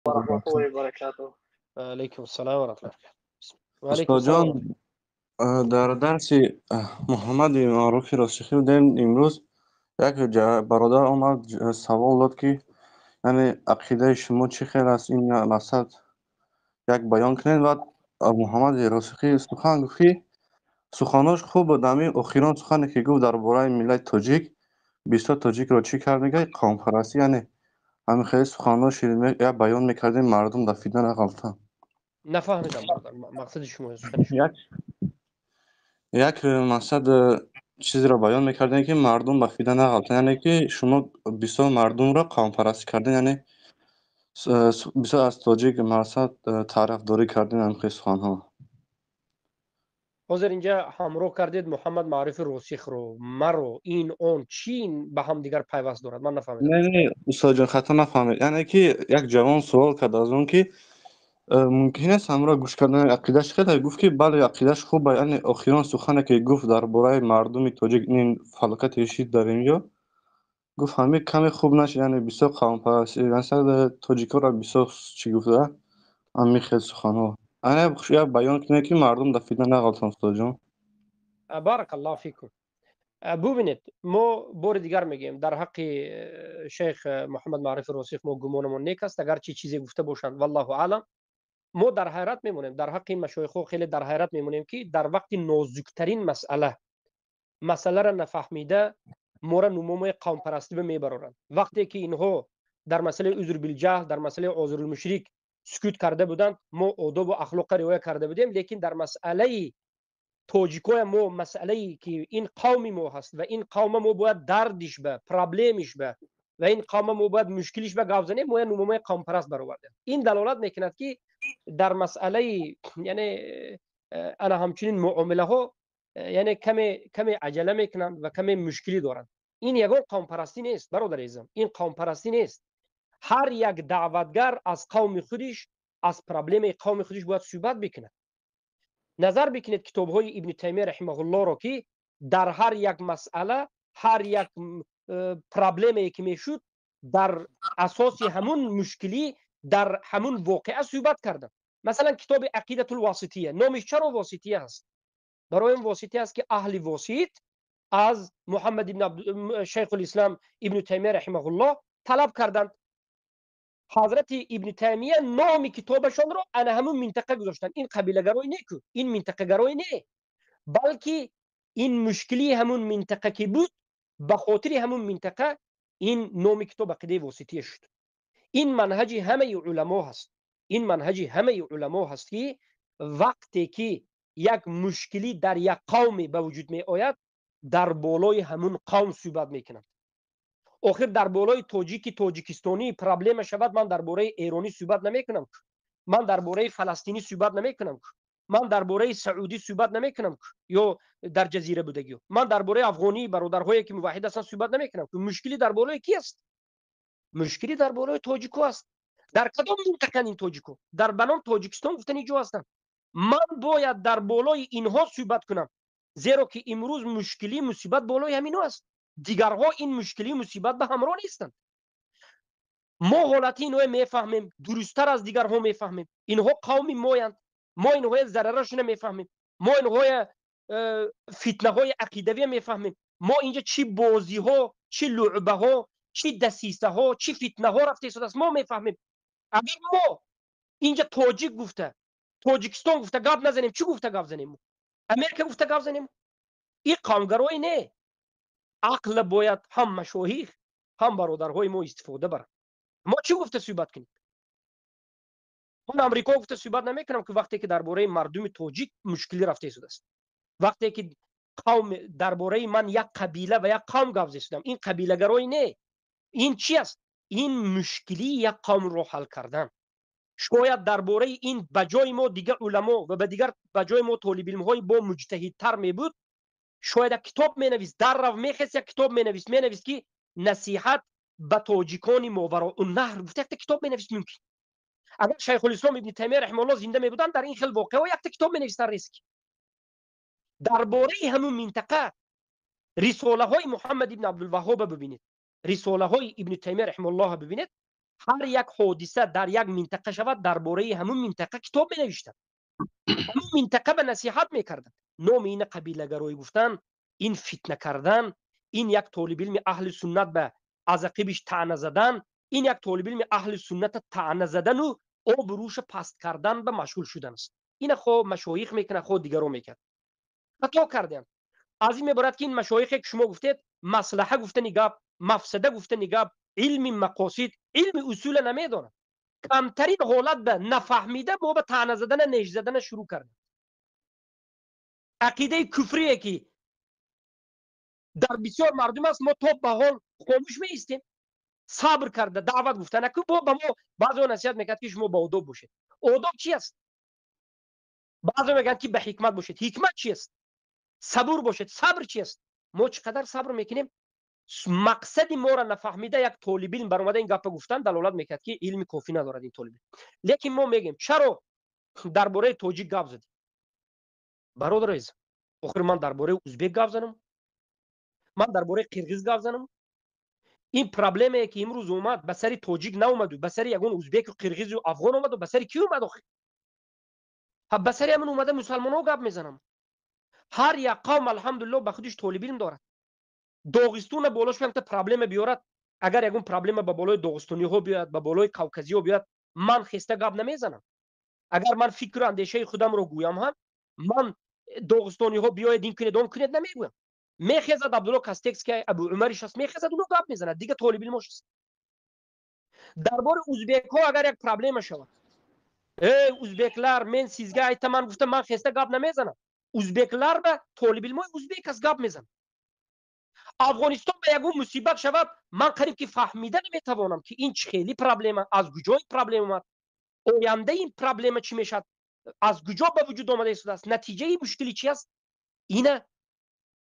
ورحمة الله وبركاته. علیکم السلام و رحمت الله. و علیکم استاد السلام. جان، در درس محمد معروف راسخی بودیم امروز. یک برادر آمد سوال داد که یعنی عقیده شما چی خیلی است، این مقصد یک بیان کنید. و محمد راسخی سخن گفت که سخناش خوب بود. همین اخیران سخنی که گفت درباره ملت تاجیک، بسیار تاجیک را چی کرد میگه قوم پرستی، یعنی همین خیلی سخناش یا بیان میکردیم مردم در فیدن نغلطن. نفهمیدم برادر، مقصد شما سخن شما. یک مقصد چیزی را بیان میکردن که مردم به فیدن نغلطن، یعنی که شما بسیار مردم را قوم پرستی کردین، یعنی بسیار از تاجیک مقصد طرفداری کردین هم خیلی سخنها. حاضر اینجا همراه کردید محمد معروف راسخ رو، مرو، این اون چین به هم دیگر پیوست دارد. من نفهمیدم. نه استاد جان خطا نفهمید. یعنی که یک جوان سوال کرد از اون که ممکن است همراه گوش کردن عقیدش خیلی، گفت که بله عقیدش خوبه. یعنی اخیران سخنی که گفت درباره مردم تاجیک این فلاکت یشید در اینجا گفت همه کمی خوب نشه، یعنی بسیار قوم پرستی مثلا تاجیکا را بسیار چی گفته همین خیلی سخنها. انا یک بیان کنه که مردم در فیدن نغلطن. استاد جان بارک الله فیکم. ببینید ما بار دیگر میگیم در حق شیخ محمد معروف راسخ ما گمانمون نیک است، اگر چی چیزی گفته باشند والله اعلم. ما در حیرت میمونیم در حق این مشایخ، خیلی در حیرت میمونیم که در وقت نازکترین مسئله را نفهمیده ما را نمومه قوم پرستی به میبرند. وقتی که اینها در مسئله عذر بالجهل، در مسئله عذر المشرک سکوت کرده بودند، ما آداب و اخلاق رعایت کرده بودیم. لیکن در مسئله تاجیکای ما، مسئله که این قوم ما هست و این قوم ما باید دردش به، پرابلمش به و این قوم ما باید مشکلش به گاوزنه، ما نمومه قوم پرست برآورده. این دلالت میکند که در مسئله یعنی انا همچنین معامله ها یعنی کمی عجله میکنند و کمی مشکلی دارند. این یگان قوم پرستی نیست برادر عزیزم، این قوم پرستی نیست. هر یک دعوتگر از قوم خودش، از پرابلم قوم خودش باید صحبت بکنه. نظر بکنید کتاب های ابن تیمیه رحمه الله را که در هر یک مسئله، هر یک پرابلمی که میشد در اساس همون مشکلی در همون واقعه صحبت کردن. مثلا کتاب عقیدة الواسطیه، نامش چرا واسطیه هست؟ برای این واسطه است که اهل واسط از محمد ابن شیخ الاسلام ابن تیمیه رحمه الله طلب کردند. حضرت ابن تیمیه نام کتابشان را انا همون منطقه گذاشتن. این قبیله گرایی نه، این منطقه گرایی نه، بلکه این مشکلی همون منطقه که بود، به خاطر همون منطقه این نام کتاب عقیده واسطیه شد. این منهج همه علما هست. این منهج همه علما هست که وقتی که یک مشکلی در یک قوم به وجود می آید، در بالای همون قوم صحبت میکنند. آخر در بالای تاجیکستانی پرابلم شود، من درباره ایرانی صحبت نمیکنم، من درباره فلسطینی صحبت نمیکنم، من درباره سعودی صحبت نمیکنم یا در جزیره بودگی، من درباره افغانی برادرهایی که موحد هستند صحبت نمیکنم. مشکلی در بالای کی است؟ مشکلی در بالای تاجیکو است. در کدام منطقه این تاجیکو؟ در بنام تاجیکستان گفتن اینجا هستند. من باید در بالای اینها صحبت کنم، زیرا که امروز مشکلی مصیبت بالای همینو است. دیگرها این مشکلی مصیبت به همراه نیستند. ما حالت اینها میفهمیم، درستتر از دیگرها میفهمیم. اینها قوم مایند، ما اینها ضررش نمیفهمیم، ما اینها فتنه های عقیدوی میفهمیم. ما اینجا چی بازی ها، چی لعبه ها، چی دسیسه ها، چی فتنه ها رفته شده است ما میفهمیم. اگر ما اینجا تاجیک گفته، تاجیکستان گفته گپ نزنیم، چی گفته گپ زنیم؟ امریکا گفته گپ زنیم؟ این قومگرایی نه. عقل باید هم مشایخ هم برادرهای ما استفاده برن. ما چی گفته صحبت کنیم؟ من امریکا گفته صحبت نمیکنم که وقتی که درباره مردم تاجیک مشکلی رفته شده است، وقتی که قوم درباره من یک قبیله و یک قوم گپ زدم، این قبیله گرایی نه. این چی است؟ این مشکلی یک قوم رو حل کردن. شاید درباره این بجای ما دیگه علما و به دیگر بجای ما طالب علم های با مجتهدتر می بود، شاید یک کتاب می نویس، در رو میخواست یک کتاب می نویس که نصیحت به تاجیکان ماوراء النهر گفته، یک کتاب می نویس. ممکن اگر شیخ الاسلام ابن تیمیه رحمه الله زنده می بودن در این خیل واقعه یک کتاب می نویس. ریسک درباره همون منطقه رساله های محمد ابن عبدالوهاب ببینید، رساله های ابن تیمیه رحمه الله ببینید، هر یک حادثه در یک منطقه شود درباره همون منطقه کتاب می نوشتند، همون منطقه به نصیحت میکردند. نام این قبیله گرایی گفتن، این فتنه کردن، این یک طالب علم اهل سنت به از عقبش طعنه زدن، این یک طالب علم اهل سنت طعنه زدن و آب روش پست کردن به مشغول شدن است. این خو مشایخ میکنه، خود دیگرو میکرد. خطا کردن. از این عبارت که این مشایخ که شما گفتید مصلحه گفته نگاب، مفسده گفته نگاب، علم مقاصد، علم اصول نمیدونه. کمترین حالت به نفهمیده ما به طعنه زدن، نیش زدن شروع کردیم. عقیده کفریه که در بسیار مردم است، ما تا به حال خاموش میستیم. صبر کرده دعوت گفتن که با ما بعضی نصیحت میکرد که شما با ادب باشید. ادب چی است؟ بعضی میگن که به حکمت باشید. حکمت چی است؟ صبور باشید. صبر چی است؟ ما چقدر صبر میکنیم؟ مقصد ما را نفهمیده یک طالب علم برآمده این گپ گفتن دلالت میکرد که علم کافی ندارد این طالب. لیکن ما میگیم چرا درباره توجیه گپ زدیم؟ برادر عزیز، آخر من درباره ازبک گپ زدم، من درباره قرغیز گپ زدم. این پرابلمی که امروز اومد به سری توجیک ناومد و به سری یگون ازبک و قرغیز و افغان اومد و به سری کی اومد آخه؟ ها به سری همون اومده مسلمان‌ها گپ میزنم. هر یک قوم الحمدلله به خودش طالب علم دارد. داغستون بالاش فهمت پرابلم بیارد، اگر یگون پرابلم به بالای داغستانی ها بیاد، به بالای کاوکازی ها بیاد، من خسته گپ نمیزنم. اگر من فکر و اندیشه خودم رو گویم هم، من داغستانی ها بیاید این کنید اون کنید نمیگویم. میخزد عبدالله کاستکس که ابو عمرش است، میخزد اونو گپ میزنه، دیگه طالب علمش است. درباره ازبک ها اگر یک پرابلم شود، ازبکلر من سیزگاه ایت من گفتم من خسته گپ نمیزنم. ازبکلر به طالب علم ازبک از گپ میزنم. افغانستان به یگون مصیبت شود، من قریب که فهمیده نمیتوانم که این چه خیلی پرابلم، از کجا این پرابلم اومد، آینده این پرابلم چی میشد، از کجا به وجود آمده است، نتیجه مشکلی چی است. اینه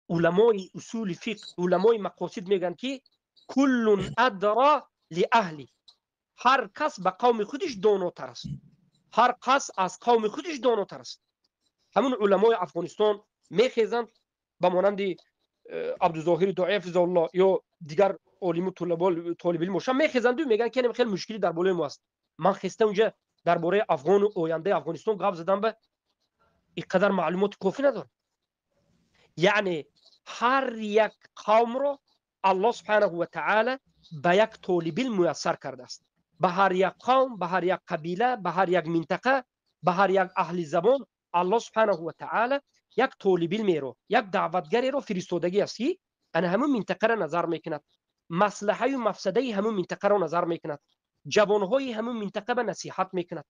علمای اصول فقه، علمای مقاصد میگن که کل ادرا لاهلی، هر کس به قوم خودش داناتر است، هر کس از قوم خودش داناتر است. همون علمای افغانستان میخیزند به مانند عبدالظاهر داعی حفظ الله یا دیگر علم و طالب علم مشام میخیزند و میگن که خیلی مشکلی در بالای ما است. من خسته اونجا درباره افغان و آینده افغانستان گپ زدم، به اینقدر معلومات کافی ندارم. یعنی هر یک قوم رو الله سبحانه و تعالی به یک طالب علم میسر کرده است. به هر یک قوم، به هر یک قبیله، به هر یک منطقه، به هر یک اهل زبان الله سبحانه و تعالی یک طالب علمی رو، یک دعوتگری رو فرستادگی است که انا همون منطقه را نظر میکند، مصلحه و مفسده همون منطقه رو نظر میکند، جوانهای همون منطقه به نصیحت میکند.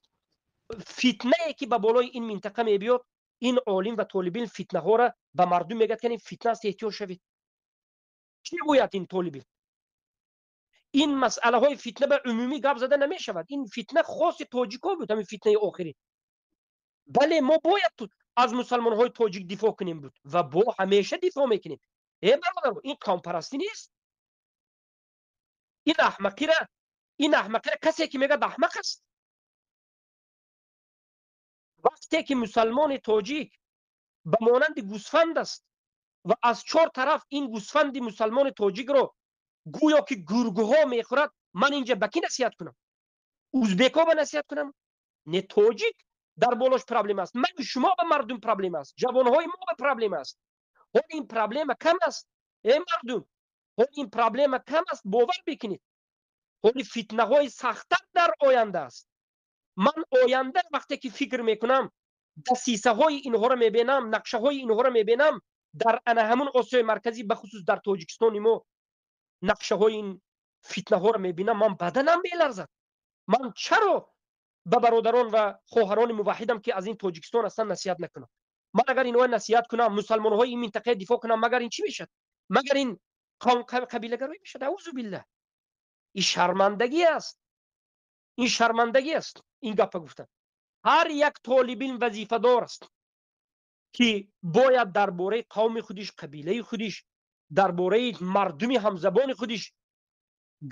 فتنه ای که به بالای این منطقه میبیاد، این عالم و طالب علم فتنه ها را به مردم میگه که این فتنه است، احتیاط شوید. چی گوید این طالب علم؟ این مسئله های فتنه به عمومی گپ زده نمی شود. این فتنه خاص تاجیکا بود، همین فتنه آخری. بله ما باید از مسلمان های تاجیک دفاع کنیم بود و با همیشه دفاع میکنیم. برادر این قوم پرستی نیست. این احمقی را، این احمقی را کسی که میگه احمق است، وقتی که مسلمان تاجیک به مانند گوسفند است و از چهار طرف این گوسفند مسلمان تاجیک رو گویا که گرگوها میخورد، من اینجا به کی نصیحت کنم؟ ازبکا به نصیحت کنم؟ نه، تاجیک در بالاش پرابلم است، من شما به مردم پرابلم است، جوانهای ما به پرابلم است. حال این پرابلم کم است ای مردم، حال این پرابلم کم است، باور بکنید. حال فتنه های سختتر در آینده است. من آینده وقتی که فکر میکنم، دسیسه های اینها رو میبینم، نقشه های اینها رو میبینم در انا همون آسیای مرکزی، به خصوص در تاجیکستان ما نقشه های این فتنه ها رو میبینم، من بدنم میلرزد. من چرا به برادران و خواهران موحدم که از این تاجیکستان هستن نصیحت نکنم؟ من اگر اینها نصیحت کنم، مسلمان های این منطقه دفاع کنم، مگر این چی میشد؟ مگر این قوم قبیله گرایی میشد؟ اعوذ بالله. این شرمندگی است، این شرمندگی است. این گپ گفتن هر یک طالب علم وظیفه دار است که باید درباره قوم خودش، قبیله خودش، درباره مردم همزبان خودش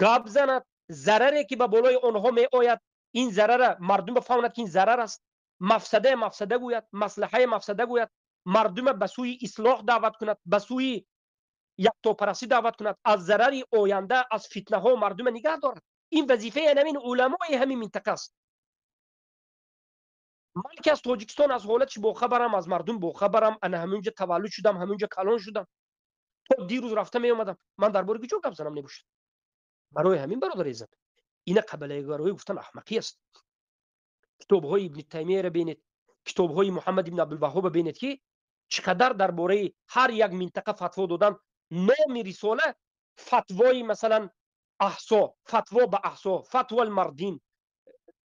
گپ زند. ضرری که به بالای آنها می آید، این ضرر مردم بفهمند که این ضرر است، مفسده مفسده گوید، مصلحه مفسده گوید، مردم به سوی اصلاح دعوت کند، به سوی یکتاپرستی دعوت کند، از ضرر آینده، از فتنه ها مردم نگه دارد. این وظیفه همین علمای همین منطقه است. من که از تاجیکستان از حالتش باخبرم، از مردم باخبرم، انا همونجا تولد شدم، همونجا کلان شدم. تا دیروز رفتم می اومدم، من درباره چه گپ زنم نمیشه. برای همین برادر عزیزم، این قبله گرایی گفتن احمقی است. کتاب های ابن تیمیه را ببینید، کتاب های محمد ابن عبدالوهاب ببینید که چقدر درباره هر یک منطقه فتوا دادن. نام رساله فتوای مثلا احسا، فتوا به احسا، فتوا المردین،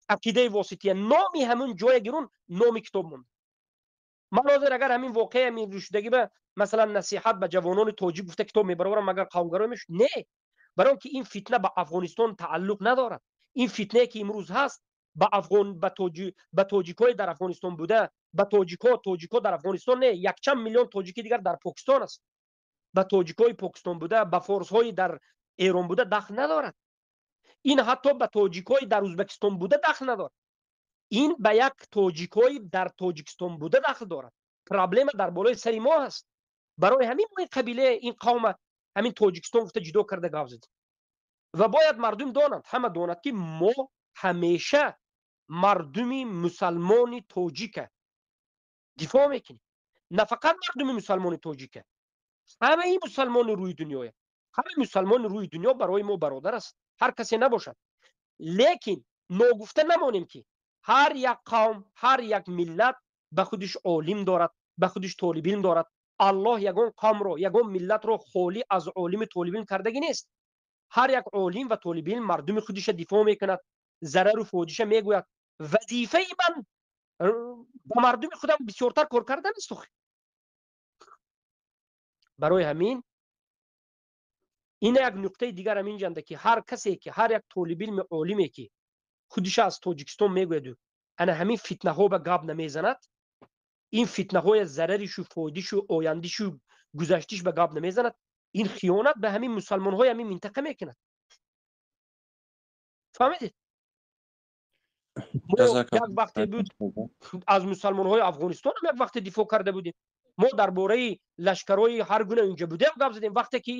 عقیده واسطیه، نامی همون جای گرون نام کتاب موند. من حاضر اگر همین واقعه همین روشدگی به مثلا نصیحت به جوانان تاجیک گفته کتاب میبرم مگر قومگرا میشه؟ نه، برای اینکه این فتنه به افغانستان تعلق ندارد. این فتنه که امروز هست به افغان، به تاجیکای در افغانستان بوده، به تاجیکا در افغانستان نه، یک چند میلیون تاجیکی دیگر در پاکستان است. به تاجیکای پاکستان بوده، به فارس های در ایران بوده دخل ندارد. این حتی به تاجیکای در ازبکستان بوده دخل ندارد. این به یک تاجیکای در تاجیکستان بوده دخل دارد. پرابلم در بالای سر ما هست. برای همین ما این قبیله، این قوم همین تاجیکستان گفته جدا کرده گاو زد. و باید مردم دانند، همه دانند که ما همیشه مردم مسلمان تاجیک دفاع میکنیم. نه فقط مردم مسلمان تاجیک، همه این مسلمان روی دنیا، همه مسلمان روی دنیا برای ما برادر است، هر کسی نباشد. لیکن ناگفته نمانیم که هر یک قوم، هر یک ملت به خودش عالم دارد، به خودش طالب علم دارد. الله یگان قوم رو، یگان ملت رو خالی از عالم طالب علم کردگی نیست. هر یک عالم و طالب علم مردم خودش دفاع میکند، ضرر و فوجش میگوید. وظیفه من با مردم خودم بسیارتر کار کردن است. برای همین این یک نقطه دیگر هم اینجا که هر کسی که هر یک طالب علم عالمی که خودش از تاجیکستان میگوید انا همین فتنه ها به گاب نمیزند، این فتنه های ضررش و فایدهش و آیندهش و گذشتهش به گاب نمیزند، این خیانت به همین مسلمان های همین منطقه میکند. فهمیدید؟ ما جزاک یک وقتی بود الله. از مسلمان های افغانستان هم یک وقت دفاع کرده بودیم. ما درباره لشکرهای هر گونه اونجا بودیم گپ زدیم. وقتی که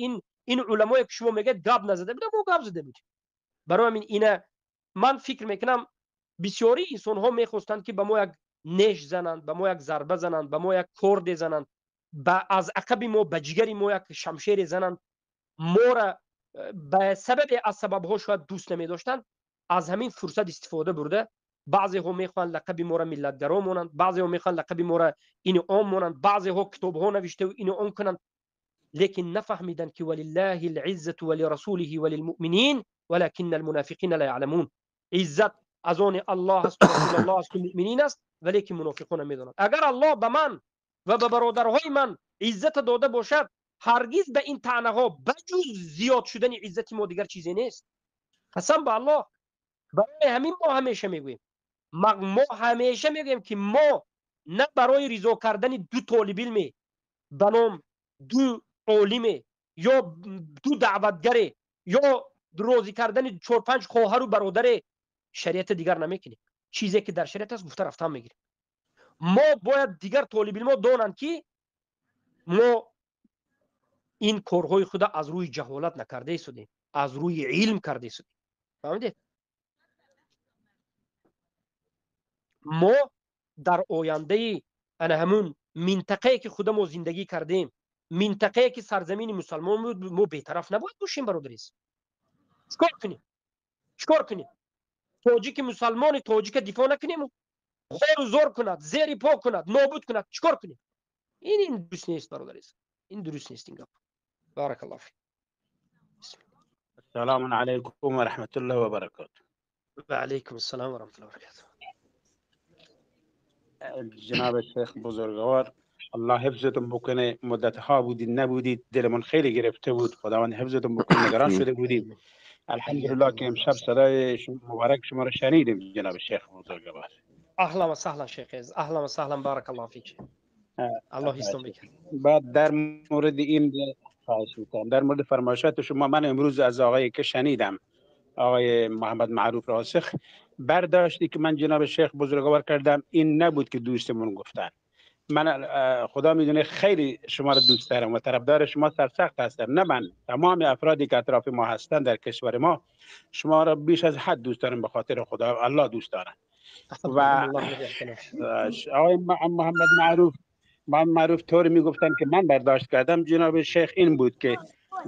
این علمایی که شما میگید گپ نزده بودیم، ما گپ زده بودیم. برای همین اینه من فکر میکنم بسیاری انسان ها میخواستند که به ما یک نیش زنند، به ما یک ضربه زنند، به ما یک کورد زنند، از عقب ما به جگر ما یک شمشیر زنند. ما را به سبب از سبب ها شاید دوست نمی داشتند، از همین فرصت استفاده برده. بعضی ها میخوان لقب ما را ملتگرا مانند، بعضی ها میخوان لقب ما را این عام مانند، بعضی ها کتاب ها نوشته و این عام کنند. لیکن نفهمیدن که ولله العزة ولرسوله وللمؤمنین ولكن المنافقین لا يعلمون. عزت از آن الله است و رسول الله است و مؤمنین است، ولیکن منافقون میدونند. اگر الله به من و به برادرهای من عزت داده باشد، هرگز به این طعنه ها بجز زیاد شدن عزت ما دیگر چیزی نیست. قسم به الله. برای همین ما همیشه میگویم، ما همیشه میگویم که ما نه برای رضا کردن دو طالب علم به نام دو عالم یا دو دعوتگر یا راضی کردن 4-5 خواهر و برادر شریعت دیگر نمیکنیم. چیزی که در شریعت است گفته رفتن میگیریم. ما باید دیگر طالب علم دانند که ما این کارهای خود از روی جهالت نکرده ایستادیم، از روی علم کرده ایستادیم. فهمیدید؟ ما در آینده انا همون منطقه که خود ما زندگی کردیم، منطقه که سرزمین مسلمان بود، ما بی‌طرف نباید باشیم برادریز. چیکار کنیم؟ چیکار کنیم؟ تاجیک مسلمان تاجیک دفاع نکنیم، خور و زور کند، زیر پا کند، نابود کند، چیکار کنیم؟ این درست نیست برادریز. این درست نیست این گپ. بارک الله فیک. السلام علیکم و رحمت الله و برکاته. و علیکم السلام و رحمت الله و برکاته. جناب شیخ بزرگوار، الله حفظتون بکنه. مدت ها بودید نبودید، دلمون خیلی گرفته بود. خداوند حفظتون بکنه. نگران شده بودیم. الحمدلله که امشب صدای مبارک شما را شنیدیم جناب شیخ بزرگوار. اهلا و سهلا شیخ عزیز. اهلا و سهلا. بارک الله فیک. الله یستون بکن. بعد در مورد این خواهش می‌کنم، در مورد فرمایشات شما، من امروز از آقای که شنیدم، آقای محمد معروف راسخ، برداشتی که من جناب شیخ بزرگوار کردم این نبود که دوستمون گفتن. من خدا میدونه خیلی شما رو دوست دارم و طرفدار شما سرسخت هستم. نه من، تمام افرادی که اطراف ما هستن در کشور ما شما را بیش از حد دوست دارم، به خاطر خدا الله دوست دارم. احبكم و الله نجاح نفسي. آقای محمد معروف طور میگفتن که من برداشت کردم جناب شیخ این بود که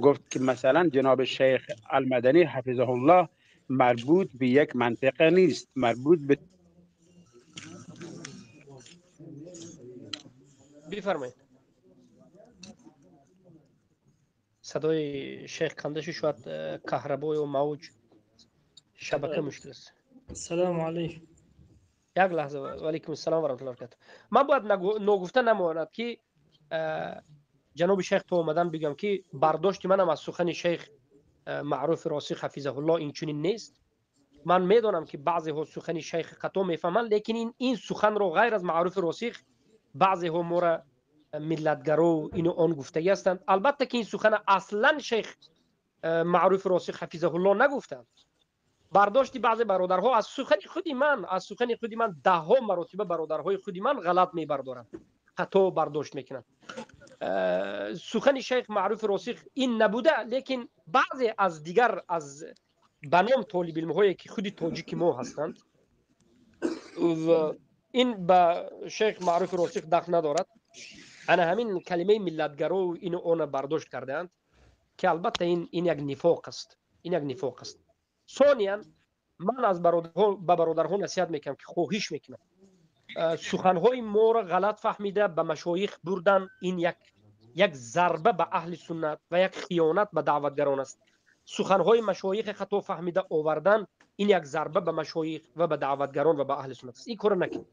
گفت که مثلا جناب شیخ المدنی حفظه الله مربوط به یک منطقه نیست، مربوط به بفرمایید. صدای شیخ کنده شد، شاید کهربای و موج شبکه مشکل است. السلام علیکم. یک لحظه. و علیکم السلام و رحمت الله و برکاته. من باید نگفته نماند که جناب شیخ تو اومدن بگم که برداشت منم از سخن شیخ معروف راسخ حفظه الله این چنین نیست. من میدونم که بعضی ها سخن شیخ خطا میفهمن، لیکن این سخن رو غیر از معروف راسخ بعضی ها مورا ملتگرا و اینو آن گفته هستند. البته که این سخن اصلا شیخ معروف راسخ حفظه الله نگفتند. برداشت بعضی برادرها از سخن خودی من ده ها مرتبه برادرهای خودی من غلط میبردارند، خطا برداشت میکنند. سخن شیخ معروف راسخ این نبوده، لیکن بعضی از دیگر از بنام طالب علم هایی که خودی تاجیک ما هستند و این به شیخ معروف راسخ دخل ندارد، انا همین کلمه ملتگرا و اینو اون برداشت کردند که البته این یک نفاق است. این یک نفاق است. ثانیاً من از برادرها نصیحت میکنم که خواهش میکنم سخنهای ما را غلط فهمیده به مشایخ بردن، این یک ضربه به اهل سنت و یک خیانت به دعوتگران است. سخنهای مشایخ خطا فهمیده آوردن این یک ضربه به مشایخ و به دعوتگران و به اهل سنت است. این کار نکنید.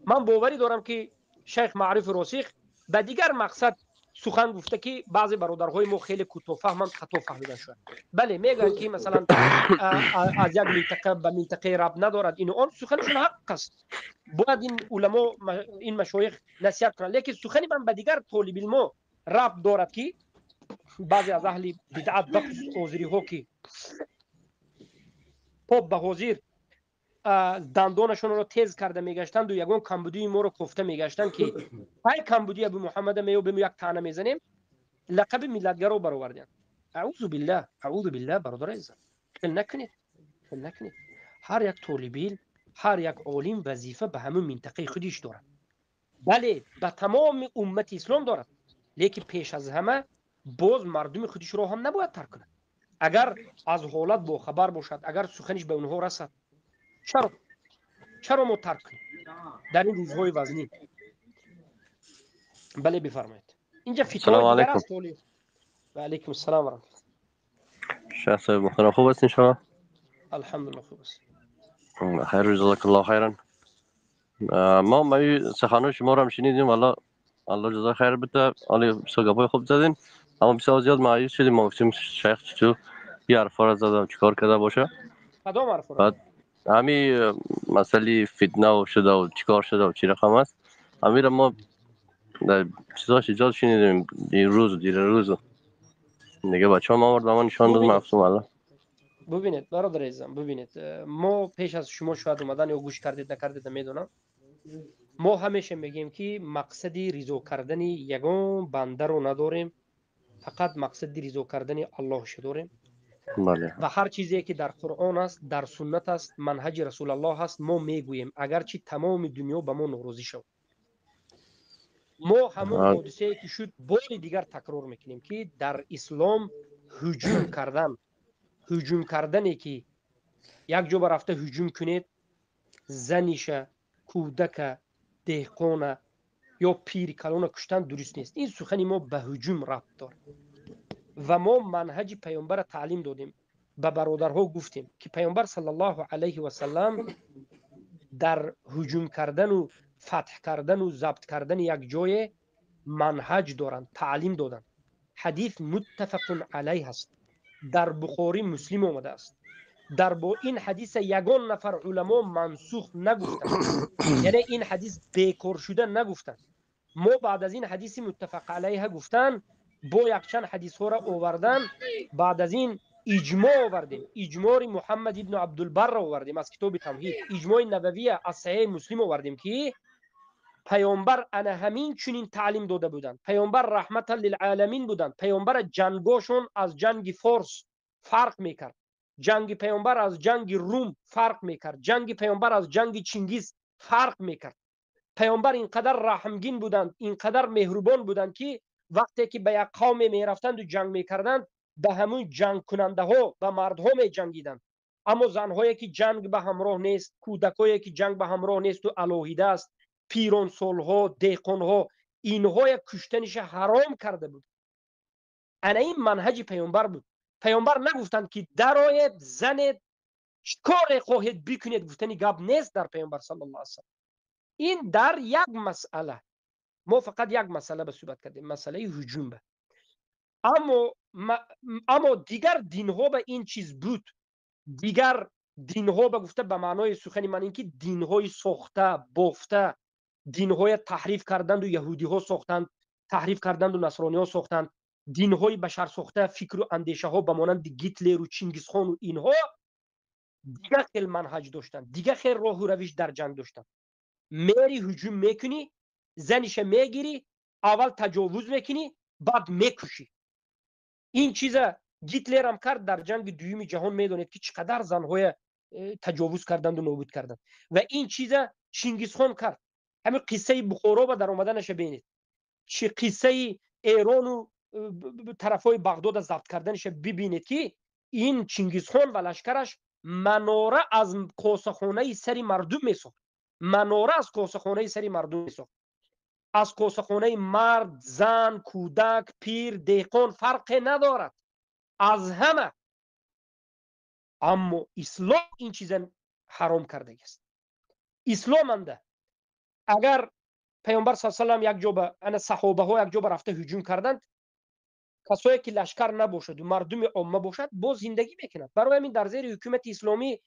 من باوری دارم که شیخ معروف راسخ به دیگر مقصد سخن گفته که بعضی برادرهای ما خیلی کوتاه فهمند، خطا فهمیدن شد. بله میگن که مثلا از یک منطقه به منطقه ربط ندارد، این آن سخنشون حق است. باید این علما این مشایخ نصیحت کنند، لیکن سخن من به دیگر طالب علم ربط دارد که بعضی از اهل بدعت بخصوص حاضری ها که پاپ به حاضر دندانشون رو تیز کرده میگشتند و یگان کمبودی ما رو کوفته میگشتند که پای کمبودی ابو محمد میو بیم یک تانه میزنیم، لقب ملتگرا برآوردن. اعوذ بالله برادر عزیز، فکر نکنید هر یک طالب علم، هر یک عالم وظیفه به همون منطقه خودش داره. بله به تمام امت اسلام دارد، لیکن پیش از همه باز مردم خودش رو هم نباید ترک کنه. اگر از حالت با خبر باشد، اگر سخنش به اونها رسد، چرا ما ترک کنیم در این روزهای وزنی؟ بله بفرمایید. اینجا فتوا دیگر است. و علیکم السلام و رحمت الله. شخص محترم خوب هستین شما؟ الحمدلله خوب است. خیر، جزاک الله خیرا. ما سخنان شما رو هم شنیدیم، الله جزای خیر بده. بسیار گپای خوب زدین، اما بسیار زیاد مایوس شدیم. ما گفتیم شیخ چطور یه حرفا رو زده چیکار کرده باشه. کدام حرفا رو؟ بعد همین مسئله فتنه و شده و چیکار شده و چی رقم است، همین ما در چیزاش ایجاد شنیدیم دیر روز دیگه بچه ها ما آورد ما نشان داد مفهوم. الله ببینید برادر عزیزم، ببینید ما پیش از شما شاید اومدن یا گوش کردید نکردید نمیدونم، ما همیشه میگیم که مقصدی رضا کردن یگان بنده رو نداریم، فقط مقصد رضا کردن الله ش داریم. بله. و هر چیزی که در قرآن است، در سنت است، منهج رسول الله است، ما میگوییم اگرچه تمام دنیا به ما ناراضی شد. ما همون حادثه که شد بار دیگر تکرار میکنیم که در اسلام هجوم کردنی که یک جا برفته هجوم کنید، زنیشه، کودک، دهقان یا پیر کلان کشتن درست نیست. این سخنی ما به هجوم ربط داره و ما منهج پیامبر تعلیم دادیم. به برادرها گفتیم که پیامبر صلی الله علیه و سلم در هجوم کردن و فتح کردن و ضبط کردن یک جای منهج دارن، تعلیم دادن. حدیث متفق علیه است، در بخاری مسلم آمده است. در با این حدیث یگان نفر علما منسوخ نگفتند، یعنی این حدیث بیکار شده نگفتند. ما بعد از این حدیث متفق علیه گفتن با یک چند حدیث ها را آوردن، بعد از این اجماع آوردیم. اجماع محمد ابن عبدالبر را آوردیم از کتاب تمهید، اجماع نووی از صحیح مسلم آوردیم که پیامبر انا همین چنین تعلیم داده بودند. پیامبر رحمت للعالمین بودند. پیامبر جنگاشون از جنگ فرس فرق میکرد. جنگ پیامبر از جنگ روم فرق میکرد. جنگ پیامبر از جنگ چنگیز فرق میکرد. پیامبر اینقدر رحمگین بودند، اینقدر مهربان بودند که وقتی که به یک قوم میرفتند و جنگ میکردند به همون جنگ کننده ها به مردها می جنگیدند. اما زنهایی که جنگ به همراه نیست، کودکایی که جنگ به همراه نیست و الوهیده است، پیران سالها، دهقانها، اینها کشتنش حرام کرده بود. انا این منهج پیامبر بود. پیامبر نگفتند که درآید زنید کار خواهید بکنید، گفتنی گپ نیست در پیامبر صلی الله علیه و سلم. این در یک مسئله، ما فقط یک مسئله به صحبت کردیم، مسئله هجوم به. اما دیگر دینها به این چیز بود. دیگر دینها به گفته به معنای سخن من اینکه دینهای ساخته بافته، دینهای تحریف کردند و یهودی ها ساختند، تحریف کردند و نصرانی ها ساختند، دینهای بشر ساخته، فکر و اندیشه ها به مانند گیتلر و چینگیز خان و اینها دیگه خیلی منهج داشتند، دیگه خیلی راه و روش در جنگ داشتند. میری هجوم میکنی، زنش میگیری، اول تجاوز میکنی، بعد میکشی. این چیزا گیتلر هم کرد در جنگ دوم جهان. میدونید که چقدر زنهای تجاوز کردند و نابود کردند. و این چیزا چینگیز خان کرد. همین قصه بخارا به در اومدنش ببینید، چه قصه ایران و طرفای بغداد ضبط کردنش ببینید که این چینگیز خان و لشکرش مناره از کاسخانه سری مردم میساخت. مناره از کاسخانه سری مردم میساخت. از کاسخانه مرد، زن، کودک، پیر، دهقان فرق ندارد، از همه. اما اسلام این چیز حرام کرده است. اسلام انده اگر پیامبر صلی الله علیه و آله یک جا به انا صحابه ها یک جا به رفته هجوم کردند، کسایی که لشکر نباشد و مردم عامه باشد باز زندگی میکنند. برای همین در زیر حکومت اسلامی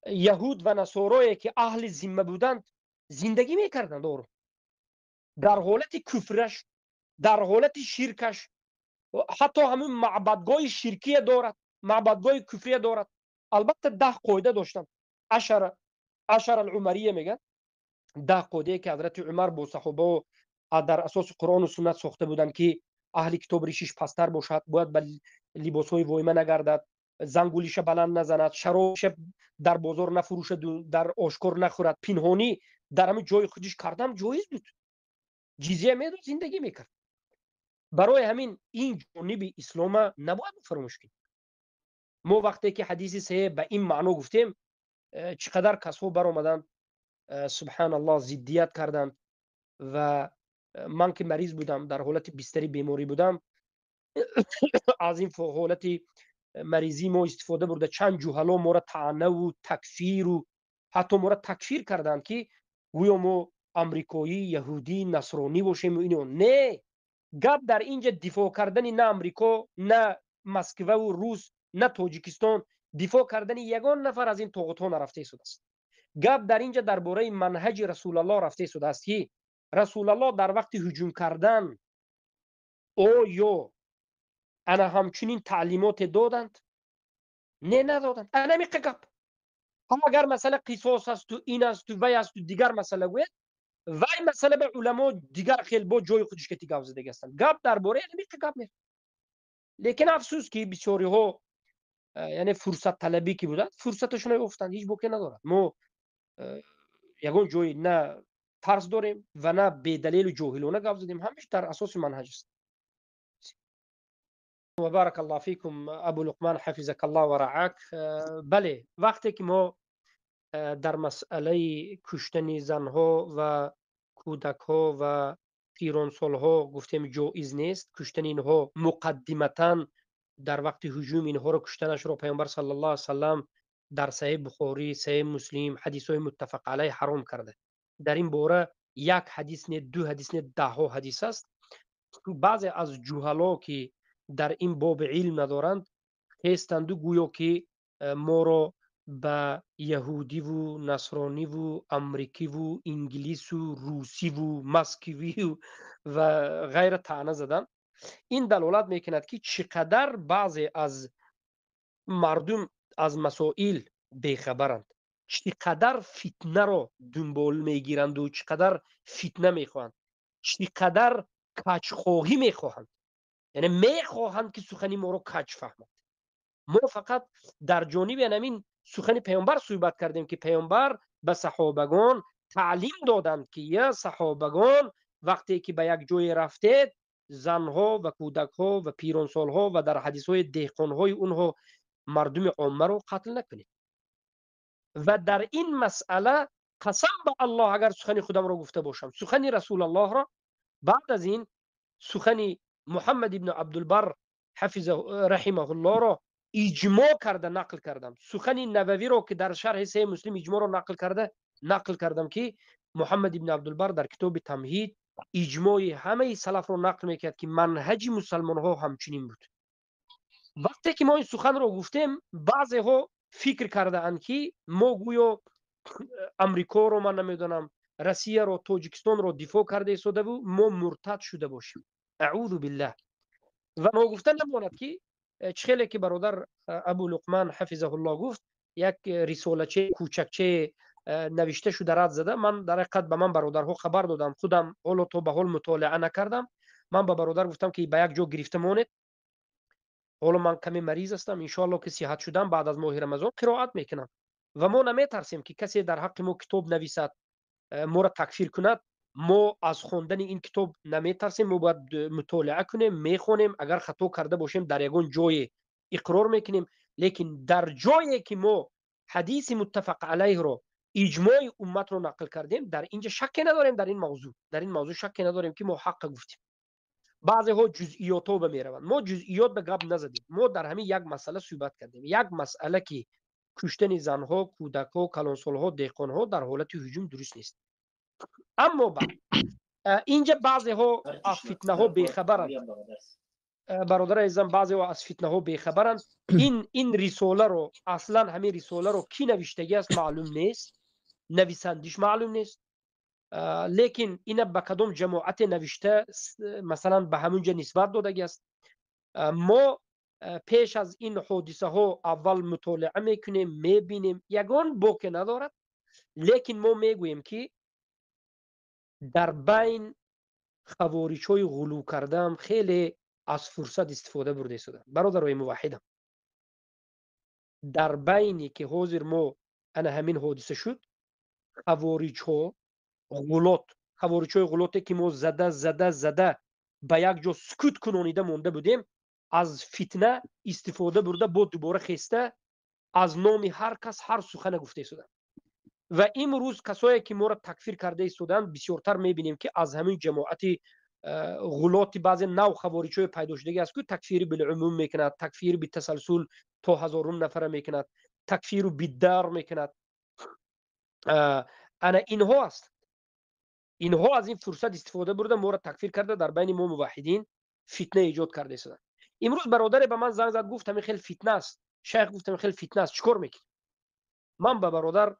یهود و نصارایی که اهل ذمه بودند زندگی میکردند آرام، در حالت کفرش، در حالت شرکش. حتی همین معبدگاه شرکی دارد، معبدگاه کفری دارد. البته 10 قاعده داشتن، عشر العمریه میگن، 10 قاعده که حضرت عمر با صحابه در اساس قرآن و سنت ساخته بودند که اهل کتاب ریشش پستر باشد، باید به لباسهای وایمه نگردد، زنگولیش بلند نزند، شرابش در بازار نفروشد و در آشکار نخورد، پنهانی در همین جای خودش کردم جایز بود، جزیه میداد، زندگی میکرد. برای همین این جانب اسلام نباید فراموش کنیم. ما وقتی که حدیث صحیح به این معنا گفتیم، چقدر کسا بر آمدن سبحان الله ضدیت کردند. و من که مریض بودم، در حالت بستری بیماری بودم، از این حالت مریضی ما استفاده برده چند جوهلا ما را طعنه و تکفیر و حتی ما را تکفیر کردند که گویا ما امریکایی، یهودی، نصرانی باشیم و اینو. نه، گپ در اینجا دفاع کردن نه امریکا، نه مسکو و روس، نه تاجیکستان، دفاع کردن یگان نفر از این طاغوت ها نرفته شده است. گپ در اینجا درباره منهج رسول الله رفته شده است که رسول الله در وقت هجوم کردن یا انا همچنین تعلیمات دادند؟ نه، ندادند. انا میگه گپ هم اگر مسئله قصاص است و این است و وی است و دیگر مسئله گوید، وی مسئله به علما دیگر خیلی با جای خودش که تیگاو زده هستند. گپ درباره نمیگه گپ میره. لیکن افسوس که بیچاره ها یعنی فرصت طلبی که بودند فرصتشون رو افتند، هیچ بوکی ندارد. ما یگان جای نه ترس داریم و نه به دلیل جاهلانه گپ زدیم، همیشه در اساس منهج است. و بارک الله فیکم ابو لقمان حفظک الله و رعاک. بله، وقتی که ما در مسئله کشتن زنها و کودک ها و پیرانسال ها گفتیم جایز نیست، کشتن اینها مقدمتا در وقت هجوم اینها رو کشتنش رو پیامبر صلی الله علیه و سلم در صحیح بخاری، صحیح مسلم، حدیث های متفق علیه حرام کرده. در این باره یک حدیث نه، 2 حدیث نه، 10 حدیث است. بعضی از جهلا که در این باب علم ندارند هستند و گویا که ما را به یهودی و نصرانی و امریکی و انگلیس و روسی و مسکوی و غیر طعنه زدن. این دلالت میکند که چقدر بعضی از مردم از مسائل بیخبرند. چقدر فتنه رو دنبال میگیرند و چقدر فتنه میخواهند، چقدر کچخواهی میخواهند، یعنی میخواهند که سخنی ما رو کج فهمند. ما فقط در جانب همین سخن پیامبر صحبت کردیم که پیامبر به صحابگان تعلیم دادند که یا صحابگان وقتی که به یک جای رفتید زنها و کودکها و پیرانسالها و در حدیثهای دهقانهای اونها مردم عامه رو قتل نکنید. و در این مسئله قسم به الله اگر سخن خودم را گفته باشم، سخن رسول الله را بعد از این سخن محمد ابن عبدالبر حفظه رحمه الله را اجماع کرده نقل کردم. سخن نووی را که در شرح صحیح مسلم اجماع را نقل کردم که محمد ابن عبدالبر در کتاب تمهید اجماع همه سلف را نقل میکرد که منهج مسلمان ها همچنین بود. وقتی که ما این سخن را گفتیم بعضی ها فکر کرده اند که ما گویا امریکا رو، من نمیدونم روسیه رو، تاجیکستان رو دفاع کرده ایستاده و ما مرتد شده باشیم. اعوذ بالله. و ما گفتن نماند که خیلی که برادر ابو لقمان حفظه الله گفت یک رسالچه کوچکچه نوشته شده رد زده. من در حقیقت به من برادرها خبر دادم، خودم حالا تو به حال مطالعه نکردم. من به برادر گفتم که به یک جا گرفته ماند، حالا من کمی مریض هستم، ان شاءالله که صحت شدم بعد از ماه رمضان قرائت میکنم. و ما نمیترسیم که کسی در حق ما کتاب نویسد ما را تکفیر کند. ما از خواندن این کتاب نمیترسیم، ما باید مطالعه کنیم، میخونیم، اگر خطا کرده باشیم در یگان جای اقرار میکنیم. لیکن در جایی که ما حدیث متفق علیه رو، اجماع امت رو نقل کردیم، در اینجا شکی نداریم، در این موضوع شکی نداریم که ما حق گفتیم. بعضی ها جزئیات ها میروند، ما جزئیات به گپ نزدیم. ما در همین یک مسئله صحبت کردیم، یک مسئله که کشتن زنها، کودکها، کلانسالها، دهقانها در حالت هجوم درست نیست. اما بعد اینجا بعضی ها از فتنه ها بیخبرند. برادر عزیزم بعضی ها از فتنه ها بیخبرند. این رساله رو اصلا همین رساله رو کی نوشتگی است معلوم نیست، نویسندش معلوم نیست. لیکن این به کدام جماعت نوشته مثلا به همونجا نسبت دادگی است. ما پیش از این حادثه ها اول مطالعه میکنیم، میبینیم، یگان باکی ندارد. لیکن ما میگوییم که در بین خوارج های غلو کردم خیلی از فرصت استفاده برده شده. برادرای موحدم، در بینی که حاضر ما انا همین حادثه شد، خوارج ها غلوتی که ما زده به یک جا سکوت کنونیده مونده بودیم، از فتنه استفاده برده با دوباره خسته از نام هر کس هر سخن گفته شده. و امروز کسایی که ما را تکفیر کرده ایستادند بسیارتر میبینیم که از همین جماعت غلات بعضی نو خوارج های پیدا شدگی است که تکفیر بالعموم میکند، تکفیر بالتسلسل تا هزارم نفر میکند، تکفیر بالدار میکند. انا اینها است، اینها از این فرصت استفاده برده ما را تکفیر کرده، در بین ما موحدین فتنه ایجاد کرده ایستادند. امروز برادر به من زنگ زد گفت همین خیلی فتنه است، شیخ گفتم خیلی فتنه است، چیکار میکنی؟ من به برادر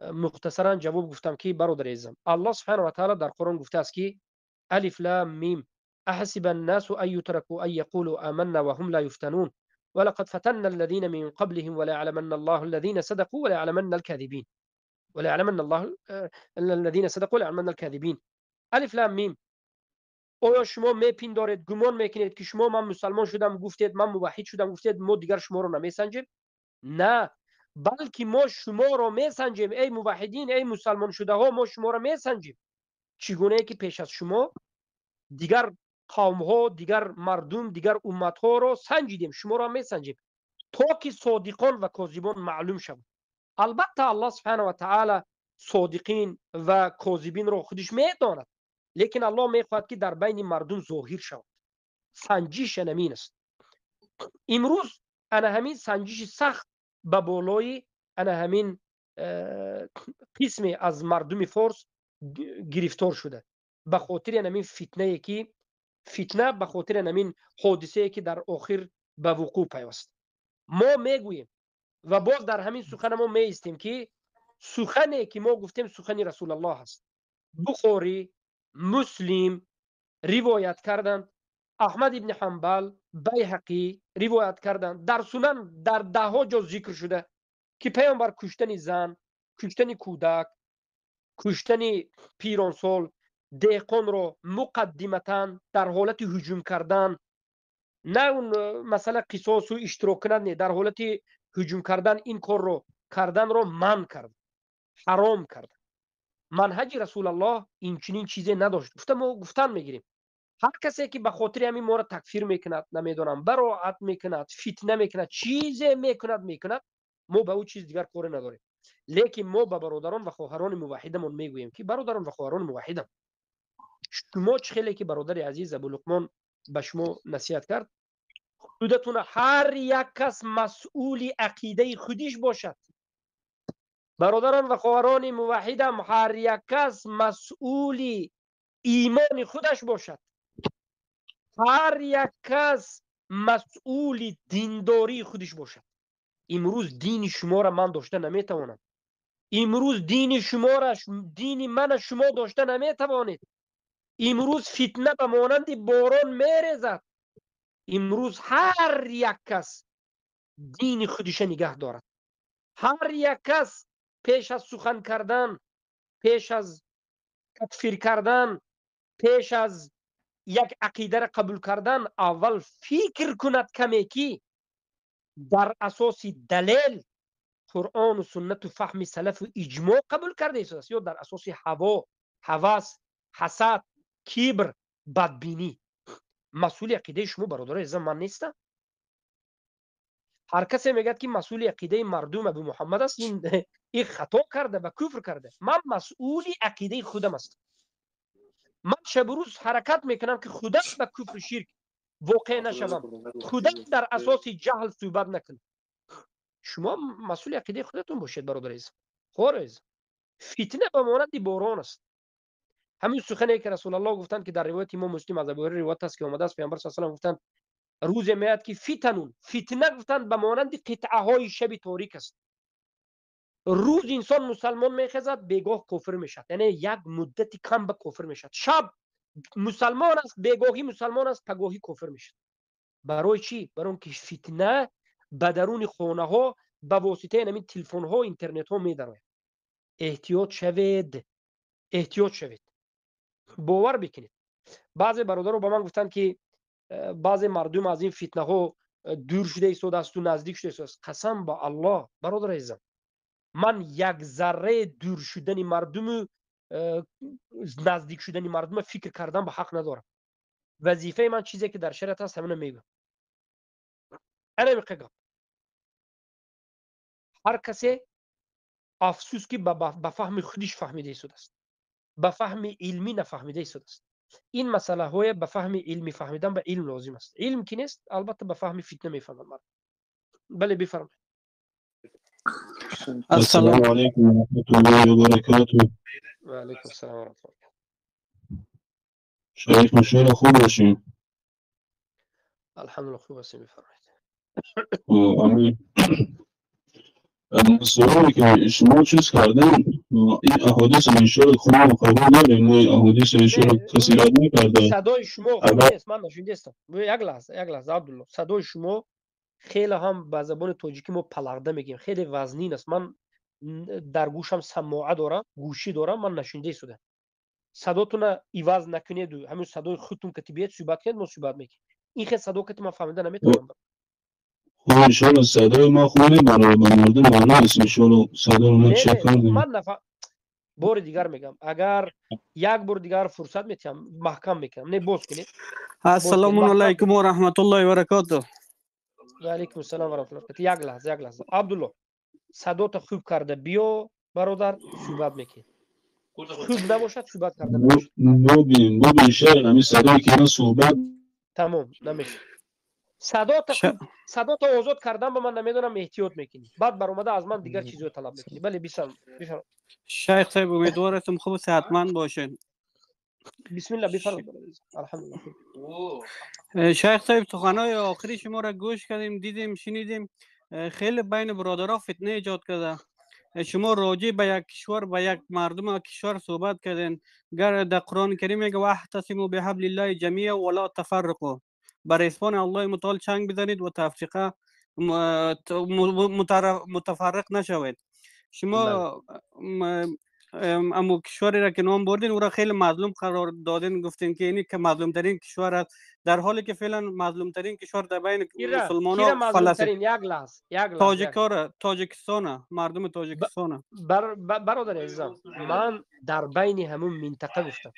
مختصرا جواب گفتم که برادر عزیزم، الله سبحانه و تعالی در قرآن گفته است که الف لام میم احسب الناس ان يتركوا ان يقولوا آمنا وهم لا يفتنون ولقد فتنا الذين من قبلهم وليعلمن الله الذين صدقوا وليعلمن الكاذبين وليعلمن الله الذين صدقوا وليعلمن الكاذبين. الف لام میم. آیا شما میپندارید، گمان میکنید که شما من مسلمان شدم گفتید، من موحد شدم گفتید، ما دیگر شما رو نمیسنجیم؟ نه، بلکه ما شما را میسنجیم ای موحدین، ای مسلمان شده ها، ما شما را میسنجیم. چگونه که پیش از شما دیگر قوم ها، دیگر مردم، دیگر امت ها را سنجیدیم، شما را میسنجیم تا که صادقان و کاذبان معلوم شود. البته الله سبحانه و تعالی صادقین و کاذبین را خودش میداند، لیکن الله میخواهد که در بین مردم ظاهر شود. سنجش نمین است. امروز انا همین سنجش سخت به بالای انا همین قسمی از مردم فارس گرفتار شده به خاطر همین فتنه به خاطر همین حادثه که در آخر به وقوع پیوست. ما میگوییم و باز در همین سخن ما میستیم که سخنی که ما گفتیم سخن رسول الله هست. بخاری، مسلم روایت کردند، احمد ابن حنبل، بیهقی روایت کردند، در سنن در ده ها جا ذکر شده. که پیامبر کشتن زن، کشتن کودک، کشتن پیرانسال، دهقان رو مقدمتا در حالت هجوم کردن، نه اون مسئله قصاص و اشتراک کردن، در حالت هجوم کردن این کار رو کردن رو من کرد، حرام کرد. منهج رسول الله این چنین چیزی نداشت. گفتن میگیریم هر کسی که به خاطر همین ما را تکفیر میکند، نمیدونم براعت میکند، فتنه میکند، چیزی میکند، ما به او چیز دیگر کار نداریم. لیکن ما به برادران و خواهران موحدمون میگوییم که برادران و خواهران موحدم، شما چه خیلی که برادر عزیز ابو لقمان به شما نصیحت کرد، خودتون هر یک کس مسئول عقیده خودش باشد. برادران و خواهران موحدم هر یک کس مسئول ایمان خودش باشد. هر یک کس مسئول دینداری خودش باشد. امروز دین شما را من داشته نمیتوانم. امروز دین شما را، دین من شما داشته نمیتوانید. امروز فتنه به مانند باران میریزد. امروز هر یک کس دین خودش نگه دارد. هر یک کس پیش از سخن کردن، پیش از تکفیر کردن، پیش از یک عقیده را قبول کردن، اول فکر کند کمی که در اساس دلیل قرآن و سنت و فهم سلف و اجماع قبول کرده است یا در اساس هوا، هوس، حسد، کبر، بدبینی. مسئول عقیده شما برادر عزیزم من نیستم. هر کسی میگه که مسئول عقیده مردم ابو محمد است، این خطا کرده و کفر کرده. من مسئول عقیده خودم است. من شب و روز حرکت میکنم که خودم به کفر شرک واقع نشوم، خودم در اساس جهل صحبت نکنم. شما مسئول عقیده خودتون باشید برادر عزیز. خورز فتنه به مانند باران است. همین سخنی که رسول الله گفتند که در روایت امام مسلم از ابو هریره روایت است که آمده است، پیامبر صلی الله علیه و آله گفتند روز میاد که فتنه گفتند به مانند قطعه های شب تاریک است. روز انسان مسلمان میخزد، بیگاه کافر میشد، یعنی یک مدتی کم به کافر میشد. شب مسلمان است، بیگاهی مسلمان است، پگاهی کافر میشد. برای چی؟ برای اینکه فتنه به درون خانه ها به واسطه همین تلفن ها، اینترنت ها میدراید. احتیاط شوید، احتیاط شوید. باور بکنید بعضی برادران با من گفتن که بعضی مردم از این فتنه ها دور شده ایستاده است و نزدیک شده است. قسم با الله برادر عزیزم، من یک ذره دور شدن مردم، نزدیک شدن مردم فکر کردن به حق ندارم. وظیفه من چیزی که در شریعت هست همین میگم. انا میگم هر کسی افسوس که به فهم خودش فهمیده شده است، به فهم علمی نفهمیده شده است. این مسئله های به فهم علمی فهمیدن به علم لازم است. علم کی نیست البته به فهم فتنه میفهمن مرد. بله بفرمایید. السلام علیکم و رحمت الله و برکاته. و علیکم السلام و رحمت الله. شریف مشهور خوب باشیم. الحمدلله خوب هستیم. بفرمایید. آمین. سوالی که شما چیز کردن این احادیث ایشان خوب و قبول داریم؟ نه احادیث ایشان کسی رد نکرده. صدای شما خوب نیست، من نشنیده استم. یک لحظه عبدالله، صدای شما خیلی هم به زبان تاجیکی ما پلغده میگیم، خیلی وزنین است. من در گوشم سماعه دارم، گوشی دارم، من نشنیده شده. صداتون ایواز نکنید و همین صدای خودتون که بیاد صحبت کنید ما صحبت میکنیم. این خیلی صدا که من فهمیده نمیتونم. خب ایشان صدای ما خوب نمیبره به مردم معنا است. ایشان صدای ما چک کردیم. من بار دیگر میگم اگر یک بار دیگر فرصت میتونم محکم میکنم. نه باز کنید. السلام علیکم و رحمت الله و برکاته. و علیکم السلام و رحمت الله. یک لحظه عبدالله صدات خوب کرده بیا برادر صحبت میکنی. خوب نباشد صحبت کرده نباشد. مو شهر همین صدایی که من صحبت تمام نمیشه. صدات آزاد کردن به من نمیدونم احتیاط میکنی، بعد برآمده از من دیگر چیزو طلب میکنی. بله بفرمایید. شیخ صاحب امیدوارم خوب صحتمند باشین. بسم الله بفرمایید. الحمدلله. شیخ صاحب سخنهای آخری شما را گوش کردیم، دیدیم، شنیدیم. خیلی بین برادرها فتنه ایجاد کرده. شما راجع به یک کشور، به یک مردم کشور صحبت کردین. در قرآن کریم میگه واعتصموا بحبل الله جمیعا ولا تفرقوا. بر اسپان الله متعال چنگ بزنید و تفرقه متفرق نشوید. شما امو کشوری را که نام بردین او را خیلی مظلوم قرار دادین، گفتین که اینی که مظلوم ترین کشور است، در حالی که فعلا مظلوم ترین کشور در بین مسلمان ها فلسطین یک لحظه تاجیکستان، مردم تاجیکستان. برادر عزیزم، من در بین همون منطقه گفتم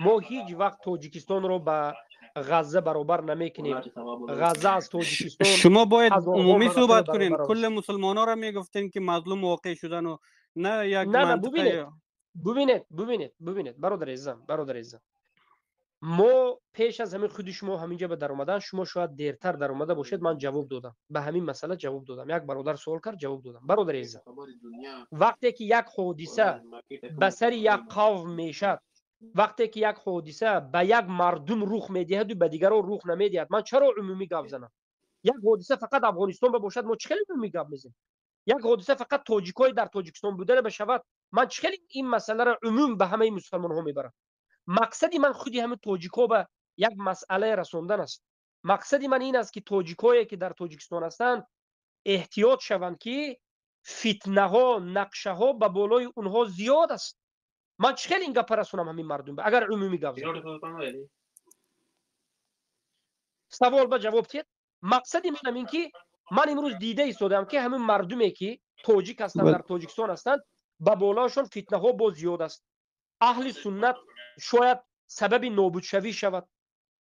ما هیچ وقت تاجیکستان رو به غزه برابر نمیکنیم. غزه از تاجیکستان. شما باید عمومی صحبت کنین. کل مسلمان ها را میگفتین که مظلوم واقع شدن و نه یک منطقه. ببینید برادر عزیزم، ما پیش از همین خود شما همینجا به در اومدن، شما شاید دیرتر در اومده باشید، من جواب دادم به همین مسئله، جواب دادم. یک برادر سوال کرد، جواب دادم. برادر عزیزم، وقتی که یک حادثه به سر یک قوم میشد، وقتی که یک حادثه به یک مردم رخ میدهد و به دیگران رخ نمیدهد، من چرا عمومی گپ زنم؟ یک حادثه فقط افغانستان باشد، ما چه عمومی گپ میزنیم؟ یک حادثه فقط تاجیکای در تاجیکستان بودن بشود، من چه این مسئله را عموم به همه مسلمان ها میبرم؟ مقصدی من خودی همه تاجیکا به یک مسئله رسوندن است. مقصدی من این است که تاجیکایی که در تاجیکستان هستند احتیاط شوند که فتنه ها، نقشه ها به بالای اونها زیاد است. من چه این گپ رسونم همین مردم به اگر عمومی گپ زنم؟ سوال به جواب تید. مقصدی من این که من امروز دیده ایستادم که همین مردمی که تاجیک هستند در تاجیکستان هستند به بالاشون فتنه ها با زیاد است. اهل سنت شاید سبب نابود شوی شود،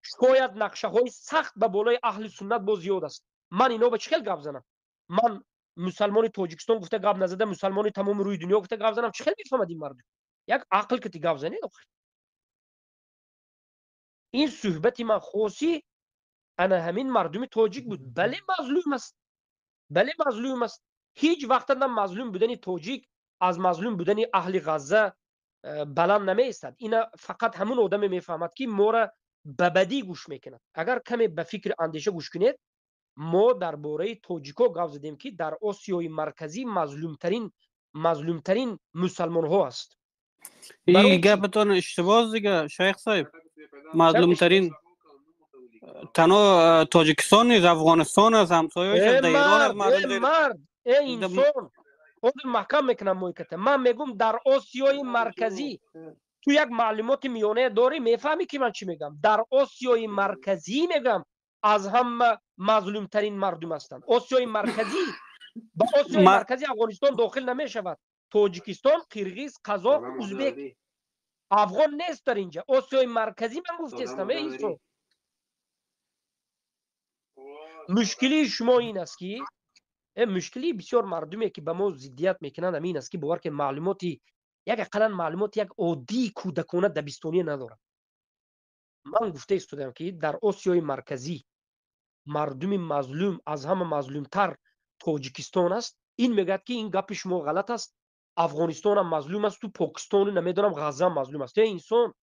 شاید نقشه های سخت به بالای اهل سنت با زیاد است. من اینا به چه گپ زنم؟ من مسلمان تاجیکستان گفته گپ نزده، مسلمان تمام روی دنیا گفته گپ زنم، چه میفهمد این مردم؟ یک عقل که گپ زنید. این صحبت من خاصی انا همین مردم تاجیک بود. بله مظلوم است، هیچ وقت هم مظلوم بودن تاجیک از مظلوم بودن اهل غزه بلند نمی استد. اینا فقط همون آدم میفهمد که ما را به بدی گوش میکند. اگر کمی به فکر اندیشه گوش کنید، ما درباره تاجیکا گپ زدیم که در آسیای مرکزی مظلومترین مسلمان ها است. این گپتون اشتباه دیگه شیخ صاحب. مظلومترین تنها تاجیکستان نیست، افغانستان است، همسایه‌اش است، ایران است. مرد انسان خود محکم میکنم مویکته. من میگم در آسیای مرکزی تو یک معلومات میانه داری، میفهمی که من چی میگم. در آسیای مرکزی میگم از هم مظلوم ترین مردم هستند. آسیای مرکزی با آسیای مرکزی افغانستان داخل نمیشود. تاجیکستان، قرغیز، قزاق، ازبک، افغان نیست در اینجا. آسیای مرکزی من گفتم. ایسو مشکلی شما این است که مشکلی بسیار مردمی که به ما ضدیت میکنند همین است که باور که معلوماتی یک اقلا معلومات یک عادی کودکانه دبستانی ندارم. من گفته استودم که در آسیای مرکزی مردم مظلوم از همه مظلومتر تاجیکستان است. این میگه که این گپ شما غلط است. افغانستان هم مظلوم است، تو پاکستان نمیدونم غزه هم مظلوم است. انسان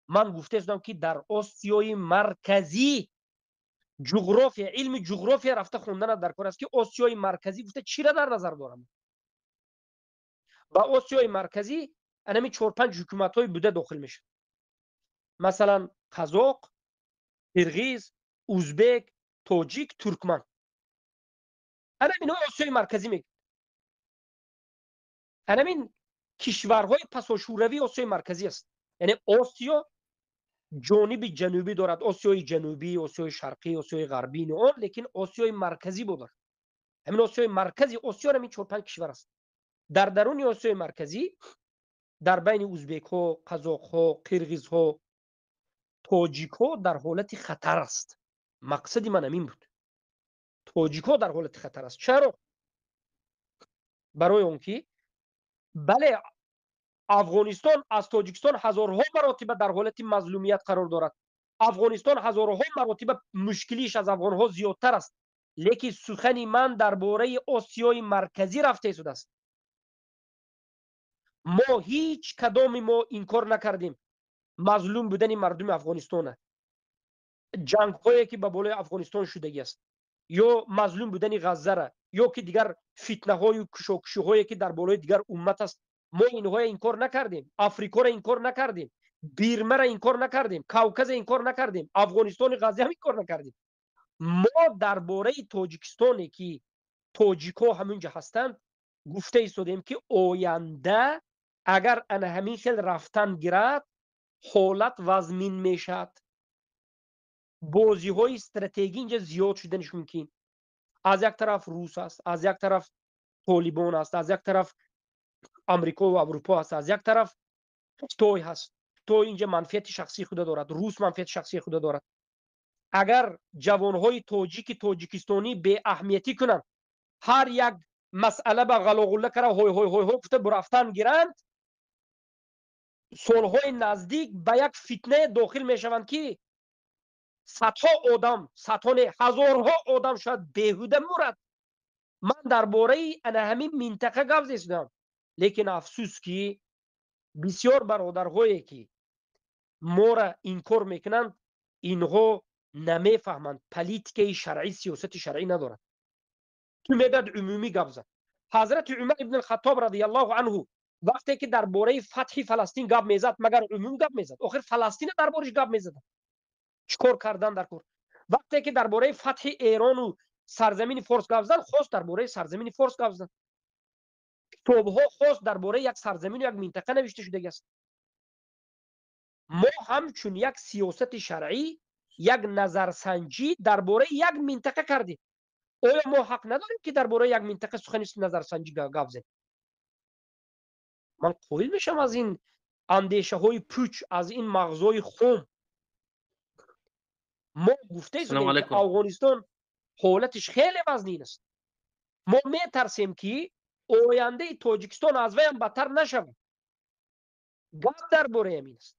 من گفته استودم که در آسیای مرکزی جغرافیا، علم جغرافیا رفته خوندن در کار است که آسیای مرکزی گفته چی را در نظر دارم. با آسیای مرکزی انمی 4-5 حکومت های بوده داخل میشه، مثلا قزاق، قرغیز، ازبک، تاجیک، ترکمن. انمی آسیای مرکزی میگه. انمی کشورهای پساشوروی آسیای مرکزی است. یعنی آسیا جانب جنوبی دارد، آسیای جنوبی، آسیای شرقی، آسیای غربی نه، لیکن آسیای مرکزی بود. همین آسیای مرکزی، آسیا همین 4-5 کشور است. در درون آسیای مرکزی در بین ازبک ها، قزاق ها، قرغیز ها، تاجیک ها در حالت خطر است. مقصدی من همین بود. تاجیک ها در حالت خطر است. چرا؟ برای اون که بله افغانستان از تاجیکستان هزارها مراتب در حالت مظلومیت قرار دارد. افغانستان هزارها مراتب مشکلیش از افغان ها زیادتر است. لیکن سخنی من درباره آسیای مرکزی رفته شده است. ما هیچ کدام ما این کار نکردیم. مظلوم بودن مردم افغانستان، جنگ هایی که به بالای افغانستان شده است، یا مظلوم بودن غزه را، یا که دیگر فتنه های و کشاکشی هایی که در بالای دیگر امت است، ما اینها این کار نکردیم. افریقا را این کار نکردیم، بیرمه را این کار نکردیم، کوکز این کار نکردیم، افغانستان غزه هم این کار نکردیم. ما درباره تاجیکستانی که تاجیکا همونجا هستند گفته ایستادیم که آینده اگر ان همین خیل رفتن گیرد حالت وزمین میشد. بازی های استراتژی اینجا زیاد شدنش ممکن. از یک طرف روس است، از یک طرف طالبان است، از یک طرف امریکا و اروپا است، از یک طرف توی هست. توی اینجا منفعت شخصی خود دارد، روس منفعت شخصی خود دارد. اگر جوانهای تاجیکستانی به اهمیتی کنند، هر یک مسئله به غلاغله کرده هوی هوی هوی هوی گفته برفتن گیرند، سالهای نزدیک به یک فتنه داخل می شوند که صدها آدم، صدها نه هزارها آدم شاید بیهوده مرد. من درباره همین منطقه گپ زدم، لیکن افسوس که بسیار برادرهایی که ما را این کار میکنند اینها نمیفهمند پلیتیک شرعی، سیاست شرعی ندارد. تو مدد عمومی گپ زد. حضرت عمر ابن الخطاب رضی الله عنه وقتی که درباره فتح فلسطین گپ میزد مگر عموم گپ میزد؟ آخر فلسطین دربارش گپ میزد. چیکار کردن در کار؟ وقتی که درباره فتح ایران و سرزمین فارس گپ زد خواست درباره سرزمین فارس گپ زد. کتاب‌ها خواست درباره یک سرزمین و یک منطقه نوشته شده است. ما همچون یک سیاست شرعی یک نظرسنجی درباره یک منطقه کردیم. آیا ما حق نداریم که درباره یک منطقه سخن نظرسنجی گپ زنیم؟ من قایل میشم از این اندیشه های پوچ، از این مغزای خام. ما گفته شدیم که افغانستان حالتش خیلی وزنین است. ما میترسیم که آینده تاجیکستان از وی هم بدتر نشود. گپ درباره همین است.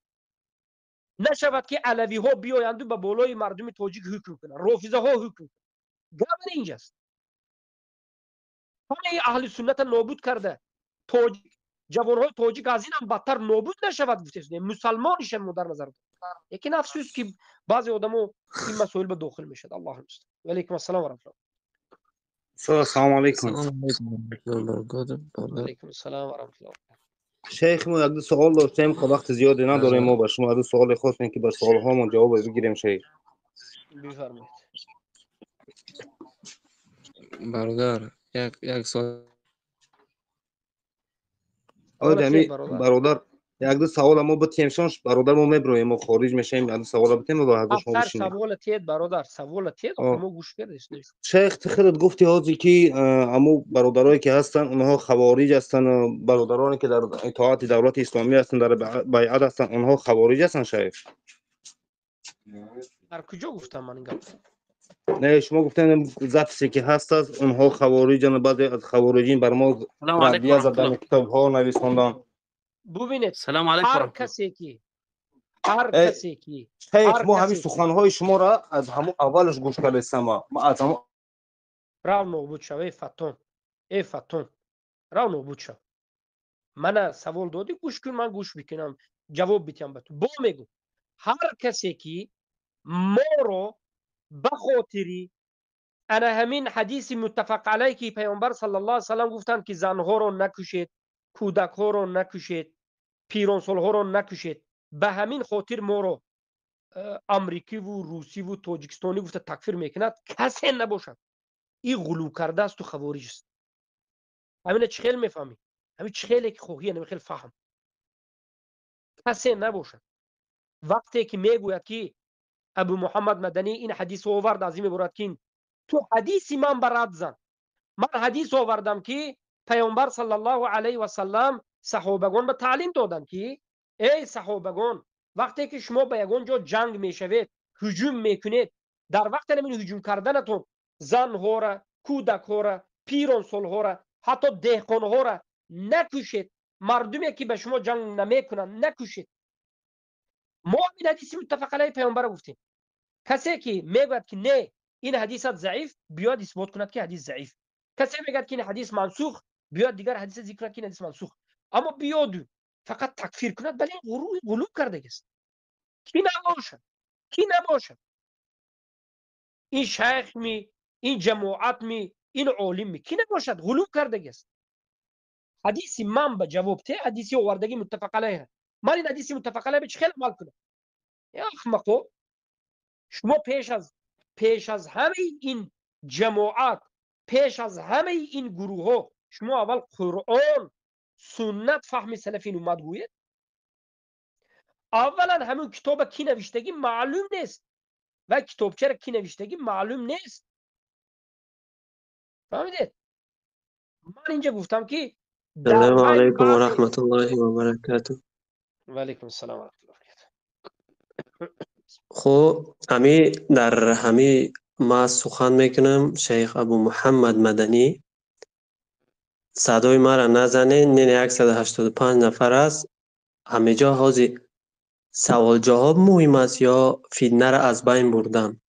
نشود که علوی ها بیایند و به بالای مردم تاجیک حکم کنند، رافضه ها حکم کنند. گپ اینجاست. همه اهل سنت نابود کرده. جوانهای تاجیک از این هم بدتر نابود نشود گفته شده. مسلمانش هم در نظر دارد. لیکن افسوس که بعضی آدم‌ها این مسائل به داخل میشد. الله المستعان. و علیکم السلام و رحمت الله. السلام علیکم. و علیکم السلام و رحمت الله. شیخ ما یک سوال داشتیم که وقت زیادی نداریم. ما به شما از سوال خواستیم که بر سوال هامون جواب بگیریم. شیخ بفرمایید. برادر یک سوال. آقای برادر یک دو سوال ما بتیم برادر ما میبرویم ما خارج میشیم. یک دو سوال بتیم و از شما بشینیم. سوال تید برادر، سوال تید ما گوش کردید. شیخ تخیلت گفتی هازی که امو برادرایی که هستن اونها خوارج هستن، برادرانی که در اطاعت دولت اسلامی هستن، در بیعت هستن، اونها خوارج هستن. شیخ در کجا گفتم من این گپ؟ نه شما گفتن ذاتی که هست از اونها خوارجن. بعد از خوارجین بر ما ردیه زدن، کتاب ها نویساندن. ببینید سلام علیکم. هر کسی که شیخ ما همین سخن های شما را از همون اولش گوش کردیم. ما از همون راو نابود شو. ای فتون راو نابود شو. من سوال دادی گوش کن، من گوش میکنم جواب بدم به تو. با میگم هر کسی که ما رو به خاطری انا همین حدیث متفق علیه که پیامبر صلی الله علیه و سلم گفتند که زنها رو نکشید، کودک ها رو نکشید، پیران سال ها رو نکشید، به همین خاطر ما رو امریکی و روسی و تاجیکستانی گفته تکفیر میکند، کسی نباشد این غلو کرده است و خوارج است. همین چه خیلی میفهمی؟ همین چه خیلی که خوهی نمی خیلی فهم. کسی نباشد. وقتی که میگوید که ابو محمد مدنی این حدیث آورد از این میبرد که تو حدیثی من برات زن. من حدیث آوردم که پیامبر صلی الله علیه و سلم صحابگان به تعلیم دادن که ای صحابگان وقتی که شما به یگان جا جنگ میشوید، هجوم میکنید، در وقت همین هجوم کردنتون زن ها را، کودک ها را، پیران سال ها را، حتی دهقان ها را نکشید. مردمی که به شما جنگ نمیکنن نکشید. ما این حدیث متفق علیه پیامبر گفتیم. کسی که میگوید که نه این حدیث ضعیف بیاد اثبات کند که حدیث ضعیف. کسی میگه که این حدیث منسوخ بیاد دیگر حدیث ذکر کند که این حدیث منسوخ. اما بیاد فقط تکفیر کند، بله غلو کرده است. کی نباشد این شیخ می، این جماعت می، این عالم می، کی نباشد غلو کرده است. حدیث من به جواب ته حدیثی آوردگی متفق علیه. من این حدیث متفق علیه به چه خیلی عمل کنم؟ یا احمقو شما پیش از همه این جماعت، پیش از همه این گروه ها شما اول قرآن سنت فهم سلفین اومد گوید. اولا همون کتاب کی نوشتگی معلوم نیست و کتابچه را کی نوشتگی معلوم نیست. فهمیدید؟ من اینجا گفتم که در السلام بین علیکم و بعضی رحمت الله و برکاته. و علیکم السلام و رحمت الله و برکاته. خب امی در همی ما سخن میکنم شیخ ابو محمد مدنی صدای ما را نزنین. نه 185 نفر است. همه جا حاضر سوال جواب مهم است یا فتنه را از بین بردن.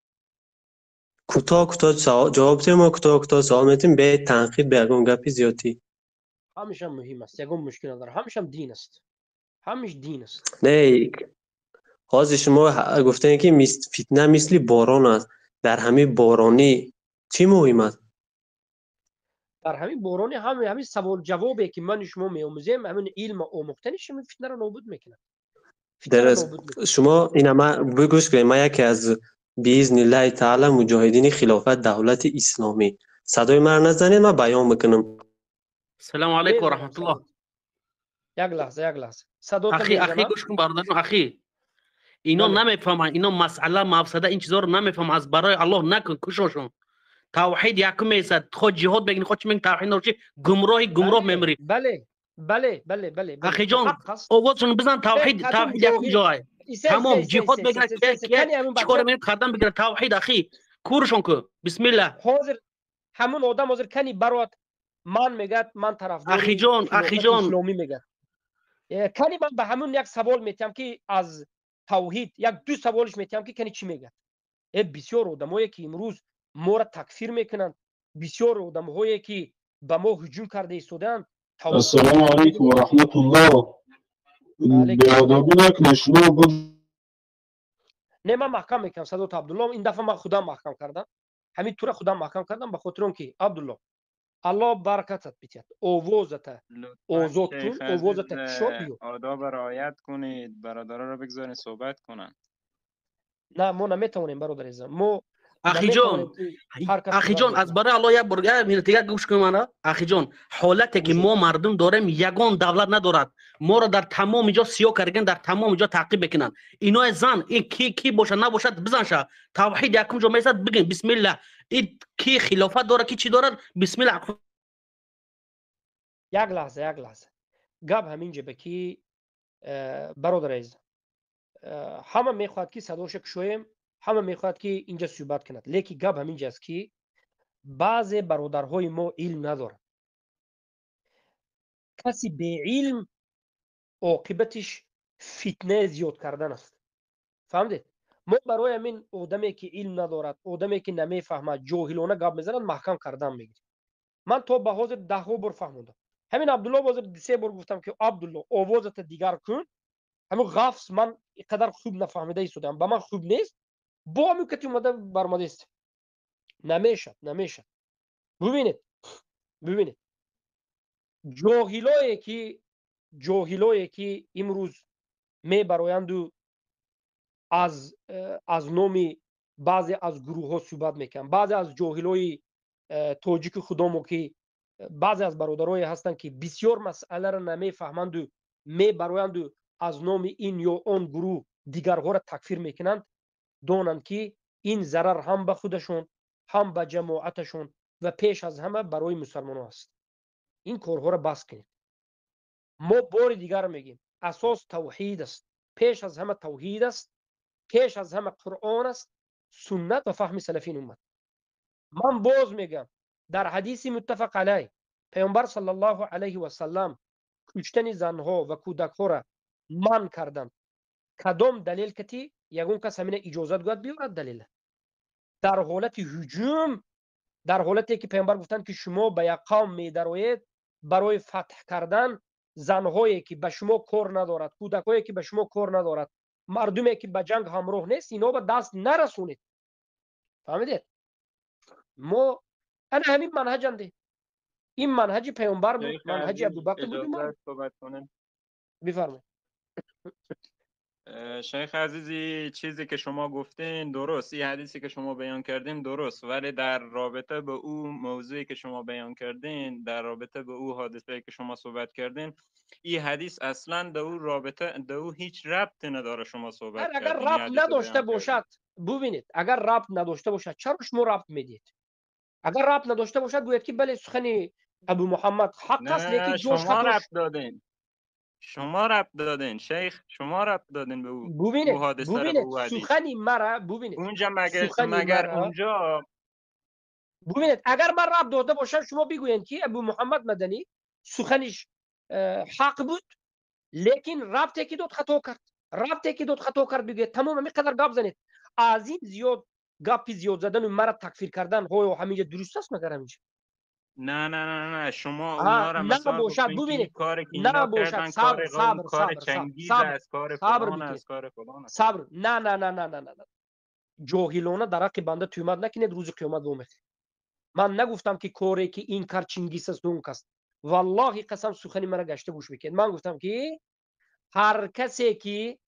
کوتاه جواب تیم و کوتاه سوال میتیم به تنقید به یگان گپی زیادی همیشه مهم است، یگان مشکل نداره، همیشه دین است، همیشه دین است. نه. حاضر شما گفتین که فتنه مثل باران است. در همین بارانی چی مهم است؟ در همین باران همین سوال جوابی که من شما میآموزیم، همین علم آموختن شما فتنه را نابود میکنه. فتنه را نابود میکنه. شما این ما بگوش کنید. ما یکی از باذن الله تعالی مجاهدین خلافت دولت اسلامی. صدای من نزنید ما بیان میکنم. السلام علیکم و رحمت الله. یک لحظه صدا اخی گوش کن برادران. اخی اینا نمیفهمن، اینا مسئله مفسده این چیزا رو نمیفهمن. از برای الله نکن، کشوشون. توحید یکم است. خود جهاد بگین، خود چی میگن توحید نوچی گمراه میمری. بله. اخی جان آوازشون بزن. توحید یکم جای تمام جهاد بگیره که چیکار میکنه کردن بگیره توحید. اخی کورشون که بسم الله. حاضر همون آدم حاضر کنی برات من میگه من طرفدار اخی جان اسلامی میگه. کنی من به همون یک سوال میتیم که از توحید یک دو سوالش میتیم که کنی چی میگه. بسیار آدمایی که امروز ما را تکفیر میکنن، بسیار آدمایی که به ما هجوم کرده ایستادن. السلام علیکم و رحمت الله. بیادابی نکنه شما نه من محکم میکنم صدات عبدالله. این دفعه من خودم محکم کردم، همین طور خودم محکم کردم، به خاطر اون که عبدالله الله برکتت بیتید. آوازت آزاد کن، آوازت کشاد بیو. آداب رعایت کنید، برادرها رو بگذارید صحبت کنن. نه ما نمیتونیم برادر عزیزم. ما اخی جان از برای الله یک برگه میرتیگه گوش کن منه. اخی جان حالتی که ما مردم داریم یگان دولت ندارد. ما را در تمام جا سیاه کردن، در تمام جا تعقیب بکنن. اینا زن این کی باشه نباشد بزنشه. توحید یکم جا میسد بگین بسم الله. این کی خلافت داره کی چی داره بسم الله. یک لحظه گپ همینجا بکی برادر عزیز. همه میخواد که صداش کشویم، همه میخواد که اینجا صحبت کند، لیکی گپ همینجا است که بعضی برادرهای ما علم نداره. کسی به علم عاقبتش فتنه زیاد کردن است. فهمدید؟ ما برای همین آدمی که علم ندارد، آدمی که نمیفهمد، جاهلانه گپ میزنند محکم کردن میگیریم. من تا به حاضر 10 بار فهمیدم. همین عبدالله حاضر 3 بار گفتم که عبدالله آوازت دیگر کن. همون غفص من اینقدر خوب نفهمیده ایستادم، به من خوب نیست، با همون کتی اومده برمده است. نمیشه. ببینید جاهلایی که امروز می برایند و از نومی بعضی از گروه ها صحبت میکنن. بعضی از جاهلای تاجیک خودمو که بعضی از برادرای هستن که بسیار مسئله را نمیفهمند و می برایند و از نام این یا اون گروه دیگرها را تکفیر میکنند. دانند که این ضرر هم به خودشون هم به جماعتشون و پیش از همه برای مسلمانان است. این کارها را بس کنید. ما بار دیگر میگیم اساس توحید است. پیش از همه توحید است، پیش از همه قرآن است، سنت و فهم سلفین اومد. من باز میگم در حدیث متفق علیه پیامبر صلی الله علیه و سلم کشتن زنها و کودکها را من کردند. کدام دلیل کتی یگون کس همین اجازت گوید بیارد دلیل. در حالت هجوم، در حالتی که پیامبر گفتند که شما به یک قوم میدروید برای فتح کردن زنهایی که به شما کار ندارد، کودکایی که به شما کار ندارد، مردمی که به جنگ همراه نیست، اینا به دست نرسونید. فهمیدید؟ ما انا همین منهج انده. این منهج پیامبر بود، منهج ابوبکر بود. صحبت کنیم. بفرمایید. شیخ عزیزی چیزی که شما گفتین درست، این حدیثی که شما بیان کردین درست، ولی در رابطه به او موضوعی که شما بیان کردین، در رابطه به او حادثه که شما صحبت کردین، این حدیث اصلا به او رابطه، به او هیچ ربطی نداره. شما صحبت اگر کردین، این ربط حدیث رو نداشته بیان کردین. باشد، ببینید اگر ربط نداشته باشد چرا شما ربط میدید؟ اگر ربط نداشته باشد گوید که بله سخن ابو محمد حق است، نه، لیکن جوش شما خطاش. ربط دادین، شما ربط دادین شیخ، شما ربط دادین به او ببینید حادثه رو، به ببینید او حدیث. سخن مرا ببینید، اونجا سخن مگر مرا اونجا ببینید اگر من ربط داده باشم شما بگویید که ابو محمد مدنی سخنش حق بود، لیکن ربطی که داد خطا کرد، ربطی که داد خطا کرد بگید تمام همین قدر گپ زنید. از این زیاد گپی زیاد زدن و مرا تکفیر کردن های همینجا درست است مگر همینجا؟ نه شما اونا را نه مثال باشد. گفتین که این ببینید کاری که نه اینا باشد. کردن صبر کار قوم، صبر کار صبر صبر چنگیز صبر است، کار صبر فلان بکنید. است، کار فلان است. صبر. نه جاهلانه در حق بنده تهمت نکنید، روز قیامت وامق. من نگفتم که کاری که این کار چنگیز است اون کس. والله قسم سخنی مرا گشته گوش بکنید. من گفتم که هر کسی که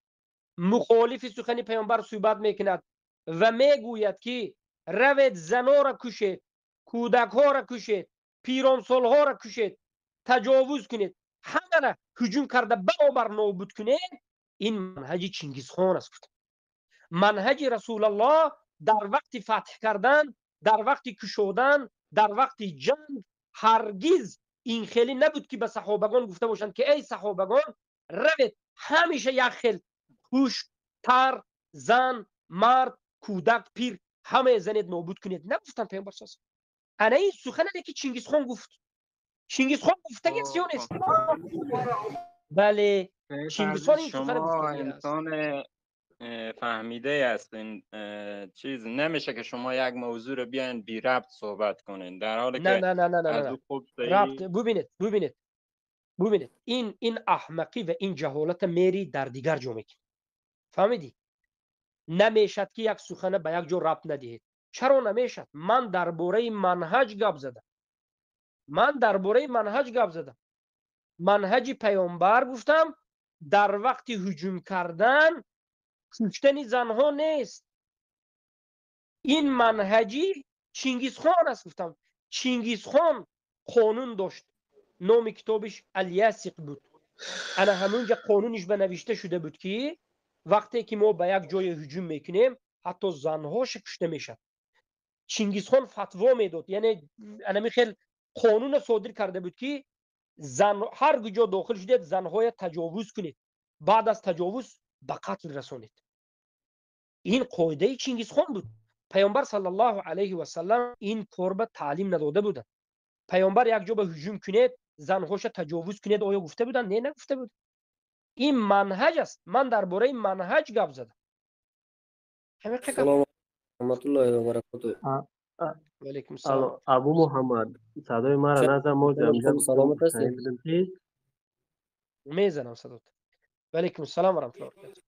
مخالف سخن پیامبر صحبت میکند و میگوید که روید زنا را کشید، کودک ها را کشید، پیرانسال ها را کشید، تجاوز کنید، همه را هجوم کرده برابر نابود کنید، این منهج چنگیز خان است. منهج رسول الله در وقت فتح کردن، در وقت کشودن، در وقت جنگ هرگز این خیلی نبود که به صحابگان گفته باشند که ای صحابگان روید همیشه یک خیل هوش، تر، زن، مرد، کودک، پیر همه زنید نابود کنید. نگفتن پیامبر صلی الله علیه و آله. این سخنی که چنگیز خان گفت، چنگیز خان گفته یک سیونیست. بله چنگیز خان این سخن شما گفته است. انسان فهمیده هستین، چیز نمیشه که شما یک موضوع رو بیاین بی ربط صحبت کنین، در حالی نه که نه نه نه نه از نه او خوب ربط. صحیح. ببینید این احمقی و این جهالت میری در دیگر جا میکنی. فهمیدی؟ نمیشد که یک سخن به یک جا ربط ندهید. چرا نمیشد؟ من درباره منهج گپ زدم. منهج پیامبر گفتم در وقت هجوم کردن کشتن زنها نیست. این منهجی چنگیز خان است. گفتم چنگیز خان قانون داشت، نام کتابش الیاسق بود. انا همونجا قانونش بنوشته شده بود که وقتی که ما به یک جای هجوم میکنیم حتی زنهاش کشته میشن. چنگیز خان فتوا میداد، یعنی انا میخیل قانون صادر کرده بود که زن هر کجا داخل شدید زنهای تجاوز کنید، بعد از تجاوز به قتل رسانید. این قاعده چنگیز خان بود. پیامبر صلی الله علیه و سلم این کار به تعلیم نداده بودند. پیامبر یک جا به هجوم کنید زنهاش تجاوز کنید آیا گفته بودن؟ نه نگفته بود. این منهج است. من درباره منهج گپ زدم. سلام رحمت الله و برکاته. و علیکم السلام. ابو محمد صدای ما را نزن، ما جمجم سلامت هستی؟ بدیم چی؟ میزنم صدات. و علیکم السلام و رحمت الله و برکاته.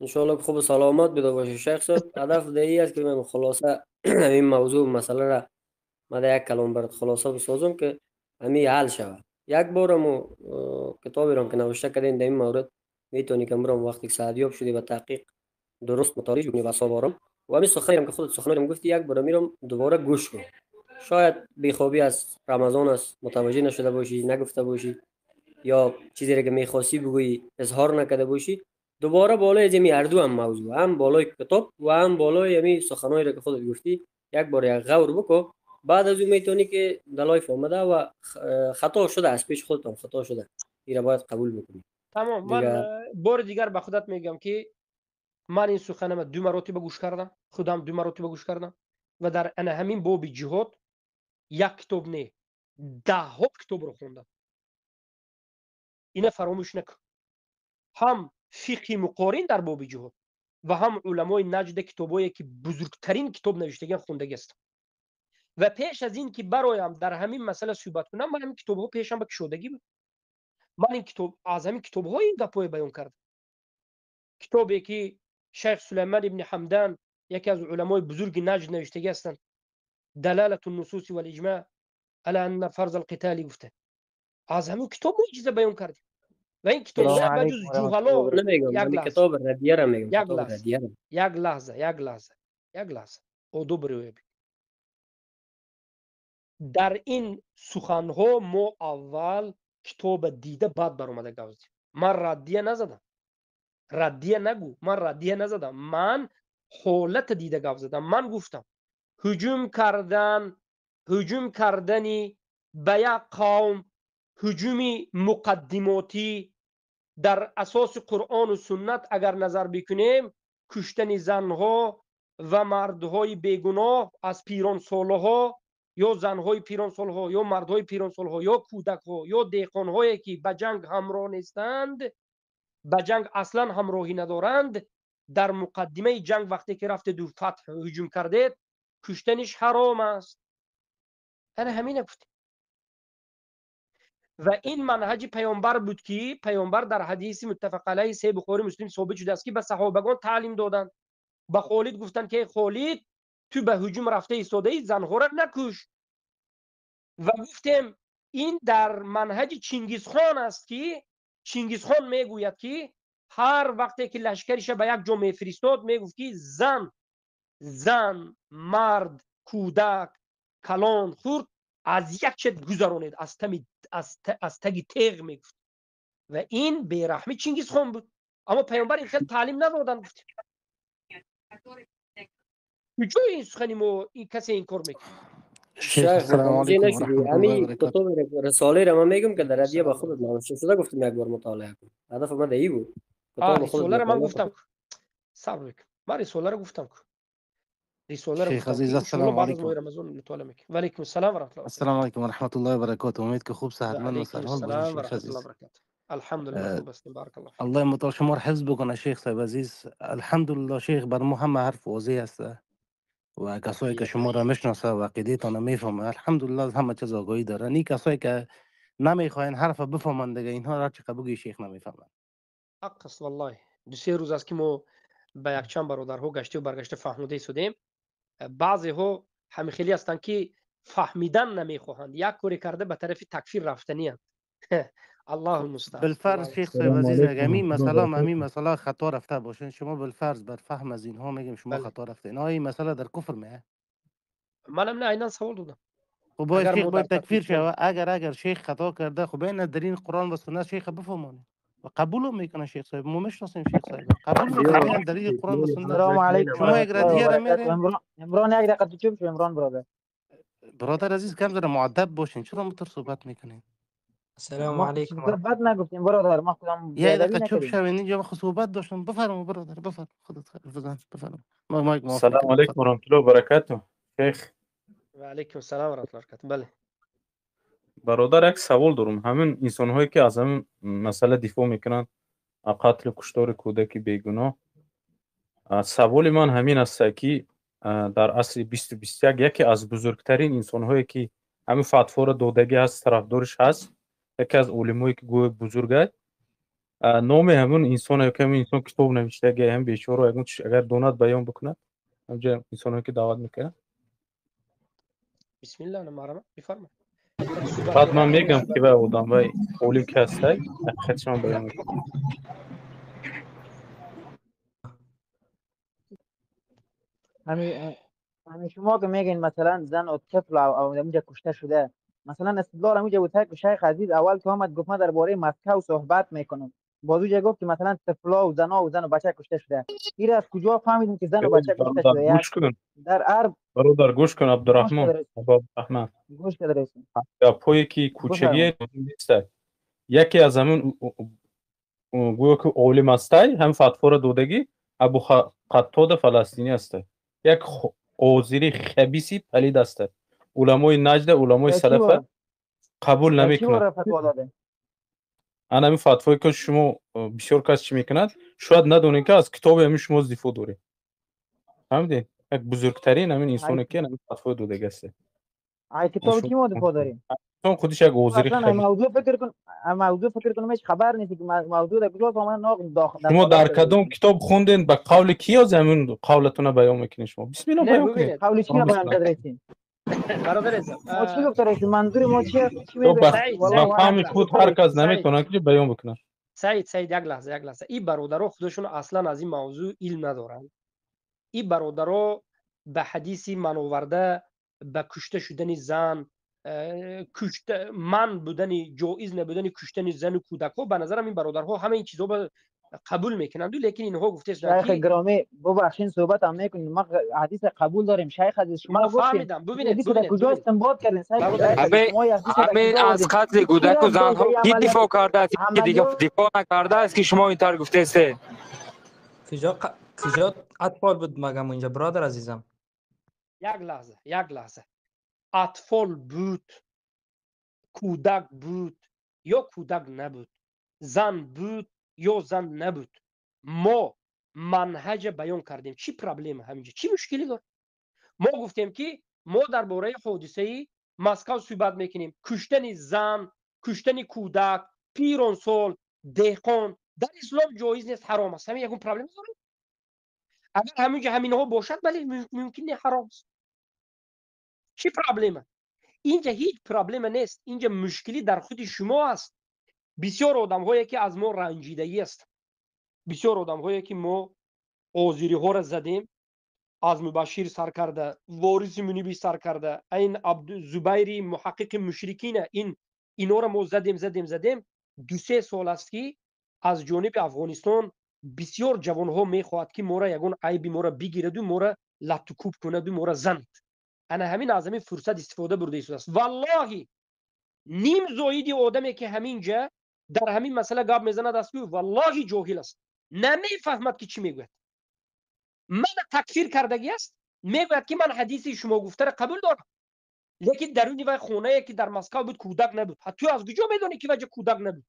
انشاءالله که خوب سلامت بیده باشی شیخ صاحب. هدف دیگه است که من خلاصه این موضوع مسئله را من یک کلام برات خلاصه بسازم که همین حل شود. یک بارم کتابی را که نوشته کردین در این مورد میتونی که برام وقتی سعدیاب شدی و تحقیق درست مطالعه کنی و صبرم و همین سخنی که خودت سخنی گفتی یک بار میرم دوباره گوش کن. شاید بیخوابی از رمضان است متوجه نشده باشی، نگفته باشی، یا چیزی را که میخواستی بگویی اظهار نکرده باشی، دوباره بالای جمی اردو هم موضوع، هم بالای کتاب و هم بالای همین سخنایی را که خودت گفتی یک بار یک غور بکن. بعد از اون میتونی که دلای فهمده و خطا شده از پیش خودت هم خطا شده، این را باید قبول بکنی. تمام. من بار دیگر به خودت میگم که من این سخنم 2 مرتبه گوش کردم، خودم 2 مرتبه گوش کردم و در انا همین باب جهاد یک کتاب نه 10 کتاب رو خوندم. اینا فراموش نکن. هم فقه مقارن در باب جهاد و هم علمای نجد کتابایی که بزرگترین کتاب نوشتگی خوندگی است. و پیش از این که برایم در همین مسئله صحبت کنم من همین کتاب‌ها پیشم به کشودگی بود. من این کتاب از همین کتاب‌ها این گپای بیان کردم. کتابی که شیخ سلیمان ابن حمدان یکی از علمای بزرگ نجد نوشتگی هستند، دلالت النصوص والاجماع على ان فرض القتال گفته. از همین کتاب ما چیزا بیان کردیم. و این کتاب سلام به علیکم جز و رحمت الله و جوهلا برکاته. نمیگم، یک من لحظه کتاب ردیه را میگم، یک کتاب لحظه ردیه را. یک لحظه او دو بروی در این سخنها ما اول کتاب دیده بعد بر اومده گفتیم. من ردیه نزدم، ردیه نگو، من ردیه نزدم، من حالت دیده گفت زدم. من گفتم هجوم کردنی به یک قوم، هجومی مقدماتی در اساس قرآن و سنت اگر نظر بکنیم، کشتن زنها و مردهای بیگناه از پیران سالها، یا زنهای پیران سالها یا مردهای پیران سالها یا کودکها یا دهقانهایی که به جنگ همراه نیستند، به جنگ اصلا همراهی ندارند، در مقدمه جنگ وقتی که رفته دو فتح هجوم کرده، کشتنش حرام است. یعنی همین گفتیم. و این منهج پیامبر بود که پیامبر در حدیث متفق علیه صحیح بخاری مسلم ثابت شده است که به صحابگان تعلیم دادند. به خالد گفتن که خالد تو به هجوم رفته ایستاده ای، زنها را نکش. و گفتیم این در منهج چنگیزخان است که چنگیزخان میگوید که هر وقتی که لشکرش به یک جا میفرستاد میگفت که زن، مرد، کودک، کلان، خرد از یک چت گذرانید، از تگ تیغ میگفت. و این بیرحمی چنگیزخان بود. اما پیامبر این خیلی تعلیم ندادن. گفت کجای این سخنی ما این کسی این کار میکنه؟ شیخ شیخ السلام متوجه علیکم و نشدی. رحمت الله و همین برکاته. کتاب رساله را من میگم که در ردیه به خودت نوشته شده، گفتم یک بار مطالعه کن. هدف من ای بود کتاب خودت رساله را من مطالعه گفتم کن. صبر بکن. من رساله را گفتم رساله را شیخ گفتم عزیز که ان شاء الله السلام بعد از ماه علیکم. رمضان مطالعه میکنم. و علیکم السلام و رحمت الله. السلام علیکم و رحمت الله و برکاته. امید که خوب و صحتمند و علیکم سرحال باشی السلام و شیخ رحمت الله و عزیز. برکاته. الحمدلله خوب هستیم. بارک الله فیک. الله متعال شما را حفظ بکنه شیخ صاحب عزیز. الحمدلله شیخ بر ما همه حرف واضح است و کسایی که شما را میشناسه و عقیدتان میفهمه الحمدلله از همه چیز آگاهی داره. نی کسایی که نمیخواین حرف بفهمند دیگه اینها را چه بگی شیخ نمیفهمند. حق است والله. دو سه روز است که ما به یک چند برادرها گشته و برگشته فهمیده شدیم. بعضی ها همین خیلی هستند که فهمیدن نمیخواهند، یک کاری کرده به طرف تکفیر رفتنی هست. الله المستعان. بالفرض شیخ صاحب السلام عزیز اگر علیکم و همین رحمت الله و مسئله برکاته. مسئله خطا رفته باشین شما بالفرض بر فهم از اینها میگیم شما بله. خطا رفتین این مسئله در کفر میه. منم نه عیناً سوال دادم. خب باید اگر شیخ ما در باید تکفیر تکفیر شود. اگر شیخ خطا کرده خب این در این قرآن و سنت شیخ بفهمانه و قبول هم میکنه شیخ صاحب. ما میشناسیم شیخ صاحب قبول میکنه بیا میان در این قرآن و بیا سنت. حضرت شما شما زین یک نماز ردیه را بخوانید. میرین. عمران یک دقیقه تو چوب شو عمران برادر عزیز کم ذره مؤدب باشین. چرا متر صحبت میکنین؟ السلام علیکم و بد نگفتیم برادر ما خودم یک دقیقه چوب شو اینجا خصوبت داشتم. بفرما برادر بفرما خودت خیلی بزن بفرما. ما مایک معاف السلام میکنم. علیکم و رحمت الله و برکاته. شیخ و علیکم السلام و رحمت الله و برکاته. بله برادر یک سوال دارم. همین انسان هایی که از همین مسئله دفاع میکنن قتل کشتار کودک بیگناه، سوال من همین است که در عصر 2021 یکی از بزرگترین انسان هایی که همین فتوا را دادگی هست طرفدارش هست، یکی از علمایی که گوی بزرگ است، نام همون انسان که همین انسان کتاب نوشته که هم بیچاره اگر دونات بیان بکنه همجا انسان هایی که دعوت میکنه. بسم الله الرحمن بفرما. بعد من میگم که به آدم های اولی که هسته حقیقتشان بیان میکنه. همین شما که میگین مثلا زن و طفل او اونجا کشته شده، مثلا استدلال اونجا بود که شیخ عزیز اول که آمد گفت ما درباره مسکو صحبت میکنم، بازوجا گفت که مثلا طفلا و زن و بچه کشته شده. این از کجا فهمیدیم که زن و بچه کشته برادر شده؟ گوش کن در عرب برادر گوش کن گوش عبدالرحمن کدرست گوش کدرست گپایی که کوچگی نیست. یکی از همون گویا که عالم است هم فتوا را دادگی ابو قتاده فلسطینی است. یک آذری خبیثی پلید است. علمای نجد علمای سلف قبول نمیکنند. انا همین فتوایی که شما بسیار کس چی میکند شاید ندونید که از کتاب همین شما دفاع داره. فهمیدین؟ یک بزرگترین همین انسانی که همین فتوا دادگی است. ای کتاب کی ما دفاع داریم؟ چون خودش یک آذری اصلا خبیث. موضوع فکر کنم هیچ خبر نیست که موضوع در کجا فهمیدن ناق داخل. شما در کدام کتاب خوندین به قول کی از همین قولتون بیان میکنین شما؟ بسم الله بیان کنید. قول کی بیان کردین؟ برادر عزیز ما چی گفته رئیس؟ منظور ما چیه؟ چی میگه؟ با فهم خود هر کس نمیتونه که بیان بکنه. سعید یک لحظه این برادرها خودشون اصلا از این موضوع علم ندارن. این برادرها به حدیث من آورده به کشته شدن زن، من بودن جایز نبودن کشتن زن و کودک‌ها، به نظرم این برادرها همه این چیزا به قبول میکنند، لیکن اینها گفته شیخ که گرامی ببخشید صحبت هم میکنیم، ما حدیث قبول داریم. شیخ از شما من گفتیم فهمیدم. حدیث را کجا استنباط کردین؟ شیخ شما حدیث را همین کجا از آوردین؟ قتل کودک و زنها کی دفاع کرده است که دیگه عملیات دفاع نکرده است که شما اینطور گفته است؟ کجا اطفال بود مگم اینجا برادر عزیزم؟ یک لحظه اطفال بود، کودک بود یا کودک نبود، زن بود یا زن نبود، ما منهج بیان کردیم. چی پرابلم همینجا؟ چی مشکلی داره؟ ما گفتیم که ما درباره حادثه مسکو صحبت میکنیم، کشتن زن، کشتن کودک، پیرانسال، دهقان در اسلام جایز نیست، حرام است. همین یک پرابلم داره. اگر همینجا همینها باشد ولی ممکن نه حرام است. چی پرابلمه؟ اینجا هیچ پرابلم نیست. اینجا مشکلی در خود شما است. بسیار آدم هایی که از ما رنجیده است، بسیار آدم هایی که ما آزیری ها را زدیم، از مبشر سر کرده، وارث منیبی سر کرده، این عبد زبیری محقق مشرکین، اینا را ما زدیم. 2-3 سال است که از جانب افغانستان بسیار جوان ها میخواهد که ما را یگان عیب ما را بگیرد و ما را لط و کوب کند و ما را زند. انا همین از همین فرصت استفاده برده است. والله نیم زایدی آدمی که همینجا در همین مسئله گپ میزند است که والله جاهل است، نمیفهمد که چی میگوید. من تکفیر کردگی است، میگوید که من حدیث شما گفته را قبول دارم، لیکن در اون وقت خونه که در مسکو بود کودک نبود. تو از کجا میدونی که وجه کودک نبود؟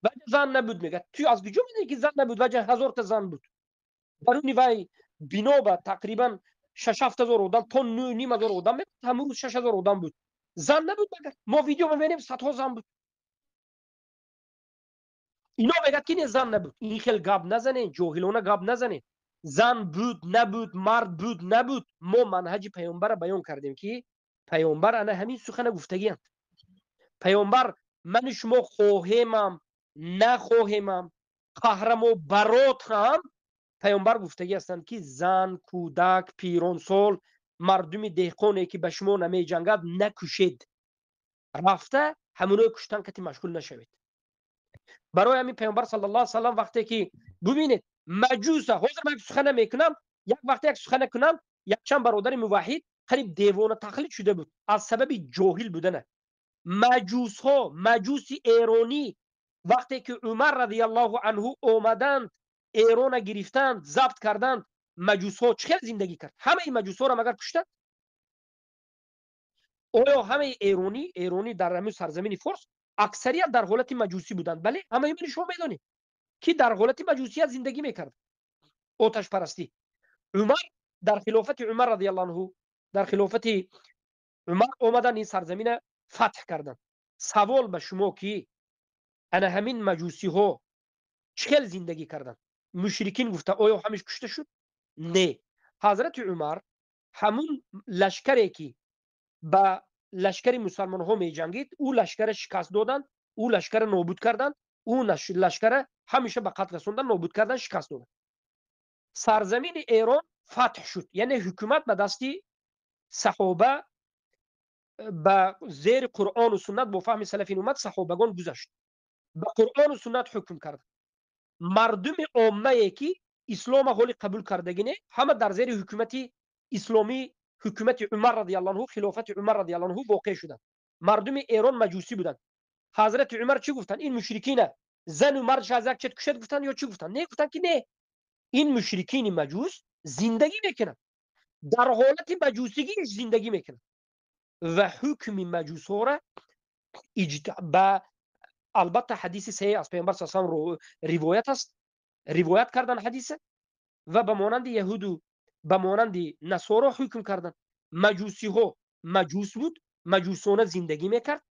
وجه زن نبود. میگه تو از کجا میدونی که زن نبود؟ وجه 1000 تا زن بود. در اون وقت بنا به تقریبا 6-7 هزار آدم تا 9.5 هزار آدم، همون روز 6 هزار آدم بود، زن نبود. مگر ما ویدیو میبینیم صدها زن بود. اینا میگه که زن نبود. این خیلی گپ نزنین، جاهلانه گپ نزنین. زن بود نبود، مرد بود نبود، ما منهج پیامبر بیان کردیم که پیامبر انا همین سخن گفتگی اند. پیامبر من شما خواهیمم نخواهیمم، قهرم و برات هم پیامبر گفتگی هستند که زن، کودک، پیرانسال، مردم دهقانی که به شما نمی جنگد نکشید، رفته همونو کشتن کتی مشغول نشوید. برای همین پیامبر صلی الله علیه و سلم وقتی که ببینید مجوس حاضر من سخن میکنم، یک وقتی یک سخن کنم، یک چند برادر موحد قریب دیوانه تقلید شده بود از سبب جاهل بودن. مجوس ها، مجوس ایرانی وقتی که عمر رضی الله عنه اومدند ایران گرفتند، ضبط کردند، مجوس ها چه زندگی کرد؟ همه این مجوس ها را مگر کشتند؟ آیا همه ایرانی در همین سرزمین فارس اکثریت در حالت مجوسی بودند؟ بله، همه این شما میدونید که در حالت مجوسیت زندگی میکرد، آتش پرستی. عمر در خلافت عمر رضی الله عنه، در خلافت عمر اومدن این سرزمین فتح کردن. سوال به شما که انا همین مجوسی ها چه زندگی کردن؟ مشرکین گفته آیا همیش کشته شد؟ نه. حضرت عمر همون لشکری که با لشکر مسلمان ها می جنگید، او لشکر شکست دادن، او لشکر نابود کردن، او لشکر همیشه به قتل رسوندن، نابود کردن، شکست دادن. سرزمین ایران فتح شد، یعنی حکومت به دستی صحابه با زیر قرآن و سنت با فهم سلفین اومد، صحابگان گذشت با قرآن و سنت حکم کرد. مردم عامه که اسلام حال قبول کردگی نه، همه در زیر حکومت اسلامی، حکومت عمر رضی الله عنه، خلافت عمر رضی الله عنه واقع شدند. مردم ایران مجوسی بودند. حضرت عمر چی گفتن؟ این مشرکین زن و مردش از یک چت کشد گفتن یا چی گفتن؟ نه، گفتن که نه، این مشرکین مجوس زندگی میکنن، در حالت مجوسیگی زندگی میکنن و حکم مجوس ها را با البته حدیث صحیح از پیامبر صلی الله علیه و روایت است، روایت کردن حدیث و به مانند یهود و به مانند نصارا حکم کردن. مجوسی ها مجوس بود، مجوسانه زندگی میکرد،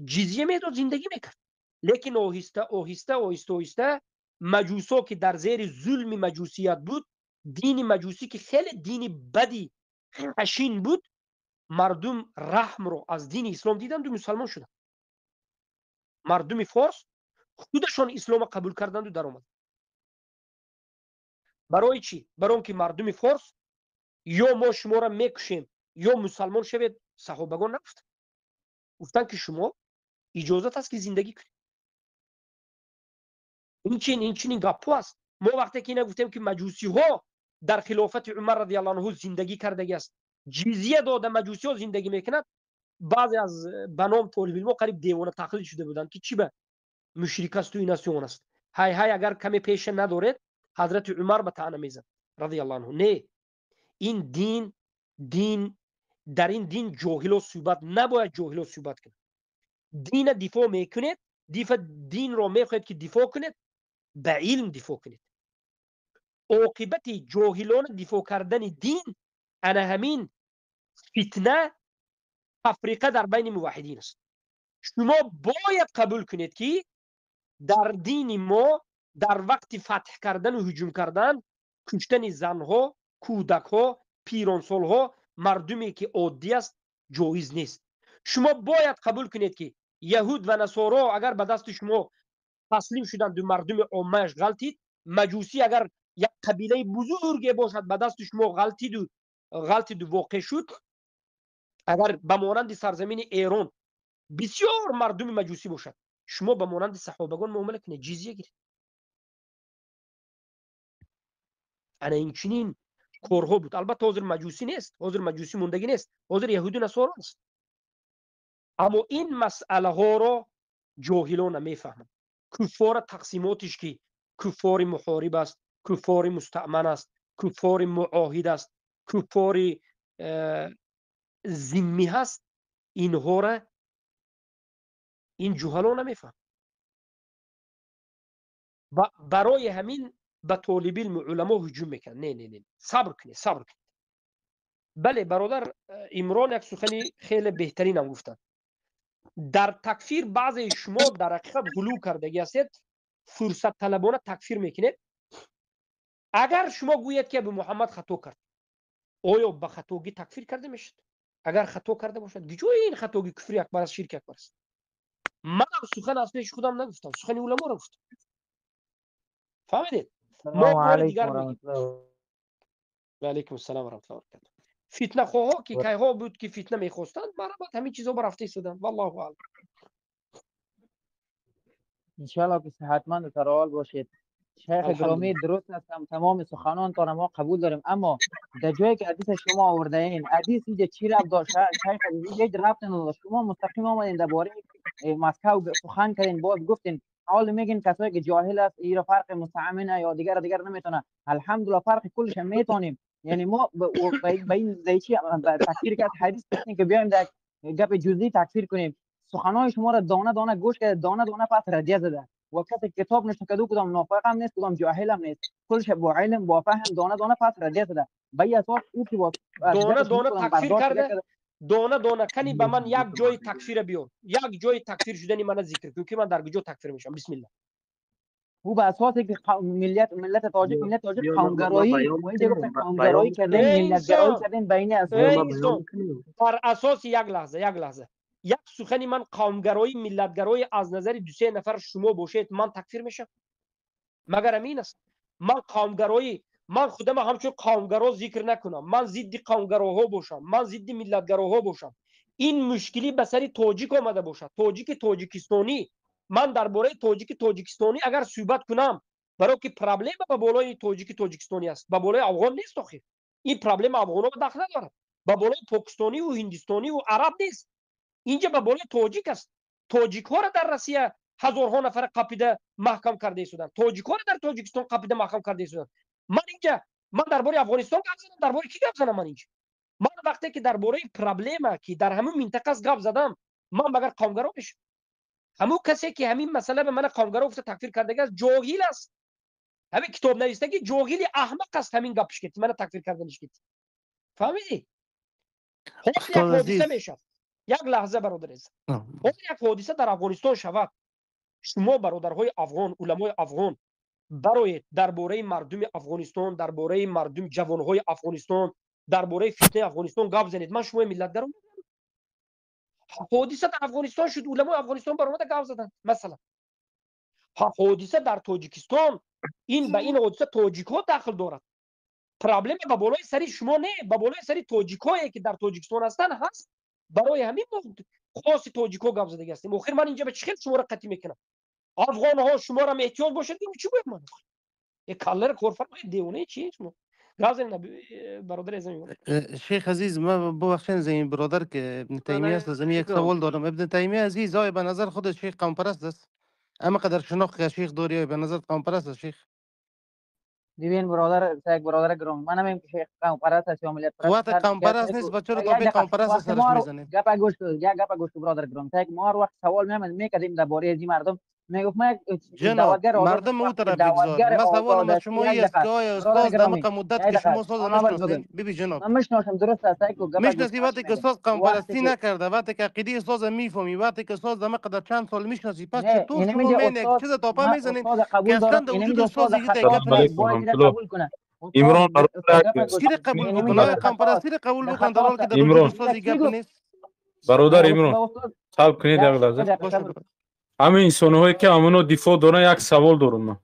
جزیه میداد، زندگی میکرد. لیکن آهسته مجوسا که در زیر ظلم مجوسیت بود، دین مجوسی که خیلی دین بدی خشین بود، مردم رحم رو از دین اسلام دیدند و مسلمان شدند. مردم فارس خودشان اسلام قبول کردند و در اومد. برای چی؟ برای اینکه مردم فارس یا ما شما را میکشیم یا مسلمان شوید. صحابگان نگفتند، گفتند که شما اجازت است که زندگی کنید. این چنین گپ است. ما وقتی که نگفتیم که مجوسی ها در خلافت عمر رضی الله عنه زندگی کردگی است، جزیه داده مجوسی ها زندگی میکنند، بعضی از بنام طالب علم قریب دیوانه تقلید شده بودند که چی به مشرک است و این است و اون است. های اگر کمی پیش ندارید حضرت عمر به طعنه میزد رضی الله عنه. نه، این دین در این دین جاهل و صحبت نباید جاهل و صحبت کنید. دین دفاع میکنید، دین رو میخواید که دفاع کنید، به علم دفاع کنید. عاقبت جاهلان دفاع کردن دین انا همین فتنه تفریقه در بین موحدین است. شما باید قبول کنید که در دین ما در وقت فتح کردن و هجوم کردن کشتن زنها، کودکها، پیرانسالها، مردمی که عادی است جایز نیست. شما باید قبول کنید که یهود و نصارا اگر به دست شما تسلیم شدند و مردم عامهش غلطید، مجوسی اگر یک قبیله بزرگی باشد به دست شما غلطید و واقع شد، اگر به مانند سرزمین ایران بسیار مردم مجوسی باشد، شما به مانند صحابگان معامله کنید، جزیه گیرید. انا این چنین کارها بود. البته حاضر مجوسی نیست، حاضر مجوسی موندگی نیست، حاضر یهودی نصارا است. اما این مسئله ها را جاهلان نمیفهمند. کفار تقسیماتش که کفار محارب است، کفار مستأمن است، کفار معاهد است، کفار ذمی هست، اینها را این جهلان نمیفهم. برای همین به طالب علم علما هجوم میکنن. نه صبر کنید، صبر کنید. بله برادر عمران یک سخنی خیلی بهترین هم گفتن. در تکفیر بعضی شما در حقیقت غلو کردگی هستید، فرصت طلبانه تکفیر میکنید. اگر شما گویید که ابو محمد خطا کرد، آیا به خطاگی تکفیر کرده میشد؟ اگر خطا کرده باشد گجوی این خطاگی کفری اکبر است، شرک اکبر است. من سخن اصلیش خودم نگفتم، سخن علما را گفتم. فهمیدید؟ ما بار دیگر میگیم. و علیکم السلام و رحمت الله و برکاته. فتنه خواه که ها بود که فتنه میخواستند، برابر همین چیزا برافته شدن. والله اعلم. ان شاء الله که صحتمند و سرحال باشید. شیخ گرامی درست هستم، تمام سخنانتان ما قبول داریم، اما در جایی که حدیث شما آورده این حدیث اینجا چی ربط داشت؟ شیخ هیچ ربط نداشت. شما مستقیم آمدین درباره مسکو سخن کردین، باز گفتین حال میگین کسایی که جاهل است ایرا فرق مستعمنه یا دیگر نمیتونه. الحمدلله فرق کلش میتونیم. یعنی ما به این زیچی تکفیر کرد حدیث گفتین که بیایم در گپ جزئی تکفیر کنیم. سخنان شما را دانه دانه گوش کرد، دانه دانه پس رجیه زده و کسی کتاب نشون کدو کدام نافق هم نیست، کدام جاهل هم نیست، کلش با علم با فهم دانه دانه پس رجیه زده. به این اساس او که دانه دانه تکفیر کرده، دانه دانه کنی به من یک جای تکفیر بیار، یک جای تکفیر شدنی من ذکر کن که من در کجا تکفیر میشم. بسم الله. او به اساس که ملت تاجیک قومگرایی و اینجا گفتن قومگرایی کردن، ملتگرایی کردن بین اساس. بر اساس یک لحظه یک سخنی من قومگرایی ملتگرایی از نظر دو سه نفر شما باشید من تکفیر میشم؟ مگر امین است؟ من قومگرایی، من خودم همچون قومگرا ذکر نکنم، من ضد قومگراها باشم، من ضد ملتگراها باشم، این مشکلی به سر تاجیک آمده باشد، تاجیکستانی، من درباره تاجیکستانی اگر صحبت کنم، برای که پرابلم به بالای تاجیکستانی است، به بالای افغان نیست. آخر این پرابلم افغانا به دخل ندارد، به بالای پاکستانی و هندستانی و عرب نیست، اینجا به بالای تاجیک است. تاجیک ها را در روسیه هزارها نفر قاپیده محکم کرده شدند، تاجیک ها را در تاجیکستان قاپیده محکم کرده شدند. من درباره افغانستان گپ زدم، درباره کی گپ زدم؟ من وقتی که درباره پرابلم که در همون منطقه است گپ زدم، من مگر قومگرا میشم؟ همون کسی که همین مسئله به من قومگرا گفته تکفیر کرده است جاهل است، همین کتاب نویسنده جاهل احمق است، همین گپش که من تکفیر کردنش کرد. فهمیدی؟ یک حادثه میشه، یک لحظه برادر عزیز، یک حادثه در افغانستان شود، شما برادرهای افغان، علمای افغان برای درباره مردم افغانستان، درباره مردم جوانهای افغانستان، درباره فتنه افغانستان گپ زنید. من شما ملت درم حادثه در افغانستان شد، علمای افغانستان برآمده گپ زدن. مثلا حادثه در تاجیکستان این به این حادثه تاجیک ها دخل دارد. پرابلم به بالای سری شما نه، به بالای سری تاجیک هایی که در تاجیکستان هستن هست. برای همین ما خاص تاجیک ها گپ زده هستیم. آخر من اینجا به چه خیلی شما را قطعی میکنم. افغان ها شما را احتیاط باشید که چی باید من یک کالر کورفر دیونه چی شما گازن برادر ازم. شیخ عزیز ما ببخشید زمین برادر که ابن تیمیه است از یک سوال دارم. ابن تیمیه عزیز آیا به نظر خودت شیخ قوم پرست است؟ اما قدر شناخت که شیخ داری آیا به نظر قوم پرست است شیخ؟ ببین برادر یک برادر گرامی من نمیم که شیخ قوم پرست است یا ملت پرست. قوت قوم پرست نیست بچه رو تابع قوم پرست سرش میزنیم. گپ گوش برادر گرامی تا یک ما وقت سوال میکردیم درباره از این مردم میگفت ما جناب مردم او طرف بگذار. ما سوالم از شما این است که آیا استاد در مدت که شما استاد میشناسین؟ ببین جناب من میشناسم درست است میشناسی وقتی که استاد قوم پرستی نکرده، وقتی که عقیده استاد میفهمی، وقتی که استاد در مقدار چند سال میشناسی پس چطور شما مین چیز تاپا میزنین که اصلا در وجود استاد دیگه قبول کنه. عمران چی قبول بکنه؟ قوم پرستی قبول بکن در حالی که در وجود استاد دیگه نیست. برادر عمران صبر کنید یک لحظه. همین انسان‌هایی که امنو دفاع دارن یک سوال دارم من.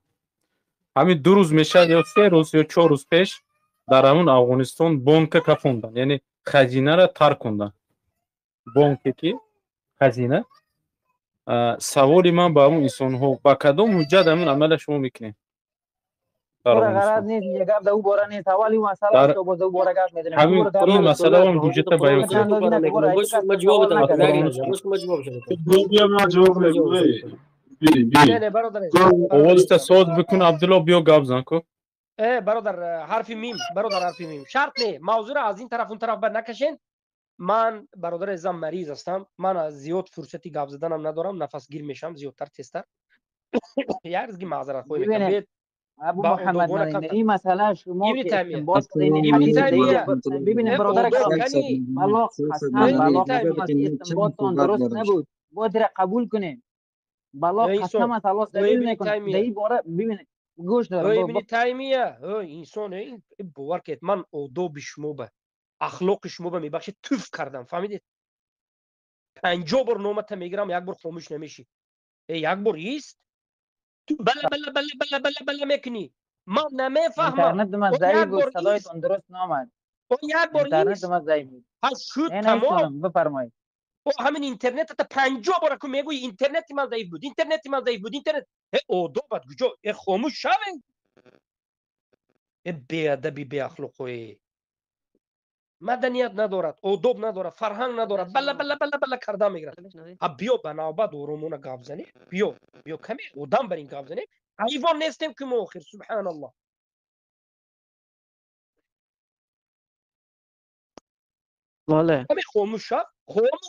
همین 2 روز میشه یا 3 روز یا 4 روز پیش در همون افغانستان بانک کفوندن، یعنی خزینه را ترک کردن. بانکی که خزینه سوالی من با همون انسان‌ها با کدام حجت همون عمل شما میکنین؟ غرض نیست یه گپ دو باره نیست حوالی مسئله تو دو باره گپ میدونیم همین این مسئله هم حجت بیان کنید. ما جواب بدم ما جواب اول تصاد بکن عبدالله بیا گپ زن کو. برادر حرف میم شرط نه موضوع را از این طرف اون طرف بر نکشین. من برادر ازم مریض هستم، من از زیاد فرصتی گپ زدنم ندارم، نفس گیر میشم زیادتر تستر یارزگی معذرت خواهی میکنم. ابو محمد مدنی این مسئله شما که باز ببینید برادر گرامی والله استنباطتون درست نبود باید قبول کنیم. والله قسم است الله دلیل میکنه این باره ببینید گوش دارم ابن تیمیه انسان این باور کرد من آداب شما به اخلاق شما به میبخشه توف کردم فهمیدید. 50 بار نومت میگیرم یک بار خاموش نمیشی. یک بار ایست بله میکنی من نمیفهمم. اینترنت ما ضعیف بود صدایتون درست نامد. یک بار اینترنت ما ضعیف بود. تمام بفرمایید. همین اینترنت تا 50 بار که میگوی اینترنت من ضعیف بود اینترنت آدابت کجا خاموش شوین. بی ادبی بی اخلاقی مدنیت ندارد، آداب ندارد، فرهنگ ندارد. بله کرده میگرد. بیا به نوبت آرومونه گپ زنی. بیا کمی آدم بر این گپ زنی. حیوان نیستیم که ما آخر سبحان الله. بله کمی خاموش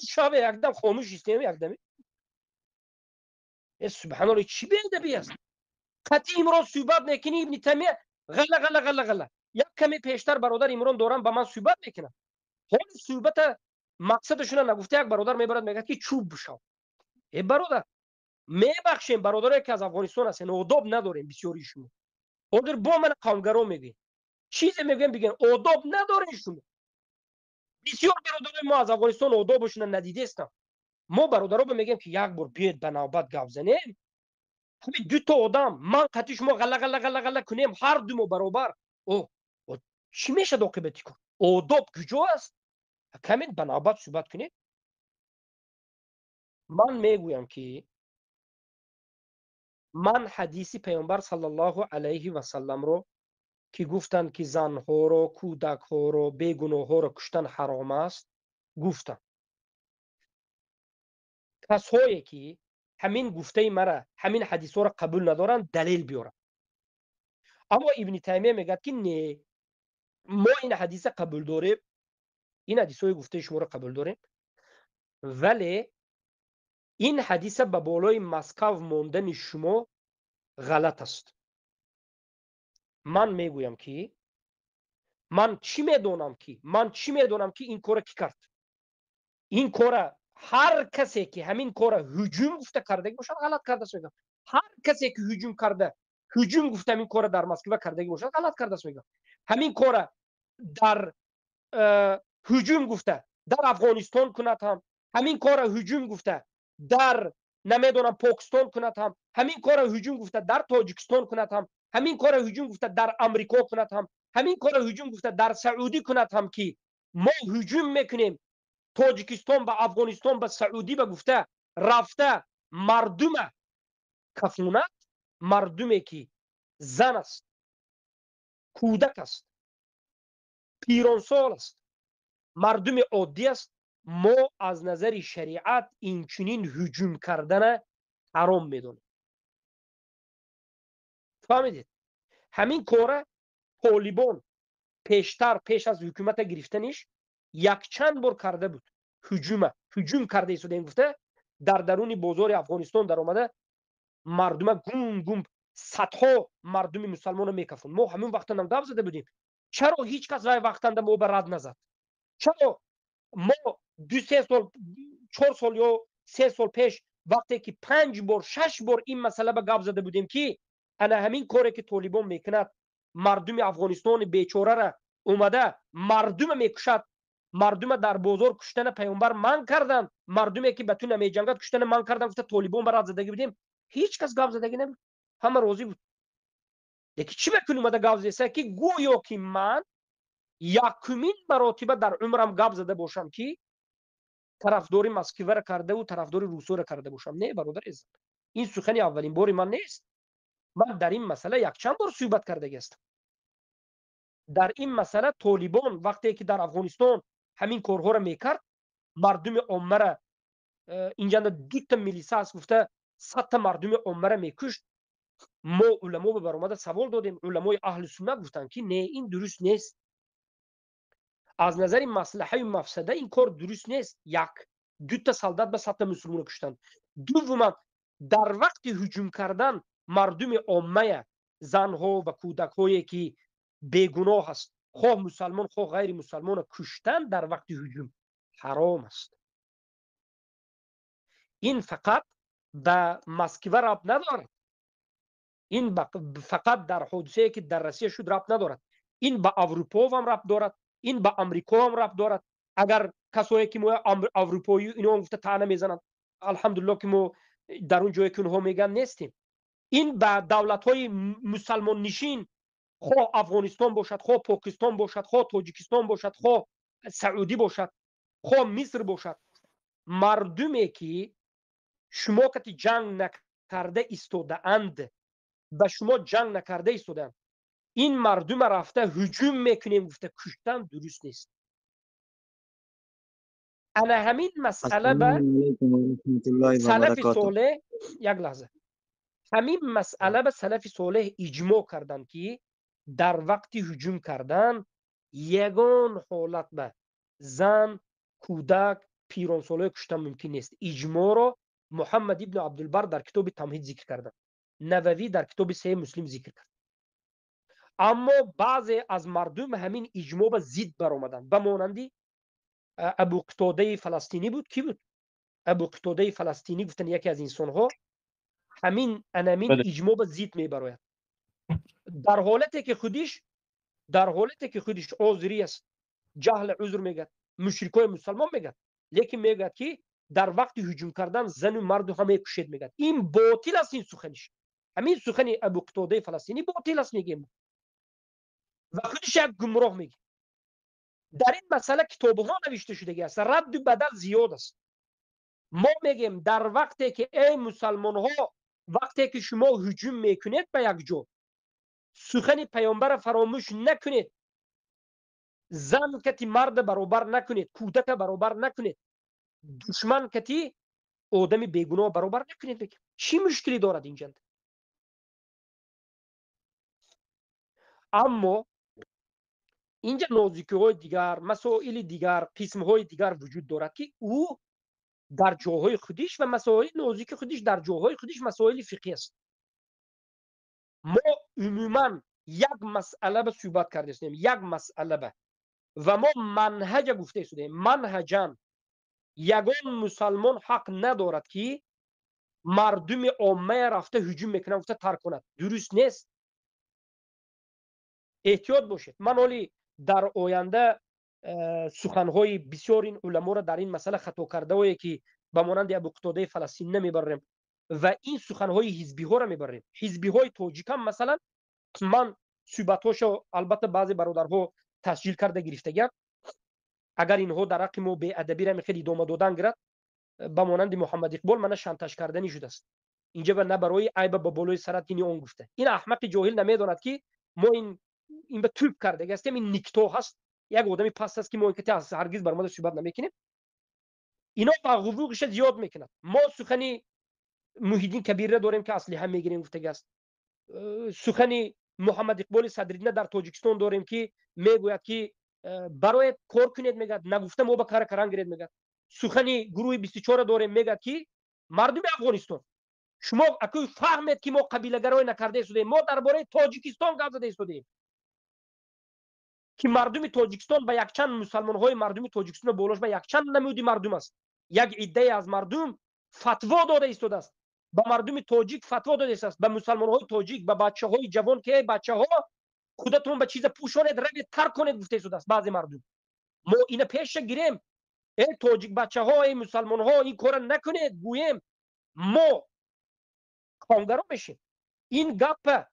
شو یکدم خاموش استیم یکدمی. سبحان الله چی بی ادبی است. قطعی امروز صحبت میکنی ابن تیمیه غله یک کمی پیشتر برادر عمران دارم با من صحبت میکنم. حال صحبت مقصدشون نگفته یک برادر میبرد میگه که چوب بشو. برادر میبخشیم برادرایی که از افغانستان هستن آداب نداریم بسیاری شما. اگر با من قومگرا میگین چیزی میگن بگن آداب ندارین شما. بسیار برادرای ما از افغانستان آدابشون ندیده هستن. ما برادرها میگیم که یک بار بیاید به نوبت گپ زنیم. همین 2 تا آدم من قطعی شما غله کنیم هر دو ما برابر. چی میشه عاقبتی کن؟ آداب کجا است؟ کمی به نوبت صحبت کنید. من میگویم که من حدیث پیامبر صلی الله علیه و سلم رو که گفتن که زنها رو، کودک ها رو، بیگناه ها رو کشتن حرام است گفتن. کسایی که همین گفته مرا همین حدیث ها رو قبول ندارن دلیل بیارن. اما ابن تیمیه میگه که نه ما این حدیث قبول داریم، این حدیث های گفته شما رو قبول داریم، ولی این حدیث به بالای مسکو ماندن شما غلط است. من میگویم که من چی میدونم که این کار کی کرد. این کار هر کسی که همین کار هجوم گفته کرده باشه غلط کرده است میگم. هر کسی که هجوم گفته همین کار در مسکو کرده باشه غلط کرده است میگم. همین کار در هجوم گفته در افغانستان کند هم همین کار هجوم گفته در نمیدونم پاکستان کند هم همین کار هجوم گفته در تاجیکستان کند هم همین کار هجوم گفته در امریکا کند هم همین کار هجوم گفته در سعودی کند هم که ما هجوم میکنیم تاجیکستان به افغانستان به سعودی به گفته رفته مردم کفونت مردمی که زن است کودک است پیرانسال است مردم عادی است ما از نظر شریعت این چنین هجوم کردن حرام میدونیم فهمیدید همین کار طالبان پیش از حکومت گرفتنش یک چند بار کرده بود هجوم کرده ایستاده این گفته در درون بازار افغانستان در آمده مردم گم صدها مردم مسلمان میکفون ما همین وقتا هم گپ زده بودیم چرا هیچ کس رای وقتنده ما به رد نزد چرا ما 2-3 سال 4 سال یا 3 سال پیش وقتی که 5 بار 6 بار این مسئله به گپ زده بودیم که انا همین کاری که طالبان میکند مردم افغانستان بیچاره را اومده مردم میکشد مردم در بازار کشتن پیامبر من کردن مردمی که بتون نمیجنگد کشتن من کردن گفته طالبان برات زدگی بودیم هیچ کس گپ زدگی نبود همه راضی بود لیکن چی بکنیم اومده گپ زده که گویا که من یکمین مراتبه در عمرم گپ زده باشم که طرفداری مسکو را کرده و طرفداری روسو را کرده باشم نه برادر عزیز این سخن اولین باری من نیست من در این مسئله یک چند بار صحبت کرده هستم در این مسئله طالبان وقتی که در افغانستان همین کارها را میکرد مردم عامه را اینجا 2 تا میلیسه است گفته 100 تا مردم عامه را میکشت ما علما به برآمده سوال دادیم علمای اهل سنت گفتن که نه این درست نیست از نظر مصلحه و مفسده این کار درست نیست 2 تا سالدات به 100 تا مسلمان کشتن دوما در وقت هجوم کردن مردم عامه زنها و کودک هایی که بیگناه است خواه مسلمان خواه غیر مسلمان کشتن در وقت هجوم حرام است این فقط به مسکو ربط ندارد این فقط در حادثه که در روسیه شد ربط ندارد این به اروپا هم ربط دارد این به امریکا هم ربط دارد اگر کسایی که ما اروپایی اینا هم گفته طعنه میزنند الحمدلله که ما در اون جایی که اونها میگن نیستیم این به دولت های مسلمان نشین خواه افغانستان باشد خواه پاکستان باشد خواه تاجیکستان باشد خواه سعودی باشد خواه مصر باشد مردمی که شما که جنگ نکرده ایستاده اند به شما جنگ نکرده ایستادن این مردم رفته هجوم میکنیم گفته کشتن درست نیست انا همین مسئله به سلف صالح یک لحظه همین مسئله به سلف صالح اجماع کردن که در وقت هجوم کردن یگان حالت به زن کودک پیرانسالای کشتن ممکن نیست اجماع رو محمد ابن عبدالبر در کتاب تمهید ذکر کردن نووی در کتاب صحیح مسلم ذکر کرد اما بعضی از مردم همین اجماع به ضد برآمدن به مانندی ابو قتاده فلسطینی بود کی بود ابو قتاده فلسطینی گفتن یکی از انسان ها همین اجماع به ضد میبراید در حالتی که خودش عذری است جهل عذر میگه مشرکای مسلمان میگه لیکن میگه که در وقت هجوم کردن زن و مرد همه کشید میگه این باطل است این سخنش همین سخن ابو قتاده فلسطینی باطل است میگه و خودش یک گمراه میگه در این مسئله کتابها نوشته شده است رد و بدل زیاد است ما میگیم در وقتی که ای مسلمان ها وقتی که شما هجوم میکنید به یک جا سخن پیامبر فراموش نکنید زن کتی مرد برابر نکنید کودک برابر نکنید دشمن کتی آدم بیگناه برابر نکنید چی مشکلی دارد اینجا اما اینجا نازکی های دیگر مسائل دیگر قسم های دیگر وجود دارد که او در جاهای خودش و مسائل نازک خودش در جاهای خودش مسائل فقهی است ما عموما یک مسئله به صحبت کرده استیم یک مسئله به و ما منهج گفته استیم منهجا یگان مسلمان حق ندارد که مردم عامه رفته هجوم میکنه گفته ترک کند درست نیست احتیاط باشید من حالی در آینده سخنهای بسیار این علما را در این مسئله خطا کرده هایی که به مانند ابو قتاده فلسطین نمیبریم و این سخنهای حزبی ها را میبریم. حزبی های تاجیک هم مثلا من صحبتاشو البته بعضی برادرها تسجیل کرده گرفتگی، اگر اینها در حق ما به ادبی را میخواد ادامه دادن گرفت به مانند محمد اقبال من شانتاژ کردنی شده است اینجا و نه برای عیب به بالای سرت اینی اون گفته. این احمق جاهل نمیداند که ما این به توپ کرده هستیم. این نیکتو هست، یک آدمی پست است که ما که از هرگز بر مورد صحبت نمیکنیم. اینا با حقوقش زیاد میکنند. ما سخنی محیدین کبیر را داریم که اسلحه میگیریم گفته است. سخنی محمد اقبال صدرالدین در تاجیکستان داریم که میگوید که برای کار کنید، میگه نگفته ما به کار کران گرید. میگه سخنی گروه 24 داریم، میگه که مردم افغانستان شما اکی فهمید که ما قبیله گرای نکرده شدیم. ما درباره تاجیکستان گپ زده شدیم که مردم تاجیکستان به یک چند مسلمان های مردم تاجیکستان بولش به یک چند نمودی مردم است. یک عده از مردم فتوا داده ایستاده است، به مردم تاجیک فتوا داده است، به مسلمان های تاجیک، به بچه های جوان که بچه ها خودتون به چیز پوشانید روید ترک کنید گفته ایستاده است. بعضی مردم ما اینو پیش گیریم، ای تاجیک بچه ها، ای مسلمان ها این کار نکنید، گویم ما کانگرو میشیم. این گپ،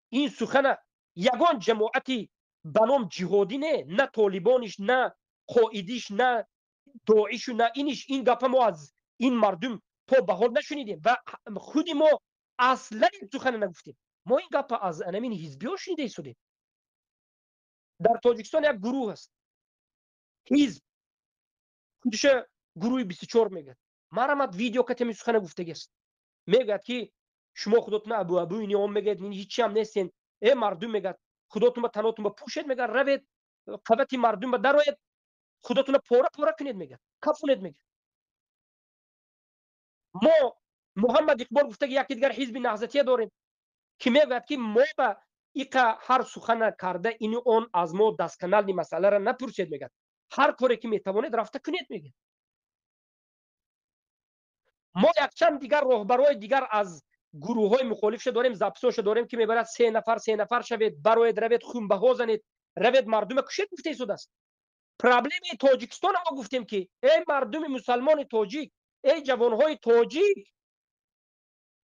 این سخن یگان جماعتی به نام جهادی نه طالبانش، نه قائدیش، نه داعش، نه اینش. این گپ ما از این مردم تا به حال نشنیدیم و خودی ما اصلا این سخن نگفتیم. ما این گپ از انمین حزبی ها شنیده ایستادیم. در تاجیکستان یک گروه است، حزب خودش گروه 24 میگه. مرامت ویدیو کتمی سخن گفته است، میگه که شما خودتون ابو اینی هم میگید این هیچی هم نیستین. ای مردم میگه خودتون به تناتون به پوشید، میگه روید قوتی مردم به درآید خودتون پاره پاره کنید، میگه کفونید. میگه ما محمد اقبال گفته که یکی دیگر حزب نهضتیه داریم که میگه که ما به ایقا هر سخن کرده این اون از ما دستکنال مسئله را نپرسید، میگه هر کاری که میتوانید رفته کنید. میگه ما یک چند دیگر راهبرای دیگر از گروه های مخالفش داریم، زپسوش داریم که میبرد 3 نفر شوید، برایید روید خون بها زنید، روید مردم کشید گفته ایستاده است. پرابلم تاجیکستان ما گفتیم که ای مردم مسلمان تاجیک، ای جوانهای تاجیک،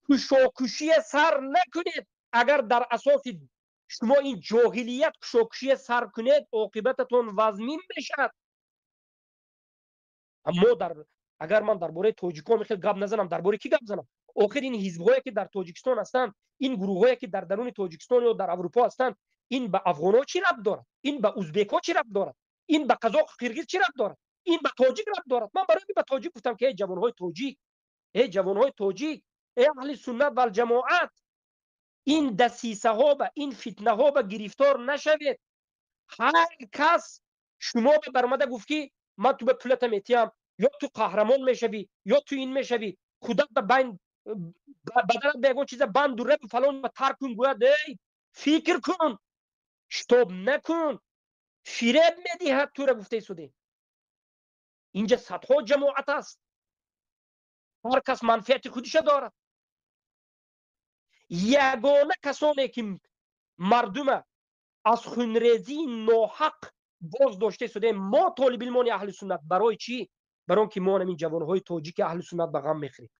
کشاکشی سر نکنید. اگر در اساس شما این جاهلیت کشاکشی سر کنید عاقبتتون وزمین میشد. اما اگر من درباره تاجیکان میخوام گپ نزنم، درباره کی گپ زنم؟ آخر این حزب‌هایی که در تاجیکستان هستند، این گروه‌هایی که در درون تاجیکستان یا در اروپا هستند، این به افغان‌ها چی ربط دارد؟ این به ازبک‌ها چی ربط دارد؟ این به قزاق قرقیز چی ربط دارد؟ این به تاجیک ربط دارد. من برای به تاجیک گفتم که ای جوان‌های تاجیک، ای جوان‌های تاجیک، ای اهل سنت و الجماعت، این دسیسه ها و این فتنه ها به گرفتار نشوید. هر کس شما به برآمده گفت که من تو به پولت میتیم، یا تو قهرمان میشوی، یا تو این میشوی، خودت به بین بدنت بگون چیز بند دوره فلان و ترک کن، گوید ای فکر کن، شتاب نکن، فریب میدهد تو را گفته ایستاده. اینجا صدها جماعت است، هر کس منفعت خودش دارد. یگانه کسانی که مردم از خونریزی ناحق باز داشته شده ما طالب علمان اهل سنت. برای چی؟ برای اینکه ما همین جوانهای تاجیک اهل سنت به غم میخوریم.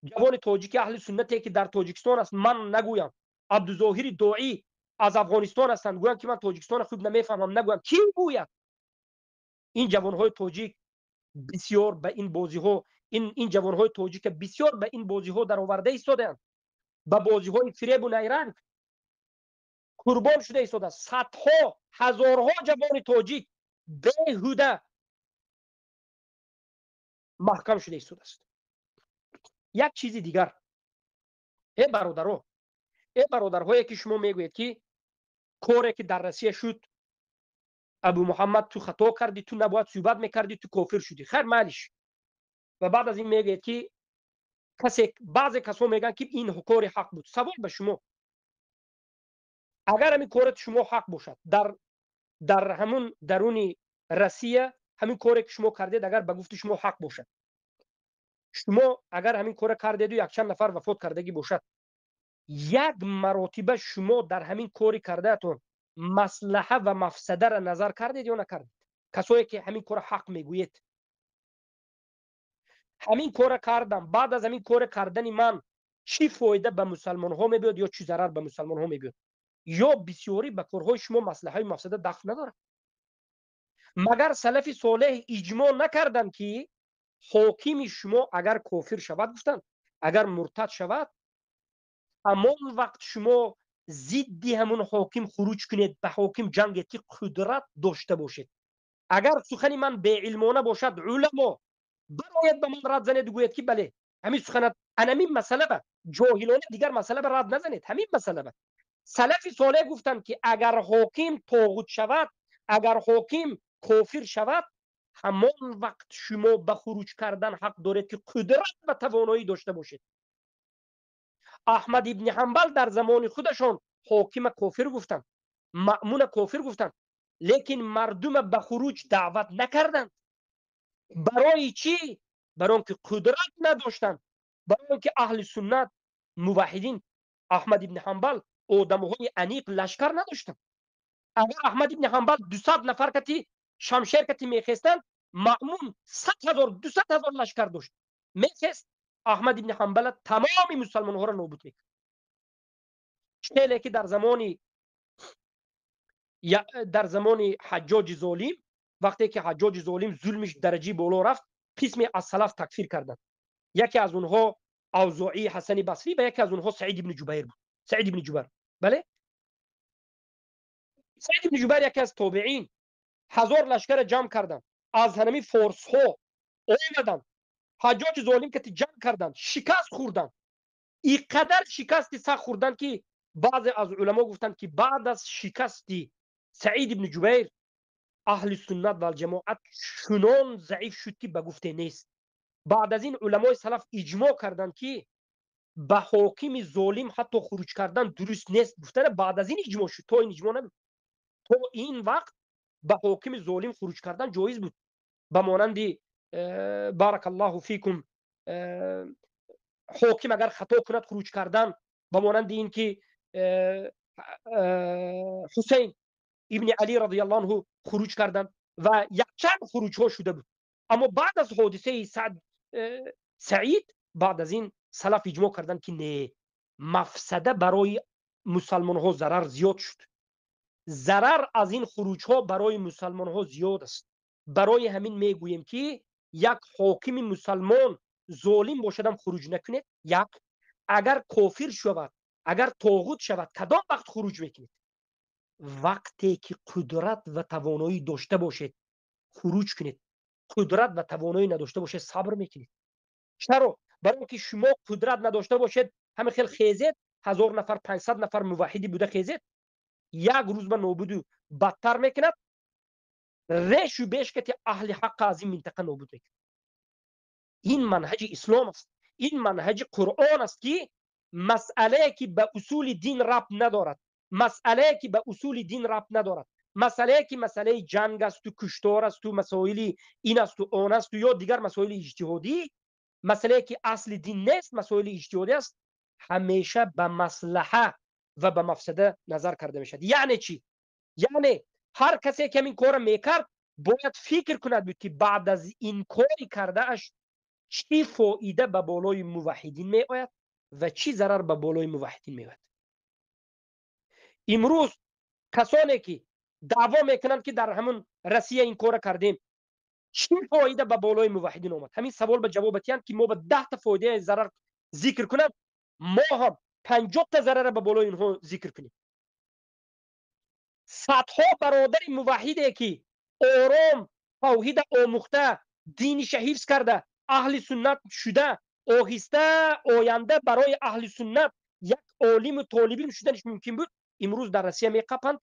جوان تاجیک اهل سنتی که در تاجیکستان است، من نگویم عبدالظاهر داعی از افغانستان هستند گویم که من تاجیکستان خوب نمیفهمم، نگویم کی گوید. این جوانهای تاجیک بسیار به این بازی ها، این جوانهای تاجیک بسیار به این بازی ها در آورده ایستادند، به بازی های فریب و نیرنگ قربان شده ایستاده. صدها هزارها جوان تاجیک بیهوده محکم شده ایستاده است. یک چیز دیگر، ای برادرهایی که شما میگویید که کاری که در روسیه شد ابو محمد تو خطا کردی، تو نباید صحبت میکردی، تو کافر شدی، خیر مالش. و بعد از این میگویید که بعضی کسا میگن که این کار حق بود. سوال به شما، اگر همین کارت شما حق باشد، در همون درون روسیه همین کاری که شما کردید اگر به گفت شما حق باشد، شما اگر همین کار کردید و یک چند نفر وفات کردگی باشد، یک مراتبه شما در همین کاری کردهتون مصلحه و مفسده را نظر کردید یا نکردید؟ کسایی که همین کار حق میگویید همین کار کردم. بعد از همین کار کردن من چی فایده به مسلمان ها میبود یا چی ضرر به مسلمان ها میبود؟ یا بسیاری به کارهای شما مصلحه مفسده دخل نداره. مگر سلف صالح اجماع نکردن که حاکم شما اگر کافر شود، گفتن اگر مرتد شود، همان وقت شما ضد همون حاکم خروج کنید، به حاکم جنگ که قدرت داشته باشید. اگر سخن من به علمانه باشد، علما باید به من رد زنید، گوید که بله همین سخنت همین مسئله به جاهلانه دیگر مسئله به رد نزنید. همین مسئله به سلف صالح گفتند که اگر حاکم طاغوت شود، اگر حاکم کافر شود، همان وقت شما به خروج کردن حق دارید که قدرت و توانایی داشته باشید. احمد ابن حنبل در زمان خودشان حاکم کافر گفتند، مأمون کافر گفتند، لیکن مردم به خروج دعوت نکردند. برای چی؟ برای اینکه قدرت نداشتند، برای اینکه اهل سنت موحدین احمد ابن حنبل آدمهای انیق لشکر نداشتند. اگر احمد ابن حنبل 200 نفر کتی شمشیر کتی میخواستند، مأمون 100,000 200,000 لشکر داشت، میخواست احمد ابن حنبل تمام مسلمان ها را نابود میکرد. چه که در زمان حجاج ظالم، وقتی که حجاج ظالم ظلمش درجه بالا رفت، قسمی از سلف تکفیر کردند. یکی از اونها اوزاعی حسن بصری و یکی از اونها سعید ابن جبیر بود. سعید ابن جبیر، بله، سعید ابن جبیر یکی از تابعین، 1000 لشکر جمع کردند، از همین فارس ها آمدند، حجاج ظالم که جمع کردند، شکست خوردند. اینقدر شکست سخت خوردند که بعضی از علما گفتند که بعد از شکستی سعید ابن جبیر اهل سنت و الجماعت چنان ضعیف شد که به گفته نیست. بعد از این علمای سلف اجماع کردند که به حاکم ظالم حتی خروج کردن درست نیست. گفتن بعد از این اجماع شد، تو این اجماع نبود. تو این وقت به حاکم ظالم خروج کردن جایز بود. به مانند بارک الله فیکم، حاکم اگر خطا کند خروج کردن، به مانند این که حسین ابن علی رضی الله عنه خروج کردند و یک چند خروج ها شده بود. اما بعد از حادثه سعید، بعد از این سلف اجماع کردند که نه، مفسده برای مسلمان ها ضرر زیاد شد. ضرر از این خروج ها برای مسلمان ها زیاد است. برای همین میگوییم که یک حاکم مسلمان ظالم باشدم خروج نکنید. یک، اگر کافر شود، اگر طاغوت شود، کدام وقت خروج میکنید؟ وقتی که قدرت و توانایی داشته باشید خروج کنید. قدرت و توانایی نداشته باشید صبر میکنید. چرا؟ برای اینکه شما قدرت نداشته باشید، همه خیلی خیزید، 1000 نفر 500 نفر موحدی بوده خیزید، یک روز به نابود بدتر میکند، ریش و بیش که اهل حق از این منطقه نابود میکند. این منهج اسلام است، این منهج قرآن است که مسئله که به اصول دین ربط ندارد، مسئله که به اصول دین ربط ندارد، مسئله که مسئله جنگ است و کشتار است و مسائل این است و آن است و یا دیگر مسائل اجتهادی، مسئله که اصل دین نیست، مسائل اجتهادی است، همیشه به مصلحه و به مفسده نظر کرده میشد. یعنی چی؟ یعنی هر کسی که این کار میکرد باید فکر کند بود که بعد از این کاری کرده اش چی فایده به بالای موحدین می آید و چی ضرر به بالای موحدین می آید. امروز کسانی که دعوا میکنند که در همون روسیه این کار کردیم، چی فایده به بالای موحدین آمد؟ همین سوال به جواب بتیان که ما به 10 تا فایده ضرر ذکر کنیم، ما هم 50 تا ضرر به بالای اینها ذکر کنیم. صدها برادر موحدی که آرام توحید آموخته، دینش حفظ کرده، اهل سنت شده، آهسته آینده برای اهل سنت یک عالم و طالبین شدنش ممکن بود، امروز در روسیه میقپند،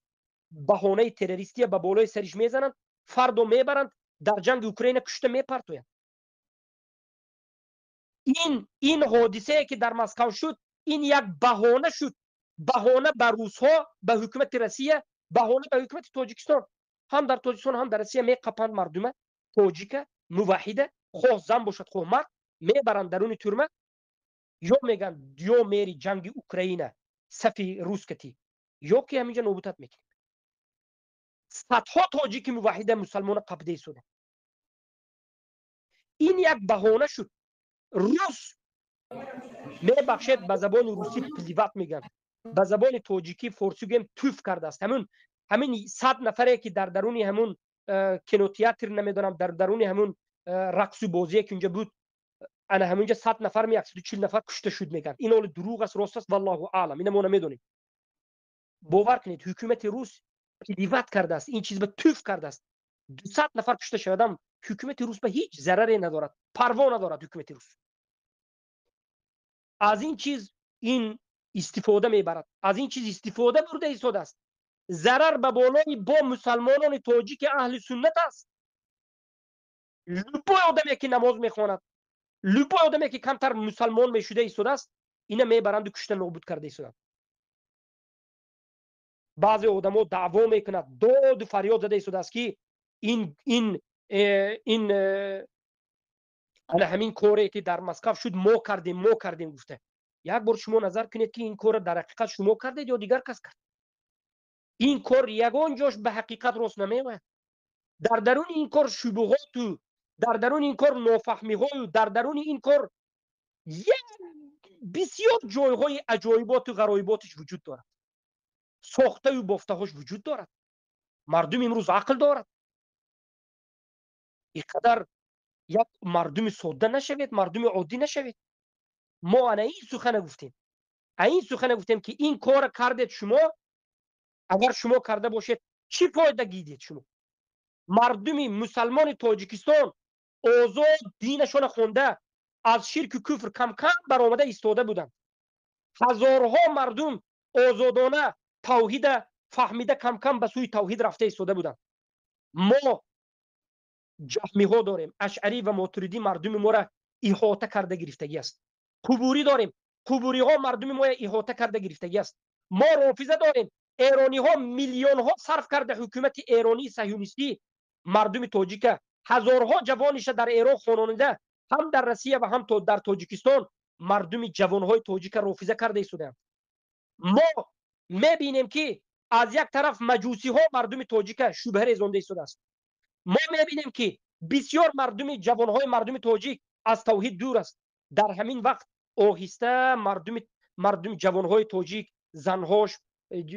بهانه تروریستی به بالای سرش میزنند، فرد میبرند در جنگ اوکراین کشته میپرتویند. این حادثه که در مسکو شد، این یک بهانه شد، بهانه به روس‌ها، به حکومت روسیه، بهانه به حکومت تاجیکستان. هم در تاجیکستان هم در روسیه میقپند مردم تاجیک موحد، خواه زن باشد خواه مرد، میبرند درون تورمه، یا میگن یا میری جنگ اوکراین صف روس کتی، یا که همینجا نوبتت میکنی. صدها تاجیک موحد مسلمان قبضه شده. این یک بهانه شد. روس میبخشید به زبان روسی پلیوت میگن، به زبان تاجیکی فارسی گیم توف کرده است. همین 100 نفره که در درون همون کینوتئاتر نمیدونم در درون همون رقص و بازی که اونجا بود، انا همونجا 100 نفر می 140 نفر کشته شد میگن. این اول دروغ است راست است والله اعلم، اینو ما نمیدونیم. باور کنید حکومت روس پلیوت کرده است، این چیز به توف کرده است. 200 نفر کشته شدم. حکومت روس به هیچ ضرری ندارد، پروا ندارد حکومت روس. از این چیز این استفاده میبرد، از این چیز استفاده برده ایستاده است. ضرر به بالای با مسلمانان تاجیک اهل سنت است. لپای آدمی که نماز میخواند، لپای آدمی که کمتر مسلمان میشده ایستاده است، اینا میبرند و کشته نابود کرده ایستاده. بعضی آدم‌ها دعوا میکنند، داد و فریاد زده ایستاده است که این همین کاری که در مسکو شد ما کردیم گفته. یک بار شما نظر کنید که این کار در حقیقت شما کردید یا دیگر کس کرد. این کار یگان جاش به حقیقت راست نمیوه. در درون این کار شبهات و در درون این کار نافهمی ها و در درون این کار بسیار جایهای عجایبات و غرایباتش وجود دارد. ساخته و بافته هاش وجود دارد. مردم امروز عقل دارد. اینقدر یک مردم ساده نشوید، مردم عادی نشوید. ما این سخن گفتیم که این کار کردید شما، اگر شما کرده باشید چی فایده گیرید شما؟ مردم مسلمان تاجیکستان آزاد دینشون خونده از شرک و کفر کم کم برآمده ایستاده بودند. هزارها مردم آزادانه توحید فهمیده کم کم به سوی توحید رفته ایستاده بودند. ما جهمی ها داریم، اشعری و ماتریدی مردم ما را احاطه کرده گرفتگی است. قبوری داریم، قبوری ها مردم ما را احاطه کرده گرفتگی است. ما رافضه داریم، ایرانی ها میلیون ها صرف کرده حکومت ایرانی صهیونیستی مردم تاجیک هزارها جوانش در ایران خوانانده، هم در روسیه و هم در تاجیکستان مردم جوانهای تاجیک رافضه کرده ایستادند. ما میبینیم که از یک طرف مجوسی ها مردم تاجیک شبهه ریزانده ایستاده است. ما میبینیم که بسیار مردم جوانهای مردم تاجیک از توحید دور است. در همین وقت آهسته مردم جوانهای تاجیک، زنهاش،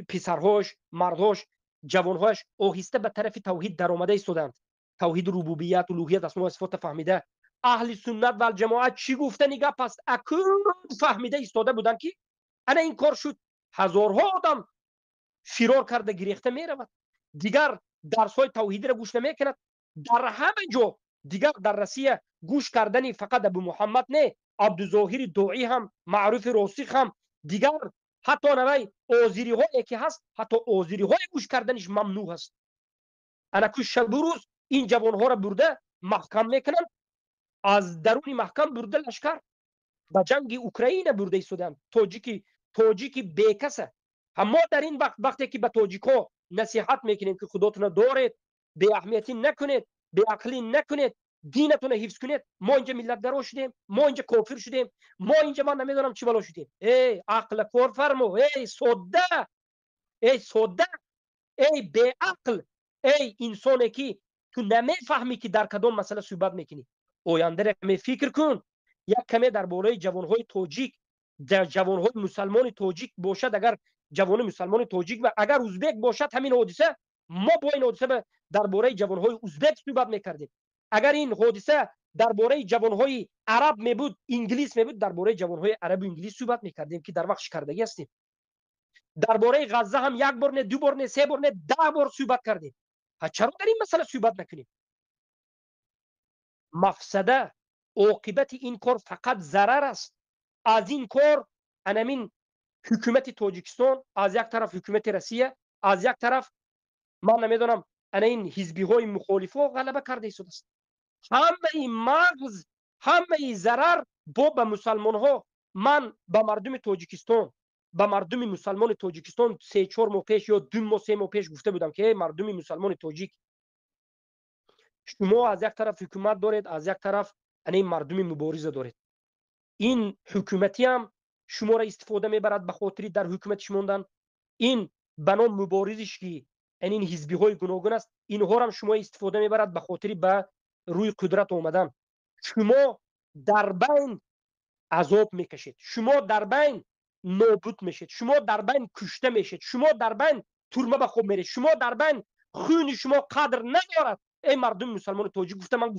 پسرهاش، مردهاش، جوانهاش آهسته به طرف توحید در آمده ایستادند. توحید ربوبیت، الوهیت، اسماء و صفات فهمیده. اهل سنت و الجماعت چی گفته نگاه پس اکرد فهمیده ایستاده بودند که انا این کار شد. هزارها آدم فرار کرده گریخته میرود. دیگر درس‌های توحیدی را گوش نمیکند. در همه جا دیگر در روسیه گوش کردنی فقط ابو محمد نه، عبدالظاهر داعی هم معروف راسخ هم دیگر حتی نوای آذری هایی که هست، حتی آذری های گوش کردنش ممنوع هست. انا که شب روز این جوان ها را برده محکم میکنن، از درون محکم برده لشکر به جنگ اوکراین برده ایستادن. تاجیکی بیکسه. اما در این وقتی که به تاجیکا نصیحت میکنیم که خداتون دارید، به اهمیتی نکنید، به عقلی نکنید، دینتون حفظ کنید، ما اینجا ملت درو شدیم، ما اینجا کافر شدیم، ما اینجا من نمیدونم چی بالا شدیم. ای عقل کار فرمو، ای سوده، ای به عقل، ای انسانی که تو نمیفهمی که در کدام مسئله صحبت میکنی. آینده را می فکر کن. یک کمی در بالای جوانهای تاجیک، در جوانهای مسلمان تاجیک باشد، اگر جوان مسلمان تاجیک و اگر ازبک باشد همین حادثه، ما با این حادثه درباره جوانهای ازبک صحبت میکردیم. اگر این حادثه درباره جوانهای عرب می بود، انگلیس می بود، درباره جوانهای عرب و انگلیس صحبت میکردیم که در وقت شکردگی هستیم. درباره غزه هم یک بار نه، دو بار نه، سه بار نه، 10 بار صحبت کردیم. چرا در این مسئله صحبت نکنیم؟ مفسده، عاقبت این کار فقط ضرر است. از این کار انمین حکومت تاجیکستان، از یک طرف حکومت روسیه، از یک طرف من نمیدونم این حزبی های مخالفه غلبه کرده است. همه این مغز، همه این ضرر به مسلمان ها. من به مردم تاجیکستان، به مردم مسلمان تاجیکستان 3-4 ماه پیش یا 2-3 ماه پیش گفته بودم که مردم مسلمان تاجیک، شما از یک طرف حکومت دارید، از یک طرف این مردم مبارزه دارید. این حکومتی هم شما را استفاده میبرد به خاطر در حکومتش موندن. این بنام مبارزش که این حزبی های گوناگون است، اینها هم شما استفاده میبرد به خاطر به روی قدرت آمدن. شما در بین عذاب میکشید، شما در بین نابود میشید، شما در بین کشته میشید، شما در بین تورمه به خوب میرید، شما در بین خون شما قدر ندارد. ای مردم مسلمان توجیه گفته، من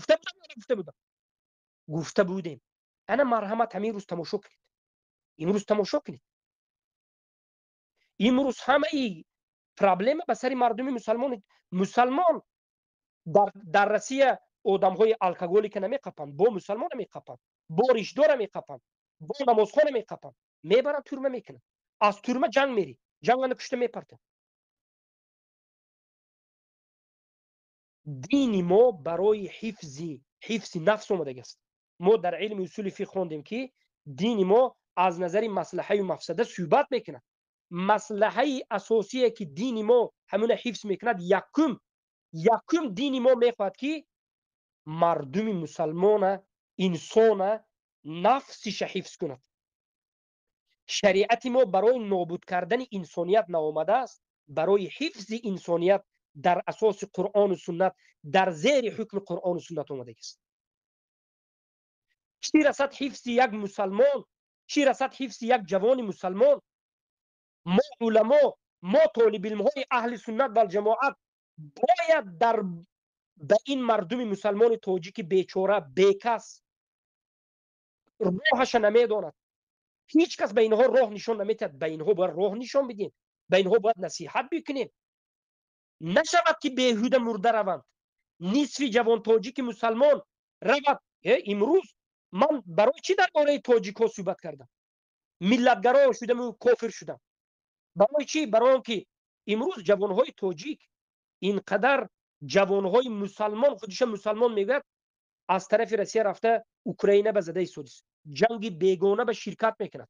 گفته بودیم. انا مرحمت همین روز تماشا کنید، امروز تماشا کنید. امروز همه ای پرابلم به سر مردم مسلمان در روسیه آدم های الکگولی که نمیقپند با مسلمان نمیقپند، با ریشدار نمیقپند، با نمازخوان نمیقپند، میبرن تورمه میکنن، از تورمه جنگ میری، جنگ کشته میپرتن. دین ما برای حفظ نفس اومده است. ما در علم اصول فقه خوندیم که دین ما از نظر مصلحه و مفسده صحبت میکنه. مصلحه اساسی که دین ما همون حفظ میکند، یکم دین ما میخواد که مردم مسلمان انسان نفسش حفظ کند. شریعت ما برای نابود کردن انسانیت نآمده است، برای حفظ انسانیت در اساس قرآن و سنت، در زیر حکم قرآن و سنت آمده است. چی رسد حفظ یک مسلمان، چی رسد حفظ یک جوان مسلمان؟ ما علما، ما طالب علم های اهل سنت و الجماعت باید به این مردم مسلمان تاجیک بیچاره بیکس راهش نمیداند، هیچ کس به اینها راه نشان نمیدهد. به اینها باید راه نشان بدیم، به اینها باید نصیحت بکنیم. نشود که بیهوده مرده روند. نصف جوان تاجیک مسلمان رود. امروز من برای چی درباره تاجیک ها صحبت کردم؟ ملتگرا شدم و کافر شدم. برای چی؟ برای آنکه امروز جوان های تاجیک اینقدر جوان های مسلمان، خودش مسلمان میگوید، از طرف روسیه رفته اوکراین به زده سودیس، جنگ بیگانه به شرکت میکند،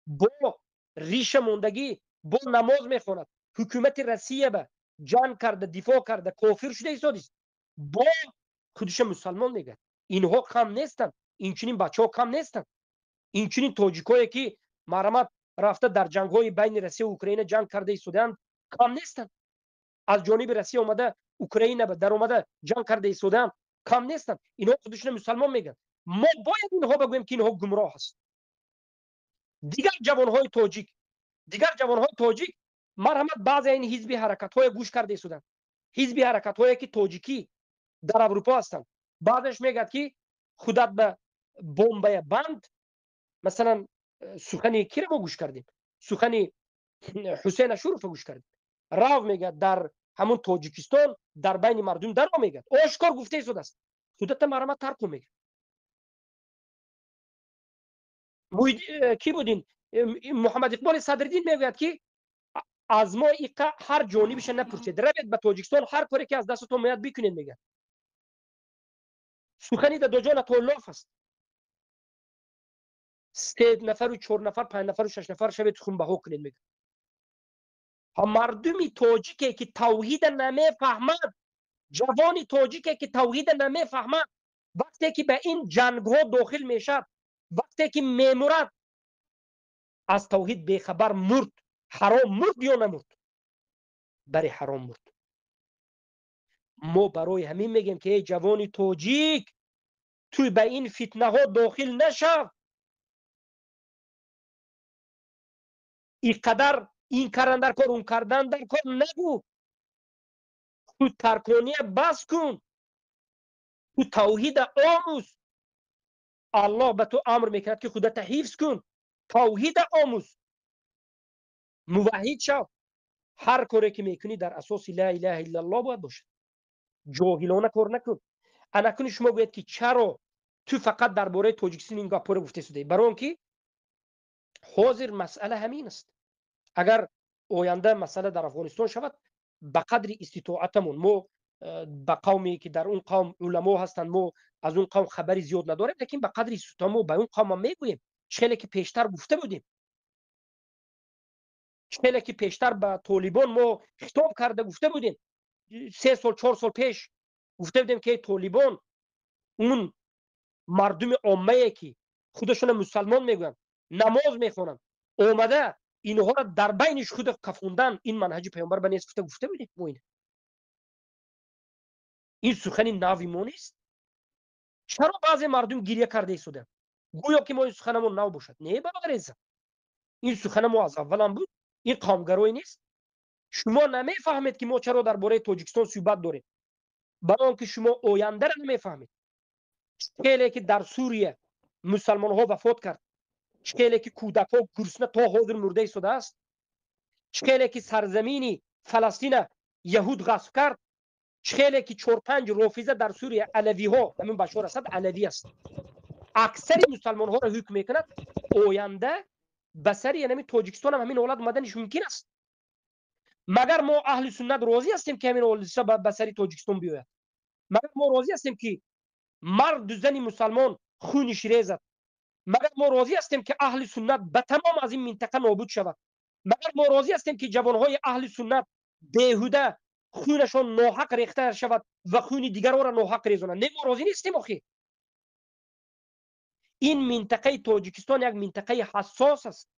با ریش موندگی با نماز میخواند. حکومت روسیه به جنگ کرده، دفاع کرده، کافر شده ایستادیست، با خودش مسلمان میگه. اینها کم نیستن، این چنین بچه ها کم نیستن. این چنین تاجیکایی که مرمت رفته در جنگ های بین روسیه و اوکراین جنگ کرده ایستادند کم نیستن. از جانب روسیه اومده اوکراین در اومده جنگ کرده ایستادند کم نیستن. اینها خودشون مسلمان میگن. ما باید اینها بگویم که اینها گمراه است. دیگر جوانهای تاجیک مرحمت بعضی این حزبی حرکت های گوش کرده ایستادند، حزبی حرکت هایی که تاجیکی در اروپا هستند. بعدش میگه که خودت به بمب بند، مثلا سخن کی رو گوش کردیم؟ سخن حسین اشورف گوش کردیم. راو میگه در همون تاجیکستان در بین مردم در میگه، آشکار گفته ایستاد است. خودت مرحمت ترک میگه. کی بودین؟ محمد اقبال صدرالدین میگه که از ما ایقا هر جانبش نپرسید، روید به تاجیکستان هر کاری که از دستتون میاد بکنید. میگه سخنی در دو جان تولاف است. 3 نفر و 4 نفر 5 نفر و 6 نفر شوید خون بها کنید. میگه مردم تاجیکی که توحید نمیفهمد، جوان تاجیکی که توحید نمیفهمد، وقتی که به این جنگ ها داخل میشد، وقتی که میمورد، از توحید بیخبر مرد. حرام مرد یا نمرد؟ برای حرام مرد. ما برای همین میگیم که ای جوان تاجیک، توی به این فتنه ها داخل نشو. اینقدر این کردن در کار، اون کردن در کار نگو. تو ترکانی بس کن، تو توحید آموز. الله به تو امر میکند که خودت حفظ کن، توحید آموز، موحد شو. هر کاری که میکنی در اساس لا اله الا الله باید باشه. جاهلانه کار نکن. انا شما باید که چرا تو فقط درباره تاجیکستان این گپا رو گفته شده؟ برای اینکه حاضر مسئله همین است. اگر آینده مسئله در افغانستان شود، به قدر استطاعتمون، ما به قومی که در اون قوم علما هستند، ما از اون قوم خبری زیاد نداریم، لیکن به قدر استطاعتمون به اون قوم میگوییم. چخیلی که پیشتر گفته بودیم، چخیلی که پیشتر به طالبان ما خطاب کرده گفته بودیم، 3 سال 4 سال پیش گفته بودیم که طالبان اون مردم عامه که خودشون مسلمان میگن، نماز میخونن، اومده اینها را در بینش خود کفوندن. این منهج پیامبر به نیست گفته بودیم. این سخن نوی ما نیست. چرا بعضی مردم گریه کرده ایستادن؟ گویا که ما این سخنمون نو باشد. نه برادر عزیزم، این سخن ما از اول هم بود. این قومگرایی نیست. شما نمیفهمید که ما چرا درباره تاجیکستان صحبت داریم، برای آنکه شما آینده را نمیفهمید. خیلی که در سوریه مسلمان ها وفات کرد، خیلی که کودک ها گرسنه تا حاضر مرده شده است، خیلی که سرزمینی فلسطین یهود غصب کرد، خیلی که 4-5 رافضه در سوریه علوی ها، همین بشار اسد علوی است، اکثر مسلمان ها را حکم میکند. آینده بسر یعنی تاجیکستان هم همین حالت اومدنش ممکن است. مگر ما اهل سنت راضی هستیم که همین حادثه بسری تاجیکستان بیاید؟ مگر ما راضی هستیم که مرد و زن مسلمان خونش ریزد؟ مگر ما راضی هستیم که اهل سنت به تمام از این منطقه نابود شود؟ مگر ما راضی هستیم که جوانهای اهل سنت بیهوده خونشان ناحق ریخته شود و خون دیگران را ناحق ریزانند؟ نه، ما راضی نیستیم. آخه این منطقه تاجیکستان یک منطقه حساس است.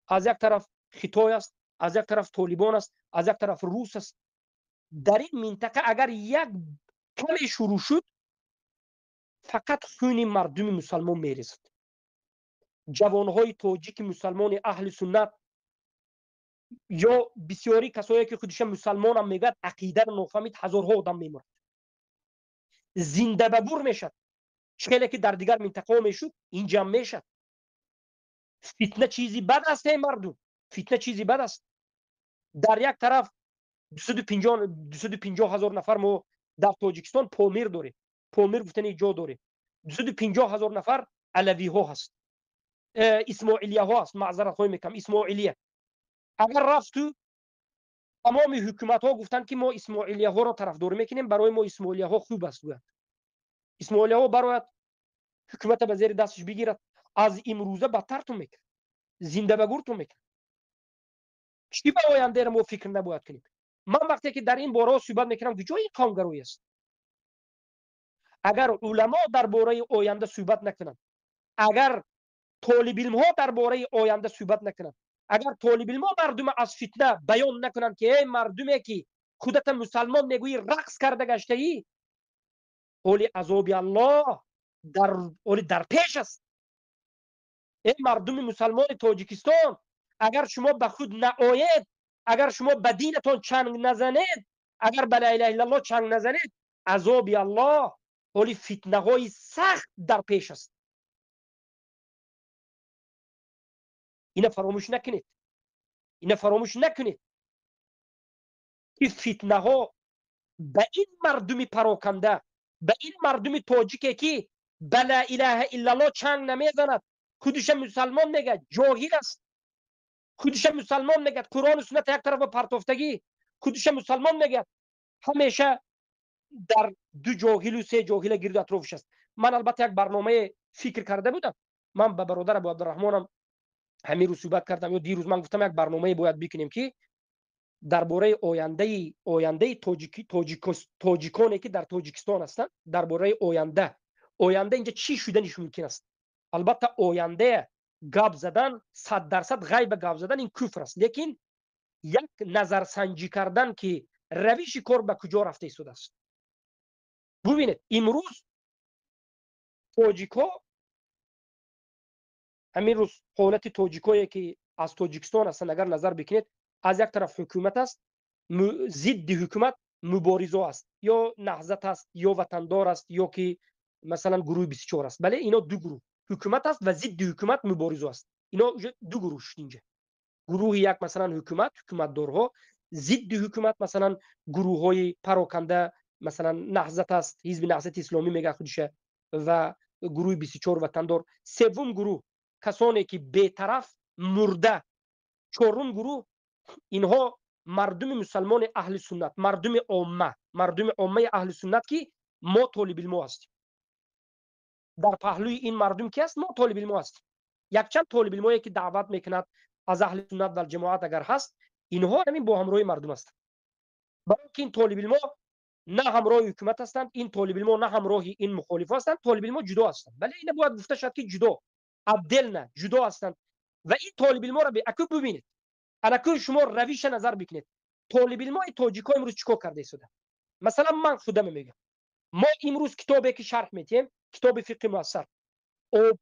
از یک طرف خطای است، از یک طرف طالبان است، از یک طرف روس است. در این منطقه اگر یک کمی شروع شد، فقط خون مردم مسلمان میریزد. جوانهای تاجیک مسلمان اهل سنت یا بسیاری کسایی که خودش مسلمان هم میگد عقیده رو نفهمید، هزارها آدم میمرد، زنده به گور میشد. خیلی که در دیگر منطقه میشد اینجا میشد. فتنه چیزی بد است. مردم، فتنه چیزی بد است. در یک طرف 250,000 نفر ما در تاجیکستان پامیر داره، پامیر گفتن جا داره. 250,000 نفر علوی ها هست، اسماعیلیه ها هست، معذرت خواهی میکنم، اسماعیلیه. اگر رفت تو تمام حکومت ها گفتن که ما اسماعیلیه ها را طرفدار میکنیم، برای ما اسماعیلیه ها خوب است. اسماعیلیه ها برای حکومت به زیر دستش بگیرد، از امروزه بدتر تو میکنه، زنده به گور تو میکنه. چی به آینده را ما فکر نباید کنیم؟ من وقتی که در این باره صحبت میکنم کجای این قومگرایی است؟ اگر علما درباره آینده صحبت نکنند، اگر طالب علم ها درباره آینده صحبت نکنند، اگر طالب علم ها مردم از فتنه بیان نکنند که ای مردمی که خودت مسلمان میگویی رقص کرده گشته ای، اولی عذاب الله در پیش است. ای مردم مسلمان تاجیکستان، اگر شما به خود نآیید، اگر شما به دینتان چنگ نزنید، اگر به لا اله الا الله چنگ نزنید، عذاب الله، اولی فتنه های سخت در پیش است. اینه فراموش نکنید، اینه فراموش نکنید که فتنه ها به این مردم پراکنده، به این مردم تاجیکی که به لا اله الا الله چنگ نمیزند، خودش مسلمان میگه، جاهل است، خودش مسلمان میگه، قرآن و سنت یک طرف پرتافتگی، خودش مسلمان میگه، همیشه در 2 جاهل و 3 جاهل گرد اطرافش است. من البته یک برنامه فکر کرده بودم، من به برادر ابو عبدالرحمنم همین رو صحبت کردم، یا دیروز من گفتم یک برنامه باید بکنیم که درباره آینده تاجیکانی که در تاجیکستان هستند، درباره آینده اینجا چی شدنش ممکن است. البته آینده گپ زدن 100% غیب گپ زدن این کفر است، لیکن یک نظرسنجی کردن که روش کار به کجا رفته شده است. ببینید امروز تاجیکا، همین روز حالت تاجیکایی که از تاجیکستان هستند اگر نظر بکنید، از یک طرف حکومت است، ضد حکومت مبارزه است، یا نهضت است، یا وطندار است، یا که مثلا گروه 24 است. بله اینا 2 گروه، حکومت است و ضد حکومت مبارزه است. اینا 2 گروه شد اینجا. گروه یک مثلا حکومتدارها، ضد حکومت مثلا گروه های پراکنده، مثلا نهضت است، حزب نهضت اسلامی میگه خودشه، و گروه 24 وطندار. سوم گروه کسانی که بی‌طرف مرده. چهارم گروه اینها مردم مسلمان اهل سنت، مردم عامه اهل سنت که ما طالب علم هستیم. در پهلوی این مردم کی است؟ ما طالب علم هستیم. یک چند طالب علمایی که دعوت میکند از اهل سنت و جماعت اگر هست، اینها همین با همراه مردم هستند. برای که این طالب علما نه همراه حکومت هستند، این طالب علما نه همراه این مخالف هستند، طالب علما جدا هستند. ولی اینا باید گفته شد که جدا، عدل نه، جدا هستند. و این طالب علما را اکو ببینید، اکو شما رویش نظر بکنید. طالب علمای تاجیکا امروز چیکار کرده شده؟ مثلا من خودم میگم، ما امروز کتابی که شرح میدیم، کتاب فقه موثر، آب،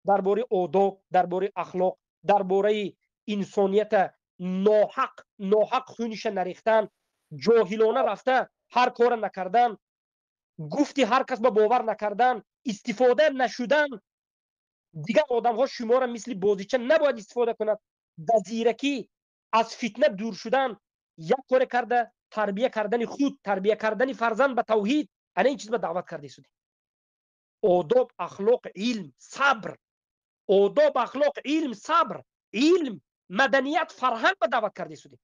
درباره آداب، درباره اخلاق، درباره انسانیت ناحق خونش نریختن، جاهلانه رفته هر کار نکردن، گفتی هر کس به باور نکردن، استفاده نشدن. دیگر آدم ها شما را مثل بازیچه نباید استفاده کند. به زیرکی از فتنه دور شدن، یک کار کرده تربیه کردن خود، تربیه کردن فرزند به توحید، انا این چیز به دعوت کرده شدی. آداب، اخلاق، علم، صبر. آداب، اخلاق، علم، صبر، علم، مدنیت، فرهنگ به دعوت کرده شدی.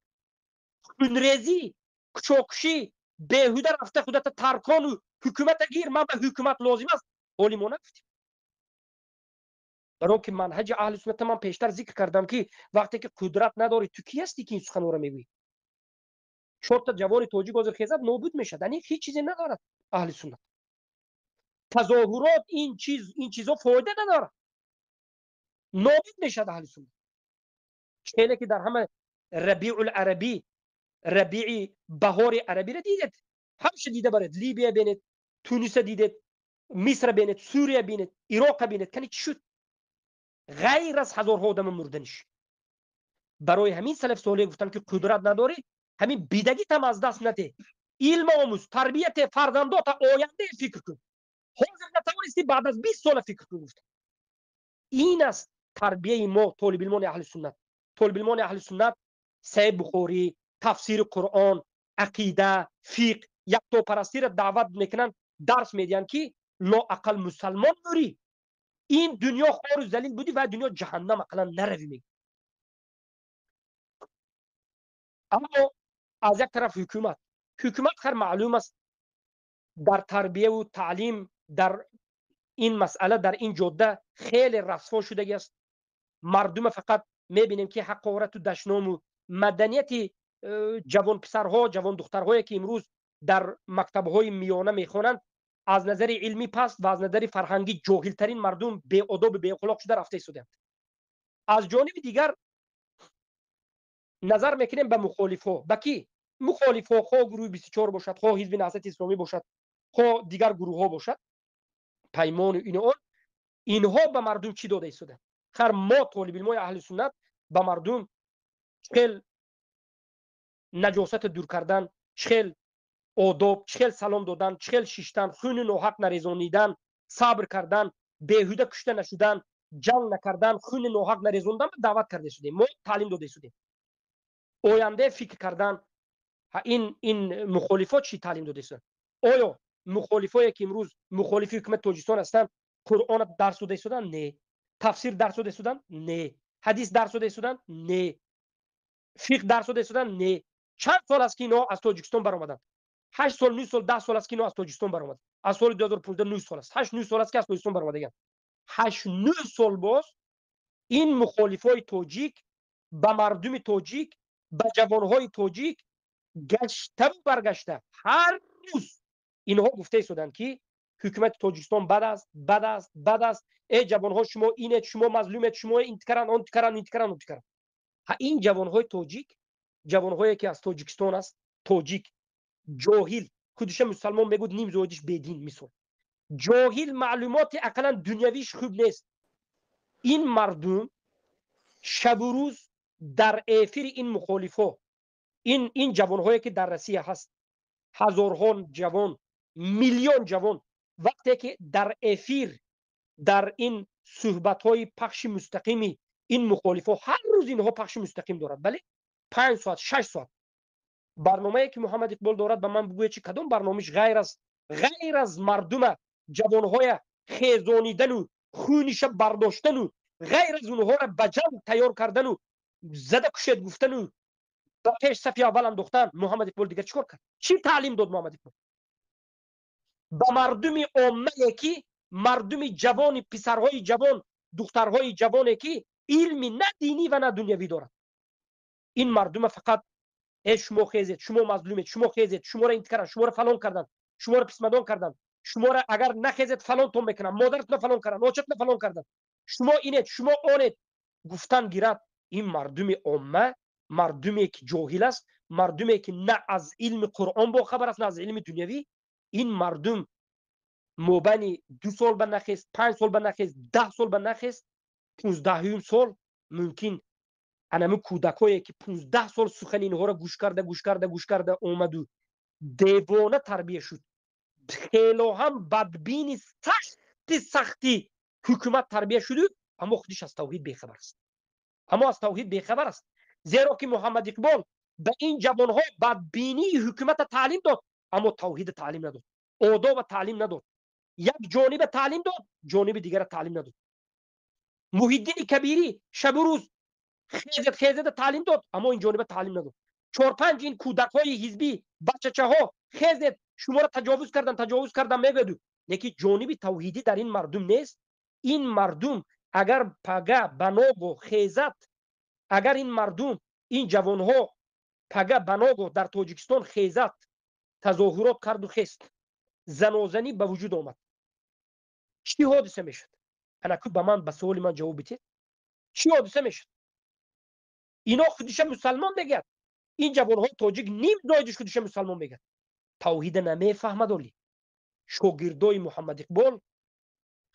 خونریزی، کچاکشی، بیهوده رفته خودت ترکان و حکومت گیر، من به حکومت لازم است حالی ما نگفتیم. برای که منهج اهل سنت من پیشتر ذکر کردم که وقتی که قدرت نداری تو کی هستی که این سخن رو میگویی؟ 4 تا جوان توجیه حاضر خیزد نابود میشد. یعنی هیچ چیزی ندارد اهل سنت. تظاهرات، این چیزا فایده نداره، نابود میشد اهل سنت. چیزی که در همه ربیع العربی، ربیع بهار عربی را دیدید، همش دیده برید. لیبیا بینید، تونس دیدید، مصر بینید، سوریه بینید، عراق بینید. کنی چی شد؟ غیر از هزارها آدم مردنش. برای همین سلف صالح گفتن که قدرت نداری، همین بیدگی تم از دست نده، علم آموز، تربیت فرزندات، آینده فکر کن. حاضر نتوانستی بعد از 20 سال فکر کن. گفت این است تربیه ما طالب علمان اهل سنت. طالب علمان اهل سنت صحیح بخاری، تفسیر قرآن، عقیده، فقه، یکتا پرستی را دعوت میکنن، درس میدن که لااقل مسلمان نوری، این دنیا خوار و ذلیل بودی و دنیا جهنم اقلا نروی میگه. اما از یک طرف حکومت خیر معلوم است در تربیه و تعلیم در این مسئله، در این جاده خیلی رسوا شده است. مردم فقط میبینیم که حقارت و دشنام و مدنیت جوان پسرها، جوان دخترهایی که امروز در مکتبهای میانه میخوانند از نظر علمی پست و از نظر فرهنگی جاهلترین مردم، بی ادب، بی اخلاق شده رفته شدند. از جانب دیگر نظر میکنیم به مخالفا. به کی؟ مخالفا، خواه گروه 24 باشد، خواه حزب نهضت اسلامی باشد، خواه دیگر گروه ها باشد، پیمان و اینها به مردم چی داده شده؟ خیر ما طالب علمان اهل سنت به مردم چخیل نجاست دور کردن، چخیل آداب، چخیل سلام دادن، چخیل شیشتن، خون ناحق نریزانیدن، صبر کردن، بیهوده کشته نشدن، جنگ نکردن، خون ناحق نریزاندن دعوت کرده شدیم. ما تعلیم داده شدیم. آینده فکر کردن. این مخالفات چی تعلیم داده شدن؟ آیا مخالفایی که امروز مخالف حکومت تاجیکستان هستند قرآن درس داده شدن؟ نه. تفسیر درس داده شدن؟ نه. حدیث درس داده شدن؟ نه. فقه درس داده شدن؟ نه. چند سال است که اینا از تاجیکستان برآمدن؟ 8 سال، 9 سال، 10 سال است که اینا از تاجیکستان برآمدن. از سال 2015 9 سال است. 8 9 سال است که از تاجیکستان برآمدن. 8 9 سال باز این مخالفای تاجیک به مردم تاجیک، به جوانهای تاجیک گشته و برگشته هر روز اینها گفته شدند که حکومت تاجیکستان بد است، ای جوانها شما اینه، شما مظلومید، شما انتکارن آن تکران. این جوانهای تاجیک، جوانهایی که از تاجیکستان است، تاجیک جاهل، خودش مسلمان میگود نیم زودش بدین مثال، جاهل، معلومات اقلا دنیویش خوب نیست. این مردم شب و روز در افیر این مخالفا، این جوانهایی که در روسیه هست، هزارها جوان، میلیون جوان، وقتی که در افیر در این صحبت‌های پخش مستقیمی این مخالفا، هر روز اینها پخش مستقیم دارد، بله 5 ساعت 6 ساعت برنامه‌ای که محمد اقبال دارد به من بگوید چه کدام برنامه‌اش غیر از مردم جوانهای خیزانیدن و خونش برداشتن و غیر از اونها را به جنگ تیار کردن و زده کشید گفتن و به پیش صف اول انداختن، محمد اقبال دیگر چیکار کرد؟ چی تعلیم داد محمد اقبال؟ به مردم عامه که مردم جوان، پسرهای جوان، دخترهای جوانی که علمی نه دینی و نه دنیوی دارند، این مردم فقط شما خیزید، شما مظلومید، شما خیزید، شما را انتکارن، شما را فلان کردن، شما را پسماندان کردن، شما را اگر نخیزید فلان تون میکنن، مادرتون فلان کردن، آچتون فلان کردن، شما اینید، شما آنید گفتن گیرد. این مردم عامه، مردمی که جاهل است، مردمی که نه از علم قرآن با خبر است نه از علم دنیوی، این مردم مابین 2 سال به نخست 5 سال به نخست 10 سال به نخست 15 سال ممکن انمو کودکایی که 15 سال سخن اینها را گوش کرده اومد و دیوانه تربیه شد خیلی هم بدبین سختی حکومت تربیه شده اما خودش از توحید بیخبر است زیرا که محمد اقبال به این جوانها بدبینی حکومت تعلیم داد اما توحید تعلیم نداد آداب تعلیم نداد یک جانب تعلیم داد جانب دیگر تعلیم نداد محیدین کبیری شب و روز خیزد تعلیم داد اما این جانب تعلیم نداد 4-5 این کودک‌های حزبی بچه‌ها خیزد شما را تجاوز کردن میگدو لیکن جانب توحیدی در این مردم نیست. این مردم اگر پگه بناگو خیزد اگر این مردم این جوانها پگه بناگو در تاجیکستان خیزد تظاهرات کرد و خست زنازنی به وجود آمد چی حادثه میشد؟ انا که به من به سوال من جواب بدید چی حادثه میشد؟ اینا خودش مسلمان بگید این جوانها تاجیک نیم دایدش خودش مسلمان بگید توحید نمیفهمد ولی شاگردای محمد اقبال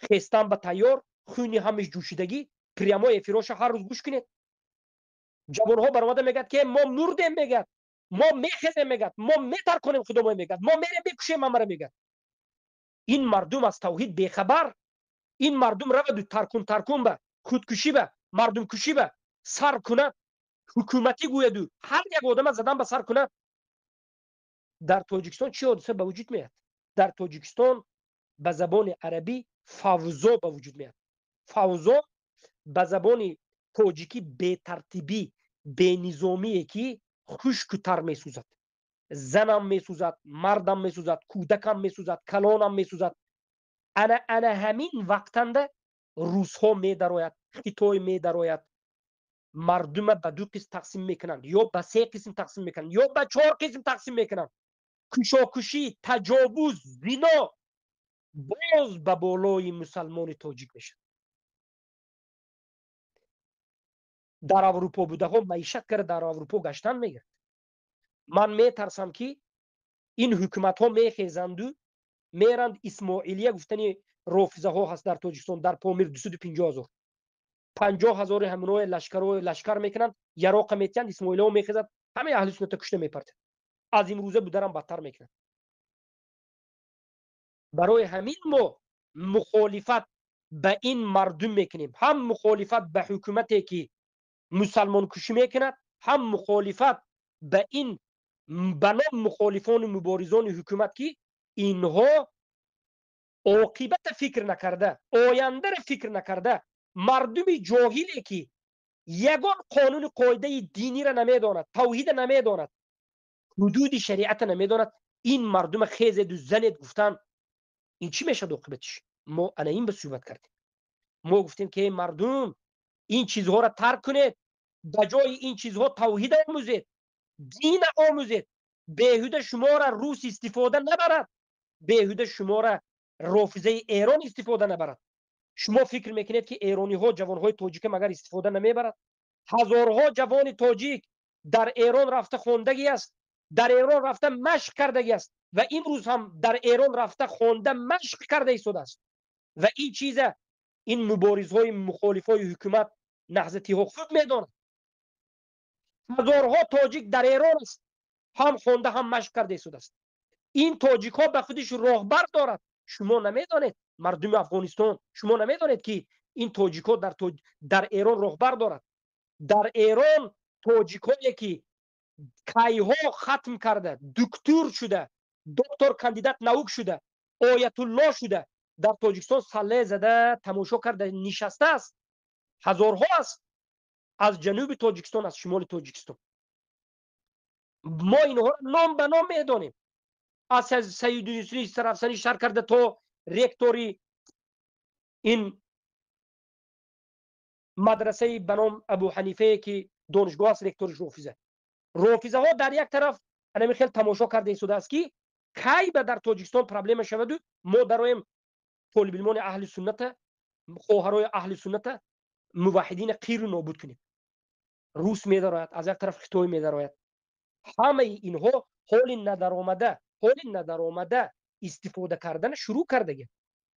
خستن به تیار خونی همش جوشیدگی پریامای فراش هر روز گوش کنید جوانها برآمده میگد که ما مردیم میگد ما میخزیم میگد ما میتر کنیم خودمون میگد ما میریم بکشیم ما میگد این مردم از توحید بیخبر این مردم رود ترکون به خودکشی به مردم کشی به سر کنه حکومتی گوید هر یک آدم زدن به سر کنه. در تاجیکستان چی حادثه به وجود میاد؟ در تاجیکستان به زبان عربی فوضا به وجود میاد. فوضا به زبان تاجیکی بی ترتیبی بی نظامیه که خشکتر میسوزد زنم میسوزد مردم میسوزد کودکم میسوزد کلانم میسوزد. انا همین وقتنده روسها میدراید خیتای میدراید مردم به 2 قسم تقسیم میکنند یا به 3 قسم تقسیم میکنند یا به 4 قسم تقسیم میکنند کشاکشی تجاوز زنا باز به بالای مسلمان تاجیک میشه. در اروپا بوده ها معیشت کرده در اروپا گشتن میگرد. من میترسم که این حکومت ها میخیزند و میرند اسماعیلیه گفتنی رافضه ها هست در تاجیکستان در پامیر 250,000 50,000 همونای لشکر میکنند یراق میتیند اسماعیلیه ها میخیزد همه اهل سنت کشته میپرد از این روزه بودرم بدتر میکنند. برای همین ما مخالفت به این مردم میکنیم هم مخالفت به حکومتی که مسلمان کشی میکند هم مخالفت به این بنام مخالفان مبارزان حکومت که اینها عاقبت فکر نکرده آینده را فکر نکرده مردم جاهلی که یگان قانون قاعده دینی را نمیداند توحید نمیداند حدود شریعت نمیداند این مردم خیزد و زند گفتن این چی میشه عاقبتش؟ ما انا این به صحبت کردیم ما گفتیم که مردم این چیزها را ترک کنید به جای این چیزها توحید آموزید دین آموزید بیهوده شما را روس استفاده نبرد بیهوده شما را رافضه ایران استفاده نبرد. شما فکر میکنید که ایرانی ها جوان های تاجیک مگر استفاده نمیبرد؟ هزارها جوان تاجیک در ایران رفته خوندگی است در ایران رفته مشق کردگی است و امروز هم در ایران رفته خونده مشق کرده ایستاده است و این چیز این مبارزهای مخالفای حکومت نهضتی ها خود میدانند. هزارها تاجیک در ایران است هم خونده هم مشق کرده ایستاده است. این تاجیک ها به خودش راهبر دارد. شما نمیدانید مردم افغانستان شما نمیدانید که این تاجیک ها در ایران راهبر دارد. در ایران تاجیک هایی که کای ها ختم کرده دکتر شده دکتر کاندیدات نوک شده آیت الله شده در تاجیکستان سله زده تماشا کرده نشسته است هزارها است از جنوب تاجیکستان از شمال تاجیکستان. ما اینها را نام به نام میدانیم از سید یوسفی سرافسنی شر کرده تا رکتوری این مدرسه به نام ابو حنیفه که دانشگاه است رکتورش رافضه ها در یک طرف انا خیلی تماشا کرده ایستاده است که کی به در تاجیکستان پرابلم شود و ما درایم طالب علمان اهل سنت خواهرای اهل سنت موحدین قیر نابود کنیم. روس می‌دارد از یک طرف خطای می‌دارد همه اینها حال ندارآمده استفاده کردن شروع کردگی.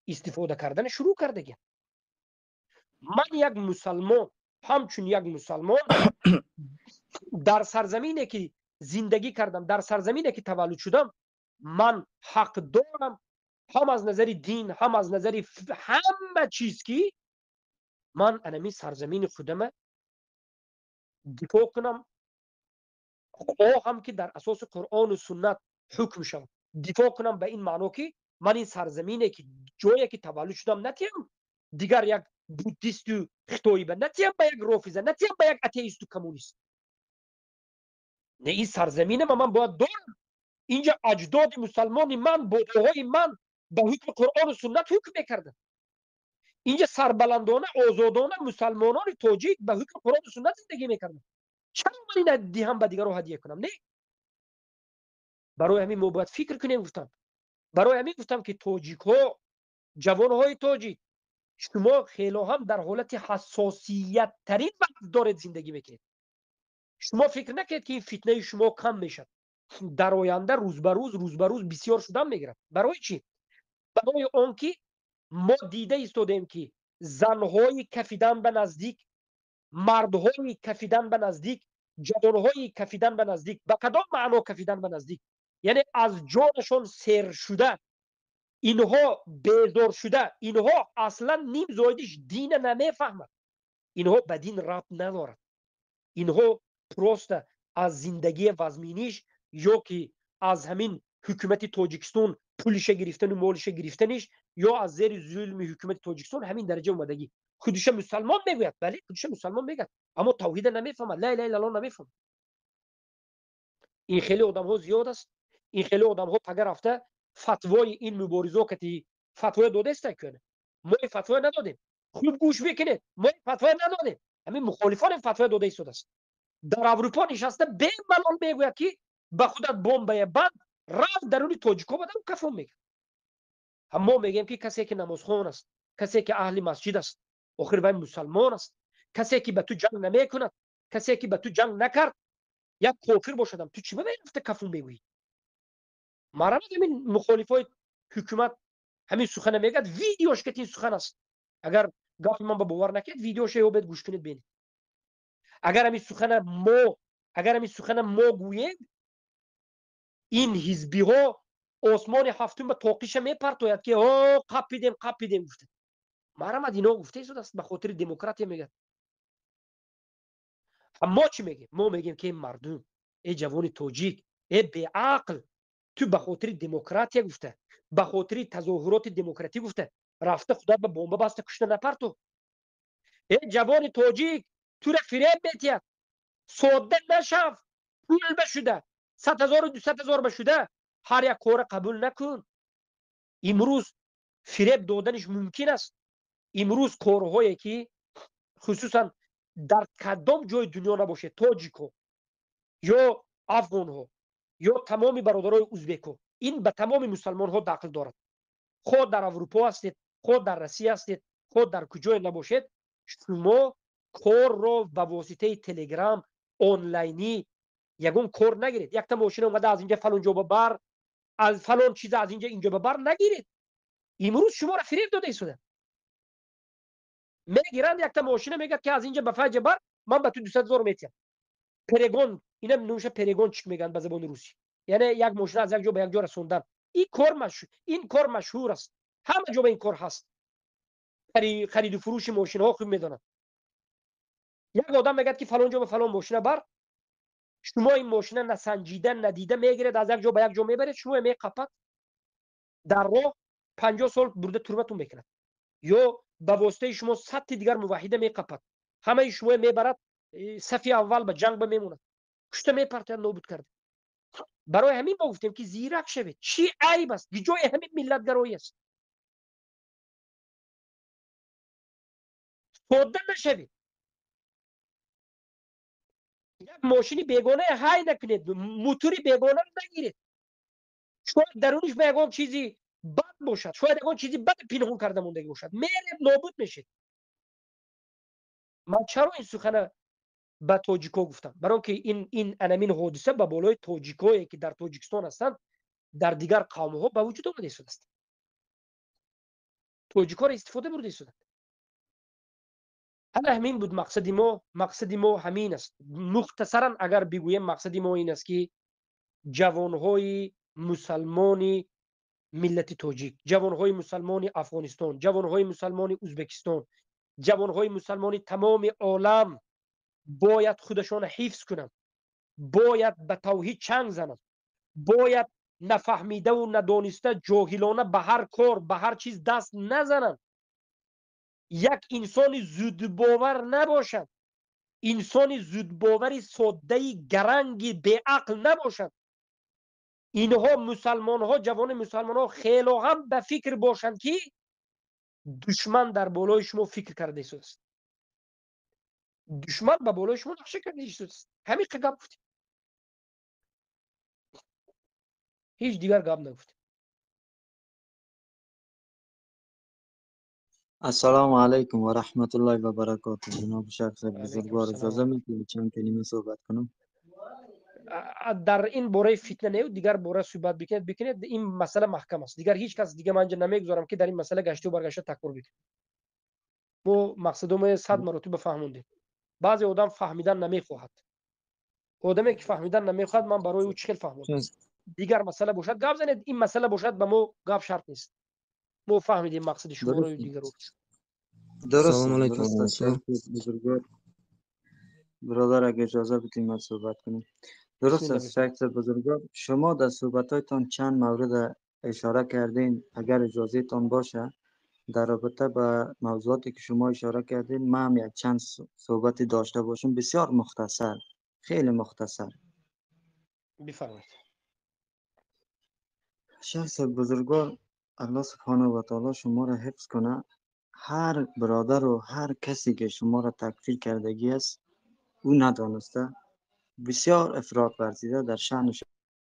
استفاده کردن شروع کردگی. من یک مسلمان، همچون یک مسلمان در سرزمینی که زندگی کردم، در سرزمینی که تولد شدم، من حق دارم هم از نظر دین، هم از نظر همه چیز که من انمی سرزمین خودم دفاع کنم، هم که در اساس قرآن و سنت حکم شم دفاع کنم، به این معنی که من این سرزمینی که جایی که تولد شدم نتیم دیگر یک بودیست و خطایی به نتیم به یک رافضه، نتیم به یک اتئیست و کمونیست. نه، این زمینه من باید دارم. اینجا اجداد مسلمان من، باباهای من به حکم قرآن و سنت حکم میکردن. اینجا سربلندانه آزادانه مسلمانان تاجیک به حکم قرآن و سنت زندگی میکردن. چرا من این دهم به دیگر رو هدیه کنم؟ نه، برای همین ما باید فکر کنیم. گفتم برای همین گفتم که تاجیک ها، جوان های تاجیک، شما خیلی هم در حالت حساسیت ترین وقت دارید زندگی میکنید. شما فکر نکنید که این فتنه شما کم میشد. در آینده روز به روز بسیار شدن میگیرد. برای چی؟ برای آن که ما دیده ایستادیم که زنهای کفیدن به نزدیک، مردهای کفیدن به نزدیک، جوانهای کفیدن به نزدیک. به کدام معنا کفیدن به نزدیک؟ یعنی از جانشان سیر شده، اینها بیزار شده، اینها اصلا نیم زایدش دین نمیفهمد، اینها به دین ربط ندارد، اینها پروست از زندگی وزمینیش یا که از همین حکومت تاجیکستان پولش گرفتن و مالش گرفتنش یا از زیر ظلم حکومت تاجیکستان همین درجه اومدگی. خودش مسلمان میگوید، بله خودش مسلمان میگه، اما توحید نمیفهمد، لا اله الا الله نمیفهمد. این خیلی آدم ها زیاد است. این خیلی آدم ها پگه رفته فتوای این مبارزه کتی فتوای داده است کنه. ما فتوای ندادیم. خوب گوش بکنید، ما فتوای ندادیم. همین مخالفان فتوای داده است. در اروپا نشسته به ملال میگوید که به خودت بمب بند رفت درون تاجیکا بدم کفون میگه. اما میگیم که کسی که نمازخوان است، کسی که اهل مسجد است، آخر وای مسلمان است، کسی که به تو جنگ نمیکند، کسی که به تو جنگ نکرد، یک کافر باشدم تو چی رفته کفون میگویی؟ مرا همین مخالفای حکومت همین سخن میگد، ویدیوش که این سخن است. اگر گفت من به باور نکرد ویدیوش رو بد گوش کنید ببینید. اگر همین سخن ما گوییم، این حزبی ها آسمان هفتم به تاقیش میپرتوید که قپیدیم گفته. مرامد اینا گفته ایست است به خاطر دموکراتی میگه. اما چی میگیم؟ ما میگیم که این مردم، ای جوان تاجیک، ای بی عقل، تو به خاطر دموکراتی گفته، به خاطر تظاهرات دموکراتی گفته رفته خدا به بمب بسته کشته نپرتو. ای جوان تاجیک، تو را فریب میتید، ساده نشو، پول بشده 100,000 و 200,000 بشده، هر یک کار قبول نکن. امروز فریب دادنش ممکن است. امروز کارهایی که خصوصا در کدام جای دنیا نباشه، تاجیکو یا افغان ها یا تمام برادرای ازبکو، این به تمام مسلمان ها داخل دارد. خود در اروپا هستید، خود در روسیه هستید، خود در کجای نباشید، شما کار رو به واسطه تلگرام آنلاینی یگون کار نگیرید. یک تا ماشین اومده از اینجا فلان جا ببر، از فلان چیز از اینجا ببر نگیرید. امروز شما را فریب داده ایستاده. میگیرند یک تا ماشین میگه که از اینجا به فج بر، من به تو 200,000 میتیم. پرگون، اینا نوشه پرگون چی میگن به زبان روسی، یعنی یک ماشین از یک جا به یک جا رسوندن. این کار مشهور است، همه جا به این کار هست. خرید و فروش ماشین ها خوب میدونن. یک آدم میگه که فلان جا به فلان ماشین بر، شما این ماشین نسنجیده ندیده میگیرید از یک جا به یک جا میبرید، شما میقپد در راه 50 سال برده تربتون میکند، یا به واسطه شما 100 دیگر موحده میقپد، همه شما میبرد صف اول به جنگ میموند، کشته میپرتید، نابود کرده. برای همین ما گفتیم که زیرک شوید. چی عیب است؟ جای همین ملت گرایی است. ساده نشوید. یک ماشینی بیگانه های نکنید، موتوری بیگانه نگیرید. شاید درونش به یگان چیزی بد باشد، شاید یگان چیزی بد پنهان کرده موندگی باشد، میرید نابود میشید. من چرا این سخن به تاجیکا گفتم؟ برای که این انمین حادثه به بالای تاجیکایی که در تاجیکستان هستند در دیگر قوم ها به وجود آمده شده است. توجیک‌ها را استفاده برده شده. همین بود مقصد ما همین است. مختصرا اگر بگویم مقصد ما این است که جوانهای مسلمان ملت توجیک، جوانهای مسلمان افغانستان، جوانهای مسلمان ازبکستان، جوانهای مسلمان تمام عالم باید خودشان حفظ کنند، باید به توحید چنگ زنند، باید نفهمیده و ندانسته جاهلانه به هر کار به هر چیز دست نزنند. یک انسان زود باور نباشد، انسان زود باوری ساده گرنگی به عقل نباشد. اینها مسلمان ها، جوان مسلمان ها خیلی هم به فکر باشند که دشمن در بالای شما فکر کرده است. دشمن به بالای شما نقشه کرده است. همین که گپ گفتیم، هیچ دیگر گپ نگفتیم. السلام علیکم و رحمت الله و برکاته. جناب شخص علیکم بزرگوار السلام. اجازه میتونید چند کلمه صحبت کنم؟ در این باره فتنه نه، دیگر باره صحبت بکنید. این مسئله محکم است. دیگر هیچ کس دیگه من نمیگذارم که در این مسئله گشته و برگشته تکرار بکنه. ما مقصدمون 100 مرتبه فهموندیم. بعضی آدم فهمیدن نمیخواهد. آدمی که فهمیدن نمیخواد من برای او چخیل فهموندم. دیگر مسئله باشد گپ زنید، این مسئله باشد به ما گپ شرط نیست. ما فهمیدیم مقصد شما رو دیگر رو. درست است شخص بزرگوار. برادر اگه اجازه بدید من صحبت کنم. درست است شخص بزرگوار. شما در صحبتاتون چند مورد اشاره کردین. اگر اجازه تان باشه در رابطه با موضوعاتی که شما اشاره کردین من هم یک چند صحبتی داشته باشم، بسیار مختصر، خیلی مختصر. بفرمایید. شخص بزرگوار، الله سبحانه و تعالی شما را حفظ کنه. هر برادر و هر کسی که شما را تکفیر کردگی است او ندانسته بسیار افراط ورزیده در شأن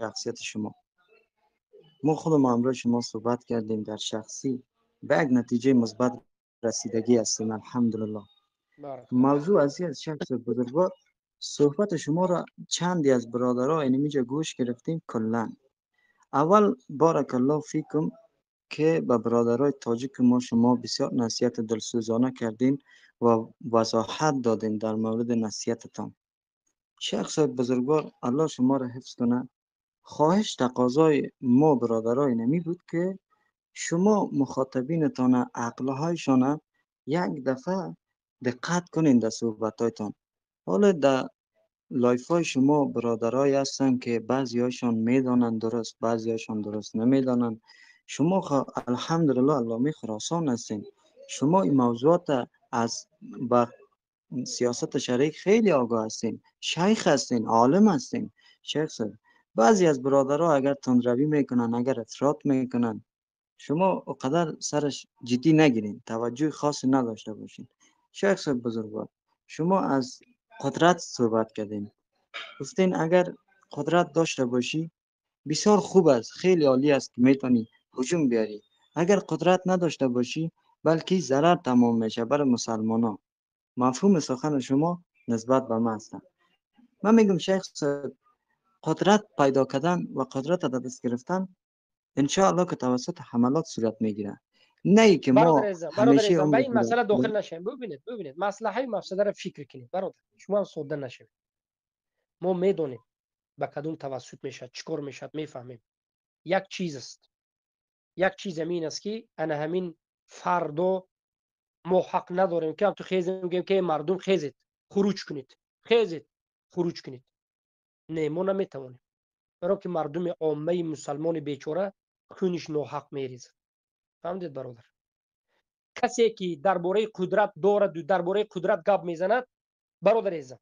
شخصیت شما. ما خودم امروز شما صحبت کردیم، در شخصی به یک نتیجه مثبت رسیدگی هستیم الحمدلله. موضوع از شخص بزرگوار، صحبت شما را چندی از برادرها اینمیجا گوش گرفتیم. کلا اول بارک الله فیکم که به برادرای تاجیک ما شما بسیار نصیحت دلسوزانه کردین و وضاحت دادین در مورد نصیحتتان. شخص بزرگوار الله شما را حفظ کنه. خواهش تقاضای ما برادرای نمی بود که شما مخاطبینتان عقلهایشان یک دفعه دقت کنین در صحبتایتان. حالا در لایف های شما برادرای هستن که بعضی هایشان میدانند درست، بعضی هایشان درست نمیدانند. شما الحمدلله علامه خراسان هستین. شما این موضوعات از با سیاست شرعی خیلی آگاه هستین، شیخ هستین، عالم هستین. شیخ صاحب، بعضی از برادرها اگر تندروی میکنن، اگر افراط میکنن، شما اقدر سرش جدی نگیرین، توجه خاصی نداشته باشین. شیخ صاحب بزرگوار، شما از قدرت صحبت کردین. گفتین اگر قدرت داشته باشی بسیار خوب است، خیلی عالی است که میتونی هجوم بیاری. اگر قدرت نداشته باشی بلکه ضرر تمام میشه برای مسلمان ها. مفهوم سخن شما نسبت به من است. من میگم شیخ صاحب، قدرت پیدا کردن و قدرت را دست گرفتن انشاءالله که توسط حملات صورت میگیره. نه ای که ما همیشه به این مسئله داخل نشیم. ببینید مصلحه مفسده را فکر کنید برادر. شما ساده نشید. ما میدونیم به کدوم توسط میشه، چیکار میشه، میفهمیم. یک چیز است، یک چیز امین است که انا همین فردا ما حق نداریم که هم تو خیزیم میگیم که مردم خیزید خروج کنید، خیزید خروج کنید. نه، ما نمیتوانیم، برای که مردم عامه مسلمان بیچاره خونش ناحق میریزه. فهمیدید برادر؟ کسی که درباره قدرت دارد و درباره قدرت گپ میزند، برادر عزیزم،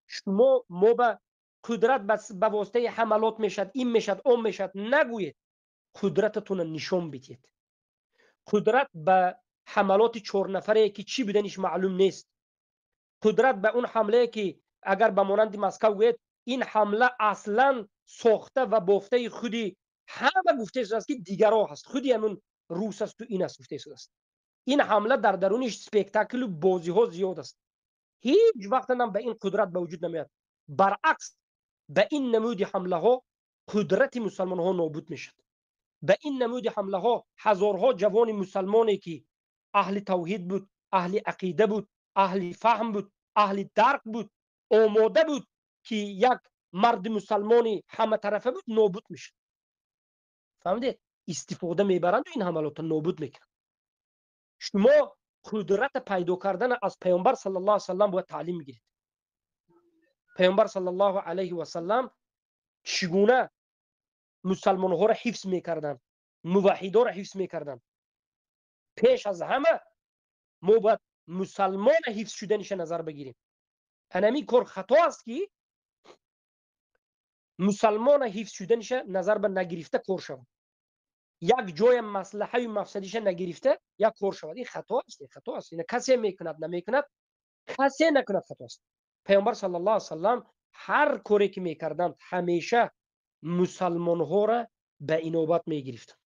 شما ما به قدرت بس به واسطه حملات میشد، این میشد، اون میشد نگویید. قدرتتون نشان بدید. قدرت به حملات 4 نفره که چی بدنش معلوم نیست. قدرت به اون حمله که اگر به مانند مسکو گوید این حمله اصلا ساخته و بافته خودی همه گفته شده است که دیگرها هست، خودی همون روس است و این است گفته شده است. این حمله در درونش سپیکتاکل و بازی ها زیاد است. هیچ وقت هم به این قدرت به وجود نمیاد. برعکس به این نمود حمله ها قدرت مسلمان ها نابود میشد. به این نمود حمله ها هزارها جوان مسلمانی که اهل توحید بود، اهل عقیده بود، اهل فهم بود، اهل درک بود، آماده بود که یک مرد مسلمانی همه طرفه بود، نابود میشد. فهمیدید؟ استفاده میبرند و این حملات نابود میکنند. شما قدرت پیدا کردن از پیامبر صلی الله علیه و سلم باید تعلیم بگیرید. پیامبر صلی الله علیه و سلم چگونه مسلمان ها را حفظ میکردن، موحدان را حفظ میکردن. پیش از همه ما باید مسلمان حفظ شدنش نظر بگیریم. همین کار خطا است که مسلمان حفظ شدنش نظر به نگرفته کار شود. یک جای مصلحه و مفسدش نگرفته یک کار شود. این خطا است، خطا است. این کسی میکند نمیکند، کسی نکند، خطا است. پیامبر صلی الله علیه و سلم هر کاری که میکردند همیشه مسلمان ها را به انابت میگرفتند.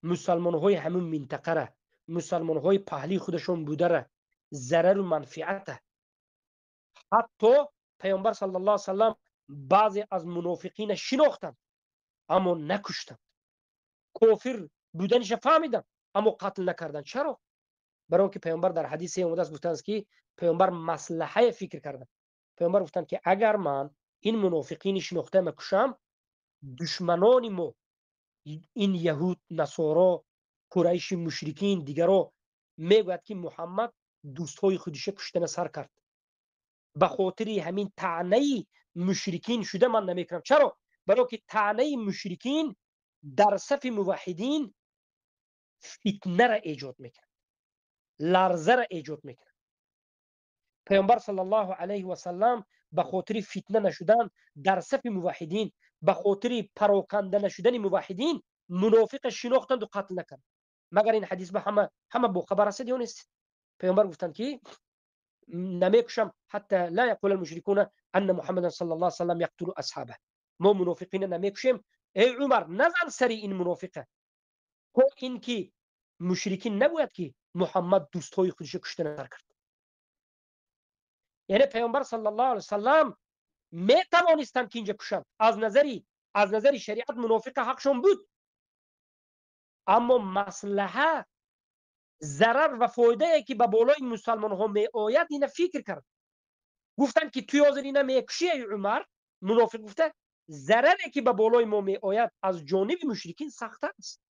مسلمان های همون منطقه را، مسلمان های پهلی خودشون بوده را ضرر و منفعت. حتی پیامبر صلی الله علیه و سلم بعضی از منافقین شناختند اما نکشتند. کافر بودنش فهمیدند اما قتل نکردند. چرا؟ برای که پیامبر در حدیث اومده است گفتند که پیامبر مصلحه فکر کردند. پیامبر گفتند که اگر من این منافقین شناخته مکشم، دشمنان ما، این یهود، نصارا، قریش، مشرکین دیگرها میگوید که محمد دوستای خودش کشتن سر کرد. به خاطر همین طعنه مشرکین شده من نمیکنم. چرا؟ برای که طعنه مشرکین در صف موحدین فتنه را ایجاد میکنه، لرزه را ایجاد میکنه. پیامبر صلی الله علیه و سلم به خاطر فتنه نشدن در صف موحدین، به خاطر پراکنده نشدن موحدین، منافق شناختند و قتل نکرد. مگر این حدیث به همه با خبر است یا نیست؟ پیامبر گفتند که نمیکشم حتی لا یقول المشركون ان محمد صلی الله علیه و سلم یقتل اصحابه. ما منافقین نمیکشیم. ای عمر نظر سری این منافقه. تو این که مشرکین نگوید که محمد دوستای خودش کشته نکرد. یعنی پیامبر صلی الله علیه و سلم می توانستند که اینجا کشند. از نظری شریعت منافق حقشون بود، اما مصلحه، ضرر و فایده که به بالای مسلمان ها می آید این فکر کرد. گفتند که توی حاضر اینا میکشی ای عمر؟ منافق گفته ضرری که به بالای ما می آید از جانب مشرکین سخت است.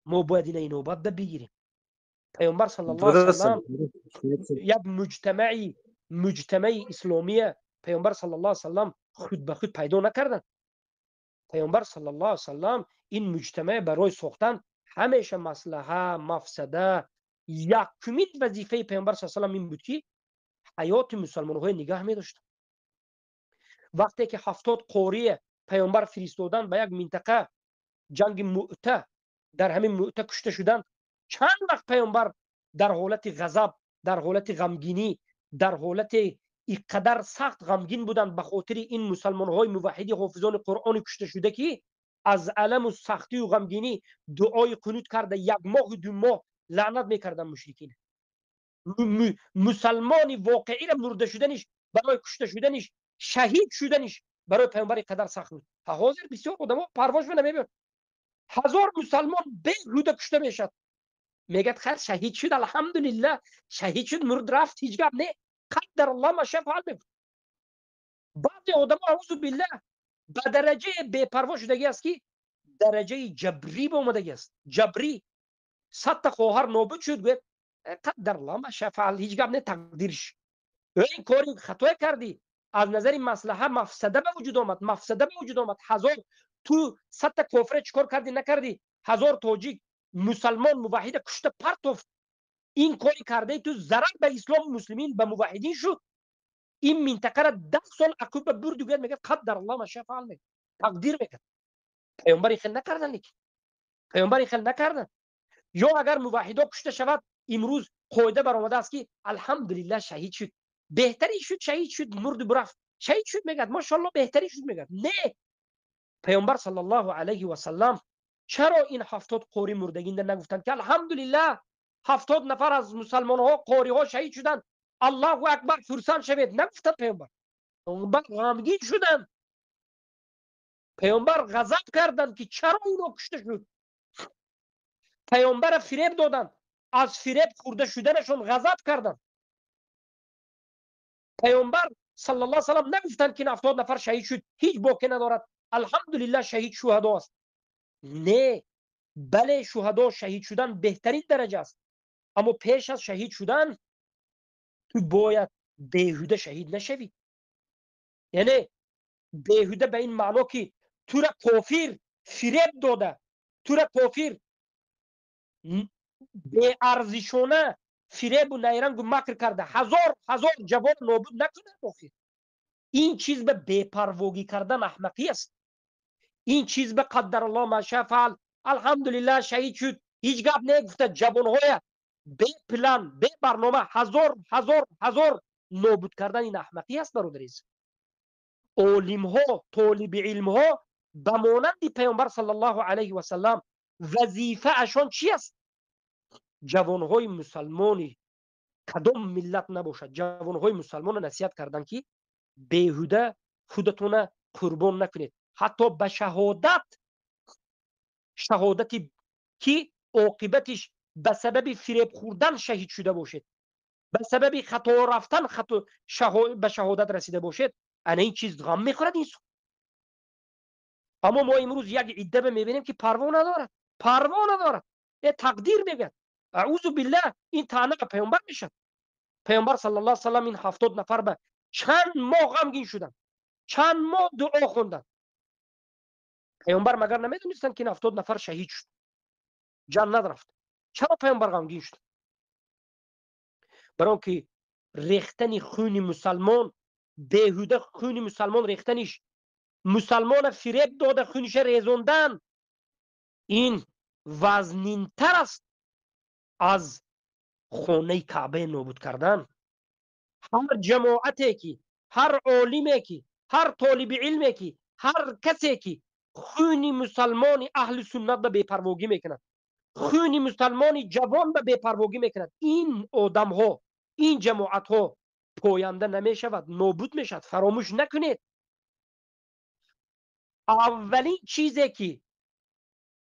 ما باید این نوبت بگیریم. پیامبر صلی الله علیه و سلم یک مجتمع اسلامی پیامبر صلی الله علیه و سلم خود به خود پیدا نکردند. پیامبر صلی الله علیه و سلم این مجتمع برای ساختن همیشه مصلحه، مفسده، یکمین وظیفه پیامبر صلی الله علیه و سلم این بود که حیات مسلمان های نگاه می داشت. وقتی که 70 قاری پیامبر فرستادن به یک منطقه جنگ مؤته، در همین مؤته کشته شدند. چند وقت پیامبر در حالت غضب، در حالت غمگینی، در حالت اینقدر سخت غمگین بودند به خاطر این مسلمان های موحدی حافظان قرآن کشته شده که از الم و سختی و غمگینی دعای قنوت کرده 1 ماه و 2 ماه لعنت میکردن مشرکین. مسلمانی واقعی را مرده شدنش، برای کشته شدنش، شهید شدنش برای پیامبر قدر سخت بود. حاضر بسیار آدما پرواش نمیبرد. 1000 مسلمان بیهوده کشته میشد. میگه خیر شهید شد، الحمدلله شهید شد، مرد رفت، هیچ گپ نه، قدر الله ما شاء فعل. بعضی آدما اعوذ بالله به درجه بی‌پروا شدگی است که درجه جبری به اومدگی است. جبری 100 تا خواهر نابود شد، گفت قدر الله ما شاء فعل، هیچ گپ نه، تقدیرش. این کاری خطا کردی، از نظر مصلحه مفسده به وجود آمد. 1000 تو 100 تا کافر چیکار کردی نکردی؟ 1000 تاجیک مسلمان موحد کشته پرتوفت. این کاری کرده تو ضرر به اسلام مسلمین به موحدین شد. این منطقه را 10 سال عقوبت برد و میگه قدر الله ما شاء فعل، تقدیر میکرد. پیامبر خیلی نکردن لیکن پیامبر خیلی نکردن. یا اگر موحدا کشته شود، امروز قاعده برآمده است که الحمدلله شهید شد، بهتری شد، شهید شد، مرد برفت، شهید شد میگه ماشاءالله بهتری شد میگه. نه، پیامبر صلی الله علیه و سلم چرا این 70 قاری مردگی نگفتند که الحمدلله 70 نفر از مسلمان ها قاری ها شهید شدند، الله اکبر فرسان شوید؟ نگفتند. پیامبر غمگین شدند. پیامبر غضب کردند که چرا اینو کشته شد. پیامبر فریب دادند، از فریب خورده شدنشون غضب کردند. پیامبر صلی الله علیه و سلم نگفتند که 70 نفر شهید شد هیچ باکی ندارد، الحمدلله شهید شهدا است. نه، بله شهدا شهید شدن بهترین درجه است، اما پیش از شهید شدن تو باید بیهوده شهید نشوی. یعنی بیهوده به این معنا که تو را کافر فریب داده، تو را کافر به ارزشانه فریب و نیرنگ و مکر کرده، هزار جوان نابود نکنه کافر. این چیز به بی‌پرواگی کردن احمقی است. این چیز به قدر الله ما شاء فعل، الحمدلله شهید شد، هیچ گپ نگفته. جوانهای بی پلان بی برنامه هزار نابود کردن این احمقی است برادریز. عالم ها طالب علم ها به مانند پیامبر صلی الله علیه و سلم وظیفه اشان چی است؟ جوانهای مسلمانی کدام ملت نباشد، جوانهای مسلمان نصیحت کردن که بیهوده خودتون قربان نکنید، حتی به شهادتی که عاقبتش به سبب فریب خوردن شهید شده باشید، به سبب خطا رفتن به شهادت رسیده باشید، انا این چیز غم میخورد این. اما ما امروز یک عده میبینیم که پروا ندارد، یه تقدیر میگه. اعوذ بالله، این طعنه به پیامبر میشه. پیامبر صلی الله علیه و سلم این 70 نفر به چند ماه غمگین شدن، چند ماه دعا خوندن. پیامبر مگر نمیدونستن که 70 نفر شهید شد، جنت رفت؟ چرا پیامبر غمگین شد؟ برای که ریختن خون مسلمان بیهوده، خون مسلمان ریختنش، مسلمان فریب داده خونش ریزوندن، این وزنینتر است از خانه کعبه نابود کردن. هر جماعتی که، هر عالمی که، هر طالب علمی که، هر کسی که خون مسلمان اهل سنت به بی‌پرواگی میکند، خون مسلمان جوان به بی‌پرواگی میکند، این آدم ها، این جماعت ها پاینده نمیشود، نابود میشود. فراموش نکنید اولین چیزی که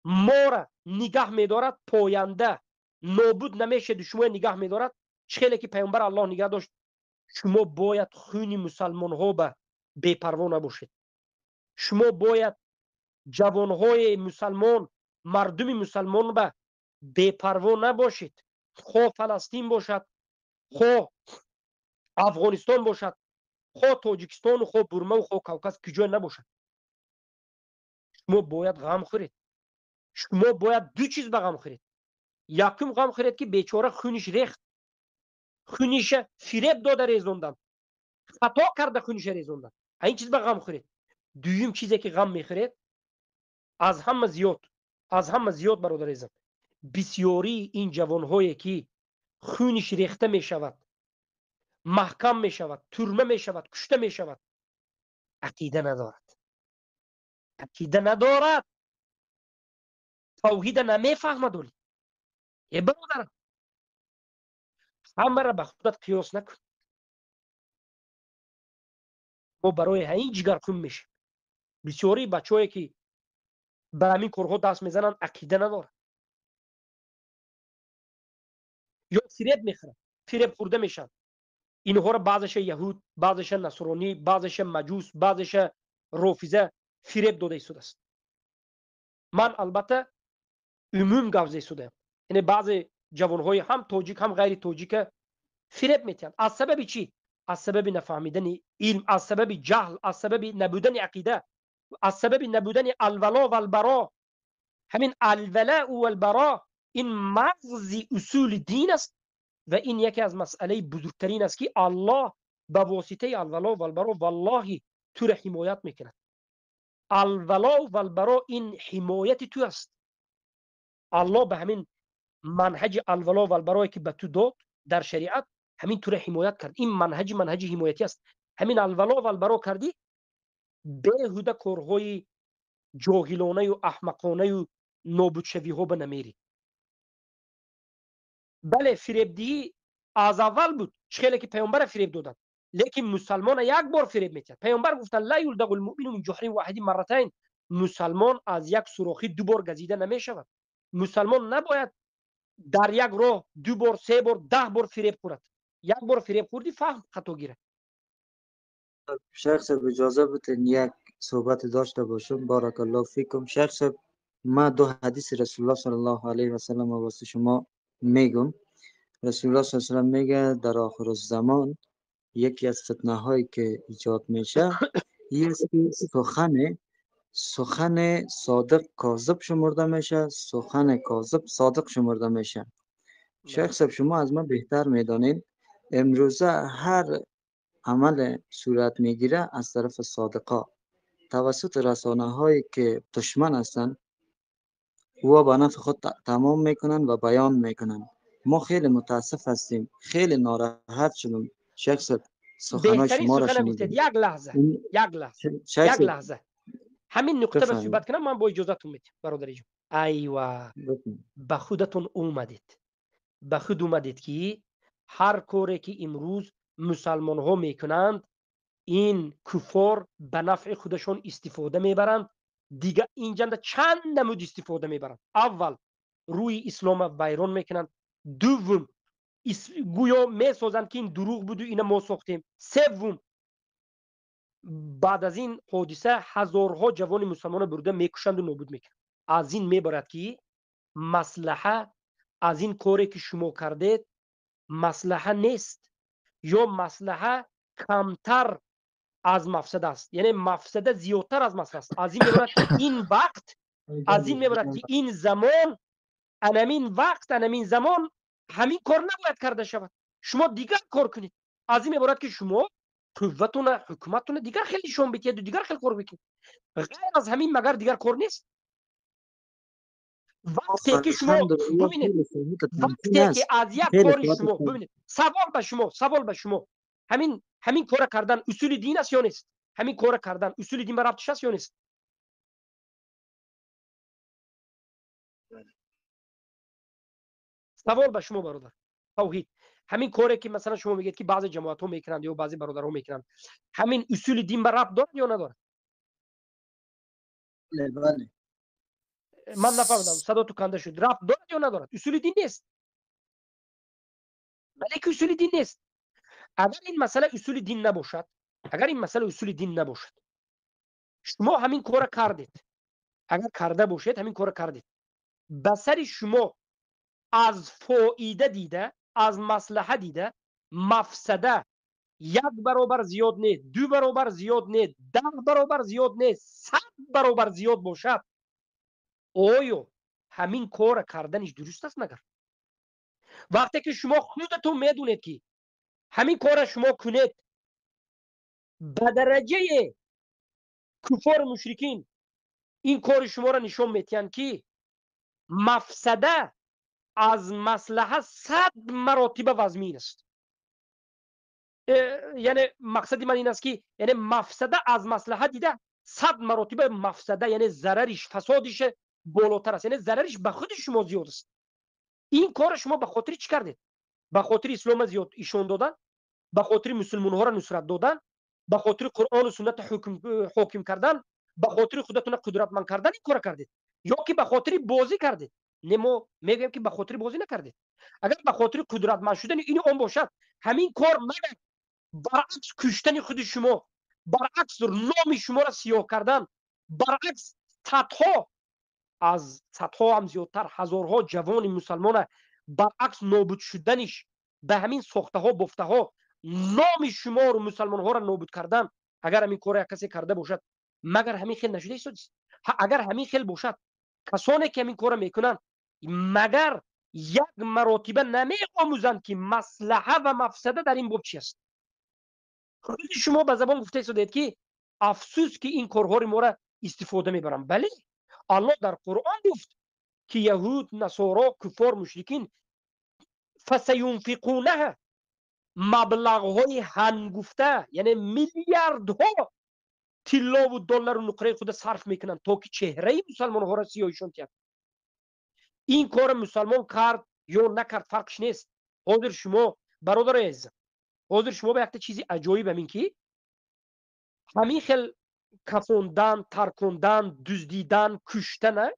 ما را نگاه میدارد پاینده نابود نمیشه، شما نگاه میدارد چخیلی که پیامبر الله نگاه داشت. شما باید خون مسلمان ها به بی‌پروا نباشید. شما باید جوان های مسلمان، مردم مسلمان به بی‌پروا نباشید. خواه فلسطین باشد، خواه افغانستان باشد، خواه تاجیکستان و خواه برما و خواه کوکاس، کجا نباشد. شما باید غم خورید. شما باید دو چیز به غم خورید. یکم غم خورید که بیچاره خونش ریخت، خونش فریب داده ریزوندن، خطا کرده خونش ریزوندن، این چیز به غم خورید. دویم چیزی که غم میخورید از همه زیاد برادریزم، بسیاری این جوانهایی که خونش ریخته میشود، محکم میشود، ترمه میشود، کشته میشود، عقیده ندارد، توحید نمیفهمد. ولی ای برادر، همه را به خودت قیاس نکن. ما برای همین جگرخون میشیم. بسیاری بچه‌هایی که به همین کارها دست میزنن عقیده ندارن، یا فریب میخورن، فریب خورده میشن. اینها را بعضش یهود، بعضش نصرانی، بعضش مجوس، بعضش رافضه فریب داده ایستاده است. من البته عموم گفته ایستادم، یعنی بعضی جوانهای هم تاجیک هم غیر تاجیک فریب میتن. از سبب چی؟ از سبب نفهمیدن علم، از سبب جهل، از سبب نبودن عقیده، از سبب نبودن الولا و البرا. همین الولا و البرا این مغز اصول دین است و این یکی از مسئله بزرگترین است که الله به واسطه الولا و البرا والله تو را حمایت میکند. الولا و البرا این حمایت تو است. الله به همین منهج الولا و البرایی که به تو داد در شریعت، همین تو را حمایت کرد. این منهج حمایتی است. همین الولا و البرا کردی، بیهوده کارهای جاهلانه و احمقانه و نابود شوی ها به نمیری. بله فریب دهی از اول بود، چخیلی که پیامبر فریب دادن، لیکن مسلمان یک بار فریب میتید. پیامبر گفتن لا یلدغ المؤمن من جحر واحد مرتين، مسلمان از یک سوراخی دو بار گزیده نمی شود. مسلمان نباید در یک راه 2 بار 3 بار 10 بار فریب خورد. یک بار فریب خوردی فهم خطا گیره. شیخ صاحب اجازه بدین یک صحبت داشته باشم. بارک الله فیکم. شیخ صاحب ما 2 حدیث رسول الله صلی الله علیه و سلم واسه شما میگم. رسول الله صلی الله علیه و سلم میگه در آخر الزمان یکی از فتنه هایی که ایجاد میشه این است که سخن صادق کاذب شمرده میشه، سخن کاذب صادق شمرده میشه. شیخ صاحب شما از ما بهتر میدانید امروزه هر عمل صورت میگیره از طرف صادقا توسط رسانه هایی که دشمن هستند و به نفع خود تمام میکنن و بیان میکنن. ما خیلی متاسف هستیم، خیلی ناراحت شدیم. شیخ صاحب سخنهای بهترین شما را سخن گفتید. شنیدیم. یک لحظه همین نقطه به صحبت کنم. من با اجازهتون میدم برادر جون. ایوه به خودتون اومدید، به خود اومدید که هر کاری که امروز مسلمان ها میکنند این کفار به نفع خودشون استفاده میبرند. دیگه اینجا چند نمود استفاده میبرند. اول روی اسلام ویران میکنند، دوم گویا میسازند که این دروغ بود و اینا ما ساختیم، سوم بعد از این حادثه هزارها جوان مسلمان برده میکشند و نابود میکنند. از این میبرد که مصلحه از این کاری که شما کردید مصلحه نیست، یا مصلحه کمتر از مفسده است، یعنی مفسده زیادتر از مصلحه است. از این میبرد که این وقت، از این میبرد که این زمان، انمین وقت، انمین زمان همین کار نباید کرده شود. شما دیگر کار کنید. از این میبرد که شما قوتون حکومتون دیگر خیلی شون بکید و دیگر خیلی کار بکنید. غیر از همین مگر دیگر کار نیست. وقتی که شما ببینید، وقتی که از یک کاری شما ببینید، سوال به شما همین کار کردن اصول دین است یا نیست؟ همین کار کردن اصول دین برابرش است یا نیست؟ سوال به شما برادر توحید، همین کاری که مثلا شما میگید که بعضی جماعت ها میکنند یا بعضی برادرها میکنند، همین اصول دین برابر دارد یا ندارد؟ بله. من نفهمیدم، صدا تو کنده شد. رفت دارد یا ندارد؟ اصول دین نیست. ولی که اصول دین نیست. اگر این مسئله اصول دین نباشد، اگر این مسئله اصول دین نباشد، شما همین کار کردید، اگر کرده باشید همین کار کردید، به سر شما از فایده دیده، از مصلحه دیده، مفسده 1 برابر زیاد نه، 2 برابر زیاد نه، 10 برابر زیاد نه، 100 برابر زیاد باشد، آیا همین کار کردنش درست است مگر؟ وقتی که شما خودتون میدونید که همین کار شما کنید به درجه کفار مشرکین این کار شما را نشون میتین که مفسده از مصلحه 100 مراتب وزمین است. یعنی مقصد من این است که یعنی مفسده از مصلحه دیده 100 مراتب مفسده، یعنی ضررش فسادش بالاتر است، یعنی ضررش به خود شما زیاد است. این کار شما به خاطر چی کردید؟ به خاطر اسلام زیاد ایشون دادن، به خاطر مسلمان ها را نصرت دادن، به خاطر قرآن و سنت حاکم کردن، به خاطر خودتون قدرتمند کردن این کار کردید، یا که به خاطر بازی کردید؟ نمو میگم که به خاطر بازی نکردید. اگر به خاطر قدرتمند شدن این اون باشد، همین کار مگر برعکس کشتن خود شما، برعکس نام شما را سیاه کردن، برعکس صدها هم زیادتر هزارها جوان مسلمان برعکس نابود شدنش به همین ساخته ها بافته ها نام شما رو مسلمان ها را نابود کردن، اگر همین کار کسی کرده باشد مگر همین خیل نشده است؟ اگر همین خیل باشد کسانی که همین کار میکنن مگر 1 مراتبه نمی آموزند که مصلحه و مفسده در این باب چی است؟ خود شما به زبان گفته شدید که افسوس که این کارها رو ما را استفاده میبرن. بله، الله در قرآن گفت که یهود، نصارا، کفار، مشرکین فسینفقونه مبلغ‌های هنگفته، یعنی میلیاردها طلا و دلار و نقره خود صرف میکنن تا که چهره مسلمان ها را سیاهشون کرد. این کار مسلمان کرد یا نکرد فرقش نیست. حاضر شما برادر عزیز، حاضر شما به یک چیزی عجایب همین که همین خیل کفوندن، ترکوندن، دزدیدن، کشتن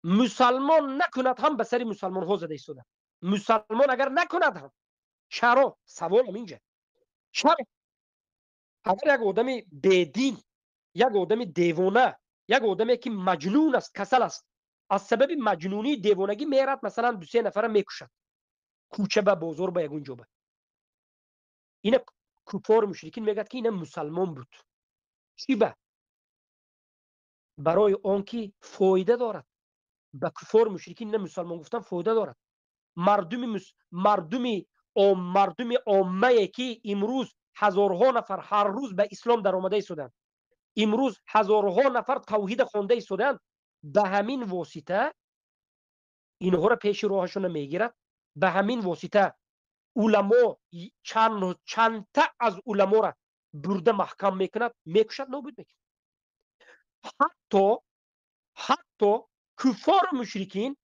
مسلمان نکند هم به سر مسلمان ها زده ایستاده. مسلمان اگر نکند هم چرا؟ سوال اینجا چرا؟ اگر یک آدم بدین، یک آدم دیوانه، یک آدمی که مجنون است، کسل است، از سبب مجنونی دیوانگی میرد مثلا دو سه نفر میکشد، کوچه به بازار به یگون جوبه، این کفار مشرکین میگد که این مسلمان بود. چی به؟ برای آنکه فایده دارد. به کفار مشرکین این مسلمان گفتن فایده دارد. مردم عامه که امروز هزارها نفر هر روز به اسلام در آمده ایستادند، امروز هزارها نفر توحید خوانده ایستادند، به همین واسطه اینها را پیش راهشون میگیرد. به همین واسطه علما چند تا از علما را برده محکم میکند، میکشد، نابود میکند. حتی کفار مشرکین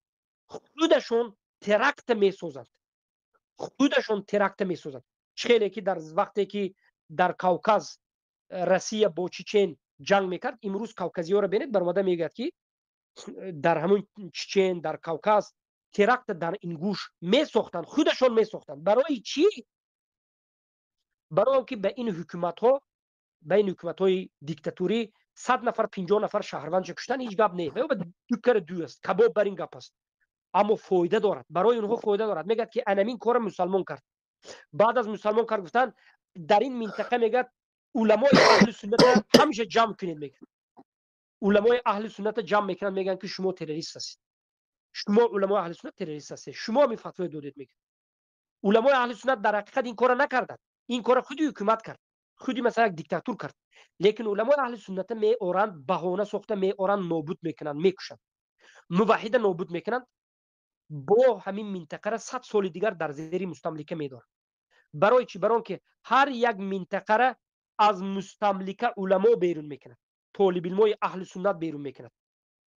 خودشون ترکت میسازند، خیلی که در وقتی که در کوکاز روسیه با چچن جنگ میکرد، امروز کوکازی ها رو بینید برآمده میگد که در همون چچن، در کوکاز ترکت در این گوش میساختند، خودشون میساختند. برای چی؟ برای که به این حکومت های دیکتاتوری 100 نفر 50 نفر شهروند کشتن هیچ گپ نیست، به دکر دو است، کباب بر این گپ است، اما فایده دارد، برای اونها فایده دارد. میگد که انمین کار مسلمان کرد، بعد از مسلمان کرد گفتن در این منطقه میگد علمای اهل سنت همیشه جمع کنید، میگن علمای اهل سنت جمع میکنن، میگن که شما تروریست هستید، شما علمای اهل سنت تروریست هستید، شما می فتوی دادید. میگن علمای اهل سنت در حقیقت این کار نکردند، این کار خودی حکومت کرد، خودی مثلا یک دیکتاتور کرد، لیکن علمای اهل سنت می اورند بهانه ساخته، می اورند نابود میکنن، میکشن، موحد نابود میکنن، با همین منطقه را 100 سال دیگر در زیر مستملکه میدارن. برای چی؟ برای که هر یک منطقه را از مستملکه علما بیرون میکنند، طالب علمای اهل سنت بیرون میکنند.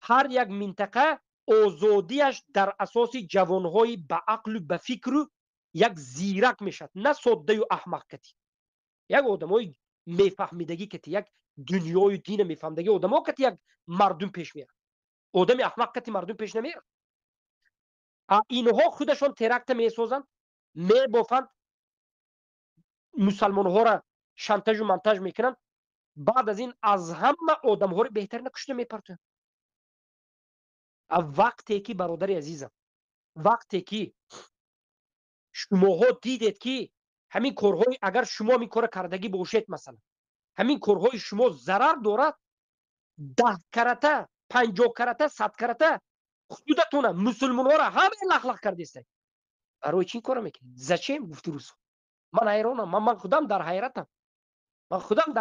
هر یک منطقه آزادیش در اساس جوانهای به عقل و به فکر و یک زیرک میشد، نه ساده و احمق کتی، یک آدمای میفهمیدگی کتی، یک دنیای دین میفهمیدگی آدما کتی یک مردم پیش میره، آدم احمق کتی مردم پیش نمیره. اینها خودشون ترکت میسازند، میبافند، مسلمان ها را شانتاژ و مانتاژ میکنن، بعد از این از همه آدم ها را بهتر نکشته میپرتن. وقتی که برادر عزیزم، وقتی که شماها دیدید که همین کارهای، اگر شما این کار کردگی باشید، مثلا همین کارهای شما ضرر دارد، 10 کرته 50 کرته 100 کرته خودتون مسلمان ها را همه لخ کردید. برای چی کار میکنید؟ زچیم گفتی روز؟ من حیرانم، من خودم در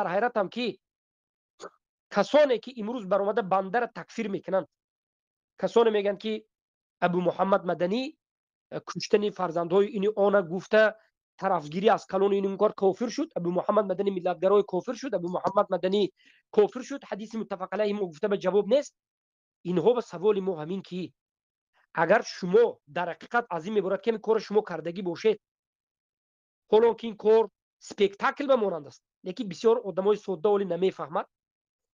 حیرتم که کسانی که امروز برآمده بنده را تکفیر میکنند، کسانی میگن که ابو محمد مدنی کشتن فرزندهای این آن گفته، طرفگیری از کلان این کار کافر شد، ابو محمد مدنی ملتگرای کافر شد، ابو محمد مدنی کافر شد، حدیث متفق علیه ما گفته به جواب نیست. اینها به سوال ما همین که اگر شما در حقیقت از این میبارد که این کار شما کردگی باشید، حالا که این کار سپیکتاکل بمانند است، لیکن بسیار آدمای ساده ولی نمیفهمد،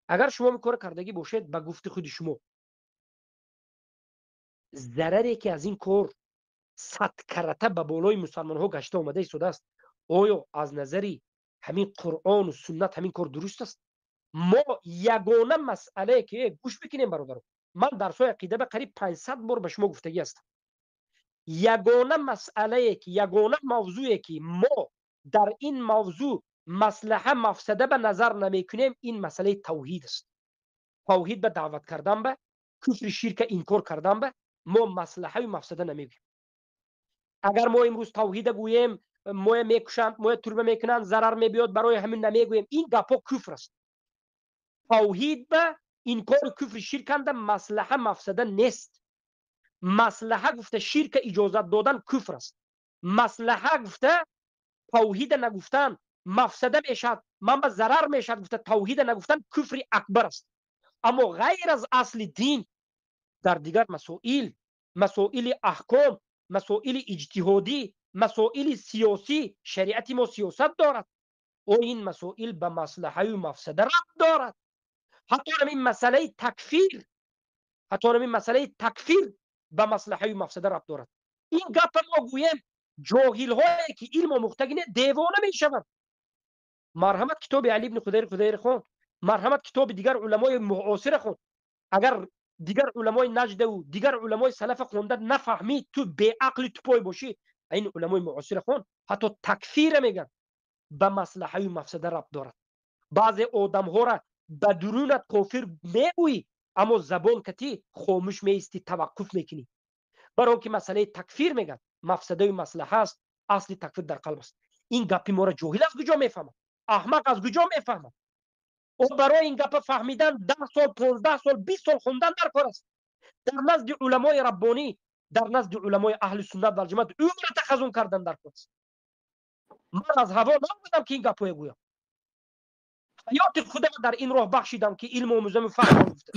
اگر شما این کار کردگی باشید، به گفت خود شما ضرری که از این کار 100 کرته به بالای مسلمان ها گشته آمده ایستاده است، آیا از نظری همین قرآن و سنت همین کار درست است؟ ما یگانه مسئله که گوش بکنیم برادران، من درسای عقیده به قریب 500 بار به شما گفتگی هستم، یگانه مسئله که یگانه موضوعی که ما در این موضوع مصلحه مفسده به نظر نمی کنیم، این مسئله توحید است. توحید به دعوت کردن به کفر شرک انکار کردن به، ما مصلحه و مفسده نمیگیم. اگر ما امروز توحید گوییم، ما میکشند، ما تربه میکنند، ضرر میبیاد، برای همین نمیگوییم، این گپا کفر است. توحید به انکار کفر شرک کنده مصلحه مفسده نیست. مصلحه گفته شرک اجازت دادن کفر است، مصلحه گفته توحید نگفتن مفسده میشد، من به ضرر میشد گفته توحید نگفتن کفر اکبر است. اما غیر از اصل دین در دیگر مسائل احکام، مسائل اجتهادی، مسائل سیاسی، شریعت ما سیاست دارد. او این مسائل به مصلحه و مفسده ربط دارد. حتی همین مسئله تکفیر به مصلحه و مفسده ربط دارد. این گپ ما گویم جاهل هایی که علم و مختگینه دیوانه می شوند. مرحمت کتاب علی ابن خدیر خون، مرحمت کتاب دیگر علمای معاصر خون. اگر دیگر علمای نجد و دیگر علمای سلف خونده نفهمید تو بی عقل تو پای باشی، این علمای معاصر خون حتی تکفیر میگن به مصلحه و مفسده ربط دارد. بعضی آدم ها را به درونت کافر میگویی اما زبان کتی خاموش میستی، توقف میکنی. برای که مسئله تکفیر میگن مفسده و مصلحه است، اصل تکفیر در قلب است. این گپی ما را جاهل از کجا میفهمه؟ احمق از کجا میفهمه؟ او برای این گپ فهمیدن 10 سال 15 سال 20 سال خوندن در کار است. در نزد علمای ربانی، در نزد علمای اهل سنت و الجماعت عمر تخزن کردن در کار است. من از هوا نمیدم که این گپ رو گویم. حیات خودم در این راه بخشیدم که علم و مزم فهم گفته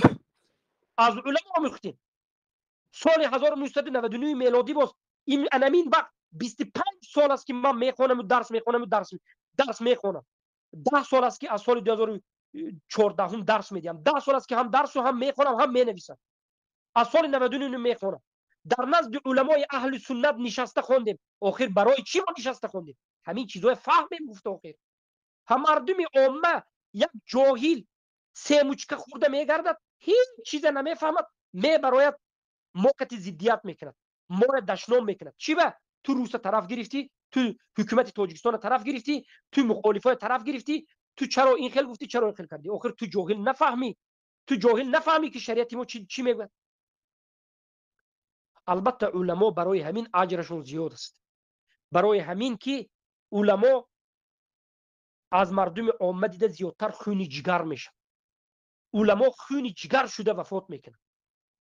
از علما مختین. سال 1999 میلادی باز این انمین وقت 25 سال است که من میخونم و درس میخونم. 10 سال است که از سال 2014 هم درس میدیم. 10 سال است که هم درس و هم میخونم هم مینویسم. از سال 99 میخونم. در نزد علمای اهل سنت نشسته خوندیم. آخر برای چی ما نشسته خوندیم؟ همین چیزای فهمیم گفته. آخر هم مردم عامه یک جاهل سه مچکه خورده میگردد، هیچ چیز نمیفهمد، برایت موقت ضدیت میکند، ما را دشنام میکند. چی به تو روسا طرف گرفتی، تو حکومت تاجیکستان طرف گرفتی، تو مخالفای طرف گرفتی، تو چرا این خیل گفتی، چرا این خیل کردی؟ آخر تو جاهل نفهمی که شریعت ما چی میگه. البته علما برای همین اجرشون زیاد است، برای همین که علما از مردم عامه دیده زیادتر خون جگر میشن. علما خون جگر شده وفات میکنن.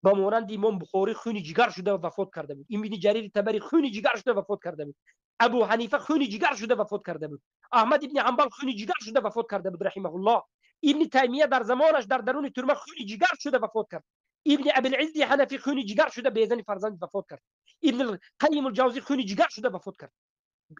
با مانند امام بخاری خون جگر شده و وفات کرده بود. ابن جریر طبری خون جگر شده و وفات کرده بود. ابو حنیفه خون جگر شده و وفات کرده بود. احمد ابن حنبل خون جگر شده و وفات کرده بود رحمه الله. ابن تیمیه در زمانش در درون ترمه خون جگر شده و وفات کرد. ابن ابی العز حنفی خون جگر شده به ازن فرزند وفات کرد. ابن القیم الجوزی خون جگر شده و وفات کرد.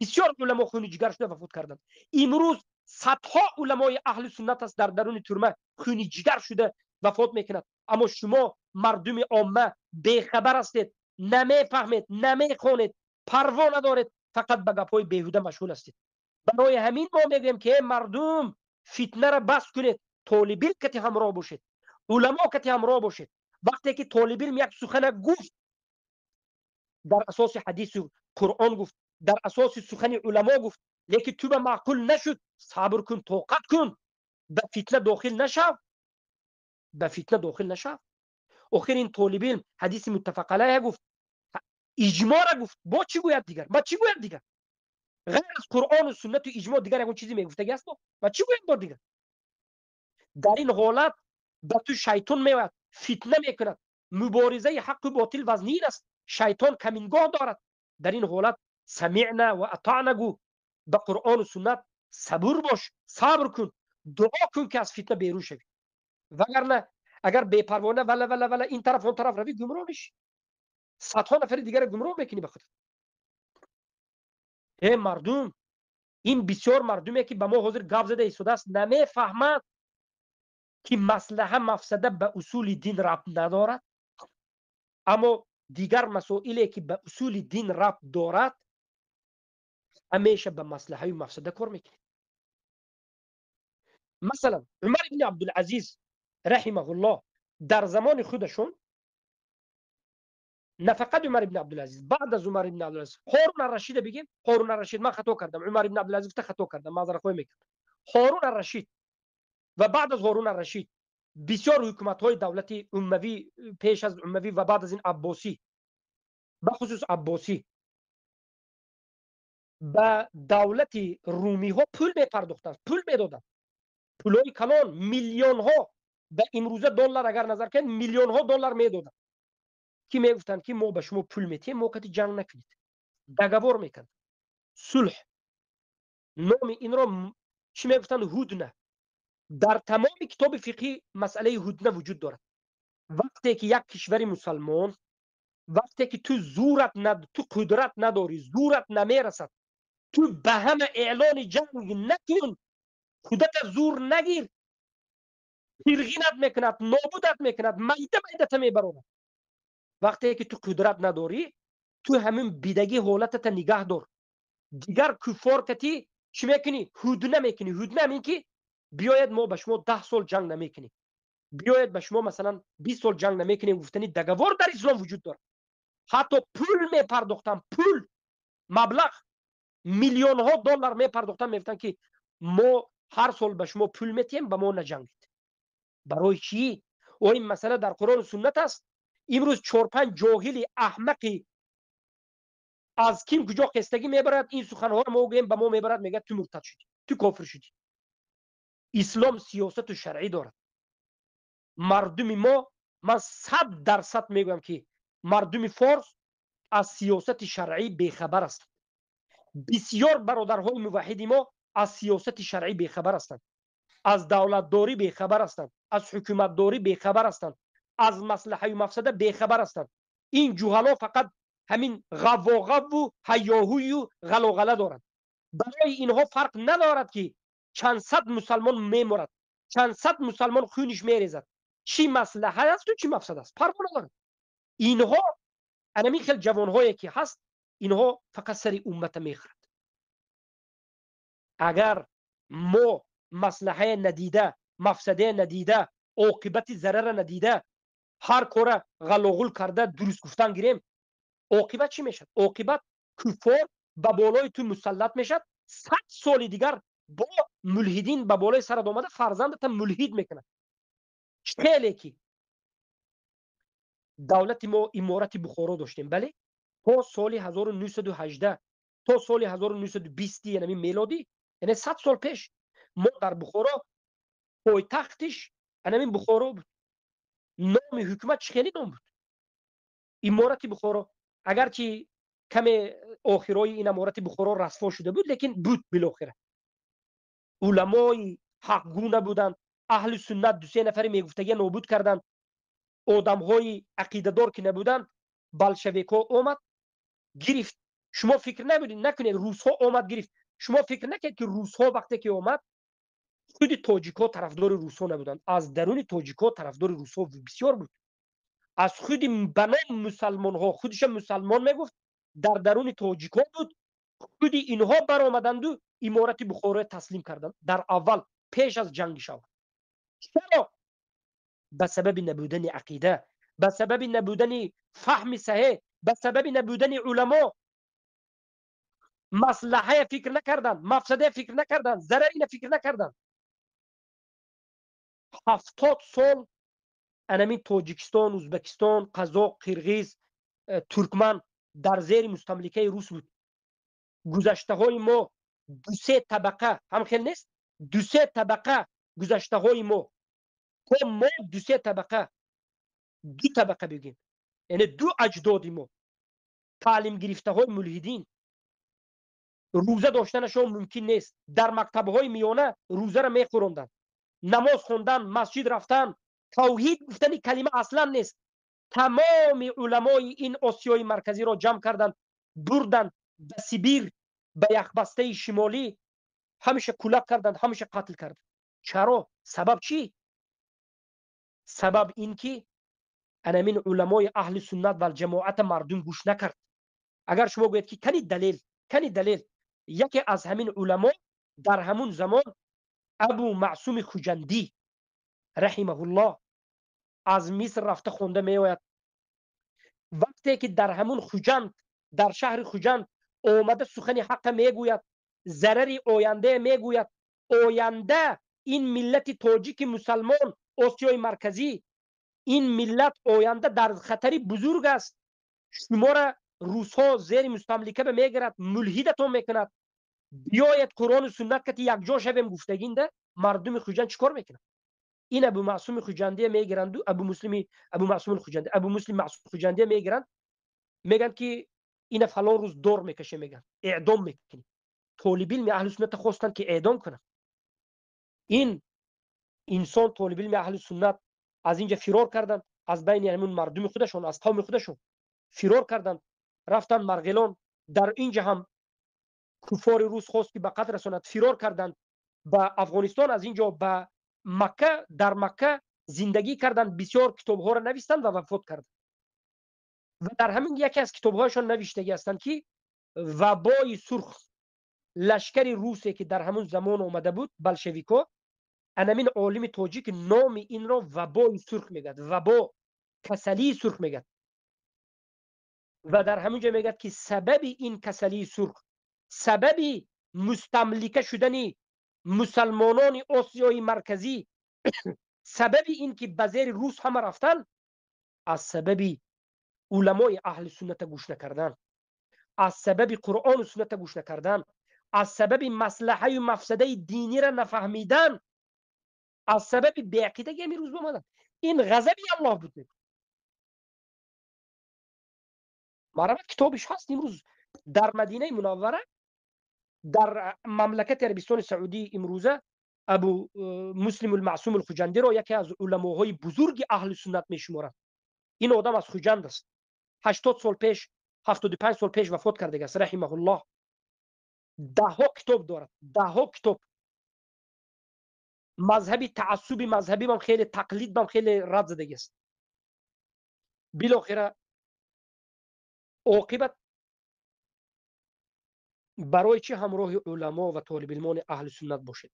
بسیار علما خون جگر شده و وفات کردند. امروز صدها علمای اهل سنت است در درون ترمه خون جگر شده وفات میکند. اما شما مردم عامه بیخبر هستید، نمیفهمید، نمیخونید، پروا ندارید، فقط به گپای بیهوده مشغول هستید. برای همین ما میگیم که مردم فتنه را بس کنید، طالب علم کتی همراه باشید، علما کتی همراه باشید. وقتی که طالب علم یک سخن گفت در اساس حدیث و قرآن گفت، در اساس سخن علما گفت، لیکن تو به معقول نشد، صبر کن، طاقت کن، به فتنه داخل نشو. آخر این طالب علم حدیث متفق علیه گفت، اجماع را گفت، با چی گوید دیگر؟ غیر از قرآن و سنت و اجماع دیگر یکون چیزی میگفتگی است؟ با چی گوید با دیگر؟ در این حالت به تو شیطان میوید، فتنه میکند. مبارزه حق و باطل وزنین است، شیطان کمینگاه دارد. در این حالت سمعنا و اطعنا گو، به قرآن و سنت صبور باش، صبر کن، دعا کن که از فتنه بیرون شوی. وگرنه اگر بی‌پروانه ولا این طرف اون طرف روی گمراه میشی، صدها نفر دیگر گمراه میکنی به خودت. ای مردم، این بسیار مردمی که به ما حاضر گپ زده ایستاده است نمیفهمد که مصلحه مفسده به اصول دین ربط ندارد، اما دیگر مسائلی که به اصول دین ربط دارد همیشه به مصلحه و مفسده کار میکنه. مثلا عمر بن عبدالعزیز رحمه الله در زمان خودشون، نه فقط عمر بن عبدالعزیز، بعد از عمر بن عبدالعزیز هارون الرشید بگیم. هارون الرشید، من خطا کردم، عمر بن عبدالعزیز خطا کردم، معذرت خواهی میکنم. هارون الرشید و بعد از هارون الرشید بسیار حکومت‌های دولتی اموی، پیش از اموی و بعد از این عباسی، بخصوص عباسی، به دولت رومی ها پول میپرداختند، پول میدادند، پولای کلان، میلیون ها به امروزه دلار اگر نظر کنید میلیون ها دلار میدادند که میگفتند که ما به شما پول میتیم، موقت جنگ نکنید، دگوار میکند، صلح. نام این را چی میگفتند؟ هدنه. در تمام کتاب فقهی مسئله هدنه وجود دارد. وقتی که یک کشور مسلمان، وقتی که تو تو قدرت نداری، زورت نمیرسد، تو به همه اعلان جنگ نکن، خودت زور نگیر، ترغینت میکند، نابودت میکند، میده میبرونه. وقتی که تو قدرت نداری، تو همین بیدگی حالتت نگه دار. دیگر کفار کتی چی میکنی؟ هدنه میکنی. هدنه همین که بیاید ما به شما 10 سال جنگ نمیکنیم، بیاید به شما مثلا 20 سال جنگ نمیکنیم. گفتنی دگوار در اسلام وجود داره. حتی پول میپرداختن، پول، مبلغ میلیون ها دلار میپرداختن، میگفتن که ما هر سال به شما پول میتیم، به ما نجنگید. برای چی؟ و این مسئله در قرآن و سنت است. امروز 4-5 جاهل احمقی از کیم کجا قستگی میبرد، این سخنها رو ما گوییم، به ما میبرد میگه تو مرتد شدی، تو کافر شدی. اسلام سیاست و شرعی دارد. مردم ما، من 100% میگویم که مردم فارس از سیاست شرعی بیخبر است. بسیار برادرهای موحد ما از سیاست شرعی بیخبر هستند، از دولتداری بیخبر هستند، از حکومتداری بیخبر هستند، از مصلحه و مفسده بیخبر هستند. این جوهلا فقط همین غو و هیاهوی و غلاغله دارند. برای اینها فرق ندارد که چند صد مسلمان میمرد، چند صد مسلمان خونش میریزد، چی مصلحه است و چی مفسده است، فرق ندارد. اینها انمی خیلی جوانهایی که هست، اینها فقط سری امت میخورد. اگر ما مصلحه ندیده، مفسده ندیده، عاقبت ضرر ندیده، هر کار غلاغل کرده درست گفتن گیریم، عاقبت چی میشد؟ عاقبت کفار به بالای تو مسلط میشد. 100 سال دیگر با ملحدین به بالای سرت آمده فرزندت ملحد میکنه. خیلی که دولت ما امارت بخارا داشتیم، بله، تا سال 1918 تا سال 1920 یعنی میلادی، یعنی 100 سال پیش ما در بخارا پایتختش یعنی بخارا بود. نام حکومت خیلی نام بود، امارت بخارا. اگرچه کمی آخرای این امارت بخارا رسوا شده بود، لیکن بود بالاخره. علمای حقگونه بودند، اهل سنت 2-3 نفر میگفتگی نابود کردند. آدمهای عقیده دار که نبودند، بلشویکا اومد گرفت. شما فکر نکنید روس ها اومد گرفت. شما فکر نکنید که روس ها وقتی که اومد خود تاجیکا طرفدار روس ها نبودند. از درون تاجیکا طرفدار روس ها بسیار بود. از خود بنام مسلمان ها، خودش مسلمان میگفت، در درون تاجیکا بود. خود اینها برآمدند و امارت بخارا تسلیم کردند در اول، پیش از جنگ شود. چرا؟ به سبب نبودن عقیده، به سبب نبودن فهم صحیح، به سبب نبودن علما. مصلحه فکر نکردن، مفسده فکر نکردن، ضرری فکر نکردن. 70 سال انمی تاجیکستان، ازبکستان، قزاق، قرغیز، ترکمن در زیر مستملکه روس بود. گذشته های ما 2-3 طبقه هم خیلی نیست، 2-3 طبقه گذشته های ما، تا ما 2-3 طبقه، 2 طبقه بگیم، یعنی 2 اجداد ما، تعلیم گرفته های ملحدین، روزه داشتنشون ممکن نیست. در مکتب های میانه روزه را میخوروندن، نماز خوندن، مسجد رفتن، توحید گفتن کلمه اصلا نیست. تمام علمای این آسیای مرکزی را جمع کردن، بردن به سیبیر، به یخبسته شمالی، همیشه کلک کردن، همیشه قتل کردن. چرا؟ سبب چی؟ سبب این که انامین علمای اهل سنت و جماعت مردم گوش نکرد. اگر شما گوید که کنی دلیل، یکی از همین علما در همون زمان ابو معصوم خوجندی رحمه الله از مصر رفته خونده می آید. وقتی که در همون خوجند، در شهر خوجند آمده سخن حق میگوید، ضرر آینده میگوید، آینده این ملت تاجیک مسلمان آسیای مرکزی، این ملت آینده در خطری بزرگ است. شما را روس ها زیر مستملکه میگیرد، ملحدتون میکند. بیاید قرآن و سنت که یک جا شویم گفتگی ده، مردم خوجند چیکار میکنند؟ این ابو معصوم خوجندی میگیرند و ابو معصوم خوجندی میگیرند، میگن که این فلان روز دور میکشه، میگن اعدام میکنی. طالب علم اهل سنت خواستن که اعدام کنن. این انسان طالب علم اهل سنت از اینجا فرار کردن، از بین همون مردم خودشون، از قوم خودشون فرار کردن، رفتن مرغلان. در اینجا هم کفار روس خواست که به قتل رساند، فرار کردند، به افغانستان از اینجا به مکه، در مکه زندگی کردن، بسیار کتاب ها را نوشتند و وفات کردند. و در همین یکی از کتاب هایشان نوشتگی هستند که وبای سرخ، لشکر روسی که در همون زمان آمده بود، بلشویکا، انمین عالم تاجیک نام این را وبای سرخ میگد، وبا، کسلی سرخ میگد. و در همونجا میگد که سبب این کسلی سرخ، سبب مستملکه شدن مسلمانان آسیای مرکزی، سبب این که به زیر روس همه رفتن، از سبب علمای اهل سنت گوش نکردن، از سبب قرآن و سنت گوش نکردن، از سبب مصلحه و مفسده دینی را نفهمیدن، از سبب بیعقیدگی امروز بماندن. این غضب الله بود. معرفت کتابش هست امروز در مدینه منوره، در مملکت عربستان سعودی امروزه ابو مسلم المعصوم الخجندی را یکی از علماهای بزرگ اهل سنت میشمارند. این آدم از خجند است. 80 سال پیش، 75 سال پیش وفات کرده است رحمه الله. ده ها کتاب دارد، ده ها کتاب. مذهبی تعصب مذهبی من خیلی، تقلید من خیلی رد زده است. بالاخره عاقبت برای چه همراه علما و طالب علمان اهل سنت باشد؟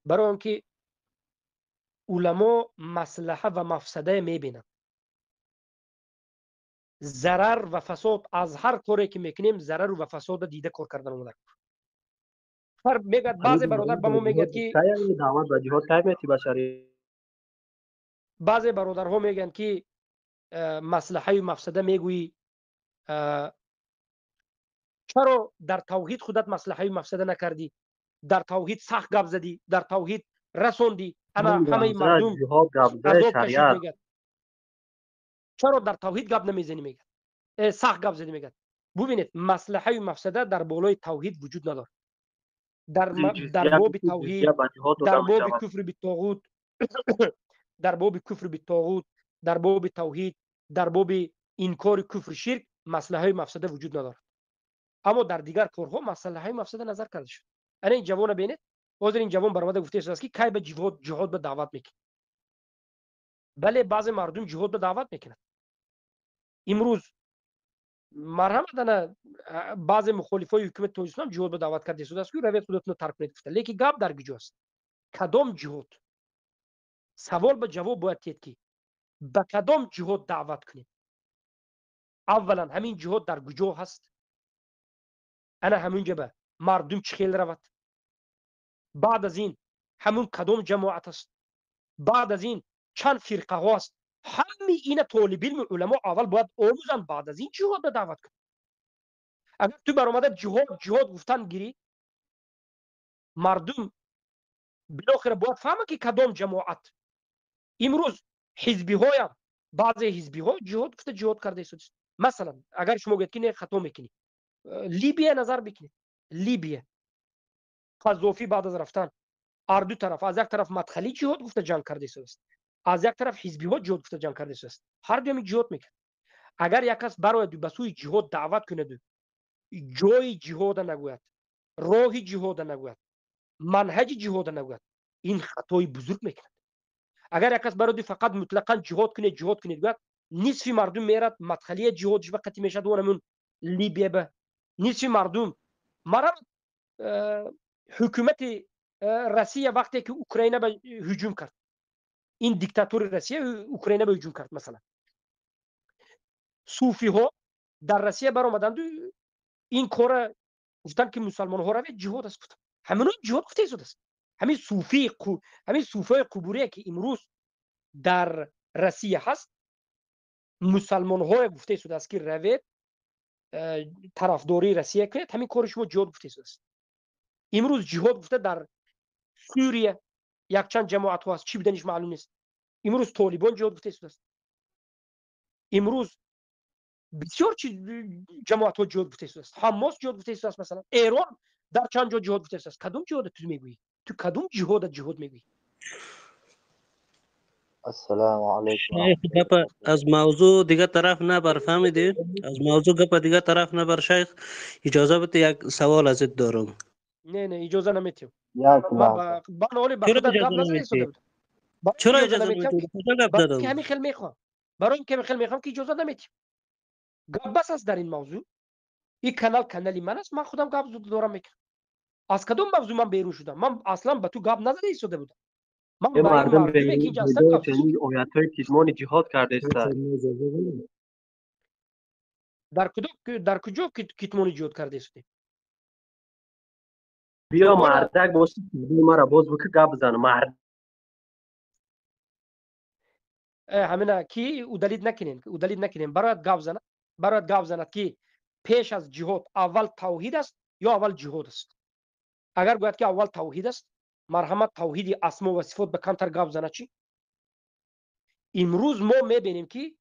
برای اینکه علما مصلحه و مفسده میبینند. ضرر و فساد از هر کاری که میکنیم، ضرر و فساد دیده کار کردن اومده. میگد بعضی برادر به ما میگد که دعوت به جهاد تایمیتی بشری، بعضی برادرها میگن که مصلحه و مفسده میگویی، چرا در توحید خودت مصلحه و مفسده نکردی؟ در توحید سخت گپ زدی، در توحید رسوندی، اما همه مردم عذاب کشید. میگد چرا در توحید گپ نمیزنی؟ میگد سخت گپ زدی. میگد ببینید مصلحه و مفسده در بالای توحید وجود نداره. در باب توحید، در باب کفر بالطاغوت، در باب کفر بالطاغوت، در باب توحید، در باب انکار کفر شرک مصلحه و مفسده وجود نداره. اما در دیگر کارها مصلحه و مفسده نظر کرده شد. این جوان ببینید، حاضر این جوان برآمده گفته است که کی به جهاد به دعوت میکنه. بله بعضی مردم جهاد به دعوت میکنند. امروز مرحمت دانه بعضی مخالفای حکومت تو اسلام جهاد به دعوت کرده شده است که رویت خودتون ترک کنید. لیکن گپ در کجاست؟ کدام جهاد؟ سوال به جواب باید دید که به کدام جهاد دعوت کنید. اولا همین جهاد در کجا هست؟ انا همونجا به مردم چخیل رود. بعد از این همون کدام جماعت است؟ بعد از این چند فرقه هاست؟ همه این طالب علم علما اول باید آموزن، بعد از این جهاد به دعوت کنید. اگر تو برآمده جهاد گفتن گیری، مردم بالاخره باید فهمه که کدام جماعت. امروز حزبی های هم، بعضی حزبی ها جهاد گفته جهاد کرده است. مثلا اگر شما گفت که نه خطا میکنی، لیبیا نظر بکنید. لیبیا قذافی بعد از رفتن اردو طرف، از یک طرف مدخلی جهاد گفته جنگ کرده است، از یک طرف حزبی ها جهاد گفته جنگ کرده است. هر دو جهاد میکنه. اگر یک کس برای به سوی جهاد دعوت کنه، جای جهاد نگوید، راه جهاد نگوید، منهج جهاد نگوید، این خطای بزرگ میکنه. اگر یک کس برای فقط مطلقاً جهاد کنه گوید، نصف مردم میرد مدخلی جهادش وقتی میشه دونمون لیبیا به نصف مردم مرد. حکومت روسیه وقتی که اوکراین به هجوم کرد، این دیکتاتور روسیه اوکراین به هجوم کرد، مثلا صوفی ها در روسیه برآمدند این کار گفتن که مسلمان ها روید جهاد است. همون جهاد گفته شده است. همین صوفی قبوری که امروز در روسیه هست، مسلمان ها گفته شده است که روید طرفداری روسیه کنید، همین کار شما جهاد گفته شده است. امروز جهاد گفته در سوریه یک چند جماعت ها هست، چی بدنش معلوم نیست. امروز طالبان جهاد گفته شده است. امروز بسیار جماعت ها جهاد گفته شده است. حماس جهاد گفته شده است. مثلا ایران در چند جا جهاد گفته شده است. کدوم جهاد تو میگویی؟ تو کدوم جهاد میگویی؟ السلام عليكم شیخ ورحمة الله گپ از موضوع دیگه طرف نبر، فهمیدی؟ از موضوع گپ دیگه طرف نبر شیخ. اجازه بده یک سوال ازت دارم. نه نه اجازه نمیتیم. یک ما لحظه با اولی به چرا خودت گپ اجازه نزدی نمیدی؟ بود. برای چرا اجازه اجازه نمیتیم نمیدی؟ که کجا گپ برای که زدم؟ همین خیلی میخوام. برای اینکه خیلی میخوام که اجازه نمیتیم. گپ بس است در این موضوع. این کانالی من است، من خودم گپ زود دارم میکنم. از کدوم موضوع من بیرون شدم؟ من اصلا به تو گپ نزده ایستاده بودم. من یه با این مردم مردمی که اینجا هستن پیدا گپ زدم. چنین آیت‌های کتمان جهاد کرده است. در کجا کتمان جهاد کرده است؟ بیا مردک باشه مرا باز بک گپ بزن مرد. همین کی او دلیل نکنین برات گپ زنه، برات گپ زند که پیش از جهاد اول توحید است یا اول جهاد است. اگر گوید که اول توحید است، مرحمت توحید اسما و صفات به کمتر گپ زنه چی؟ امروز ما میبینیم که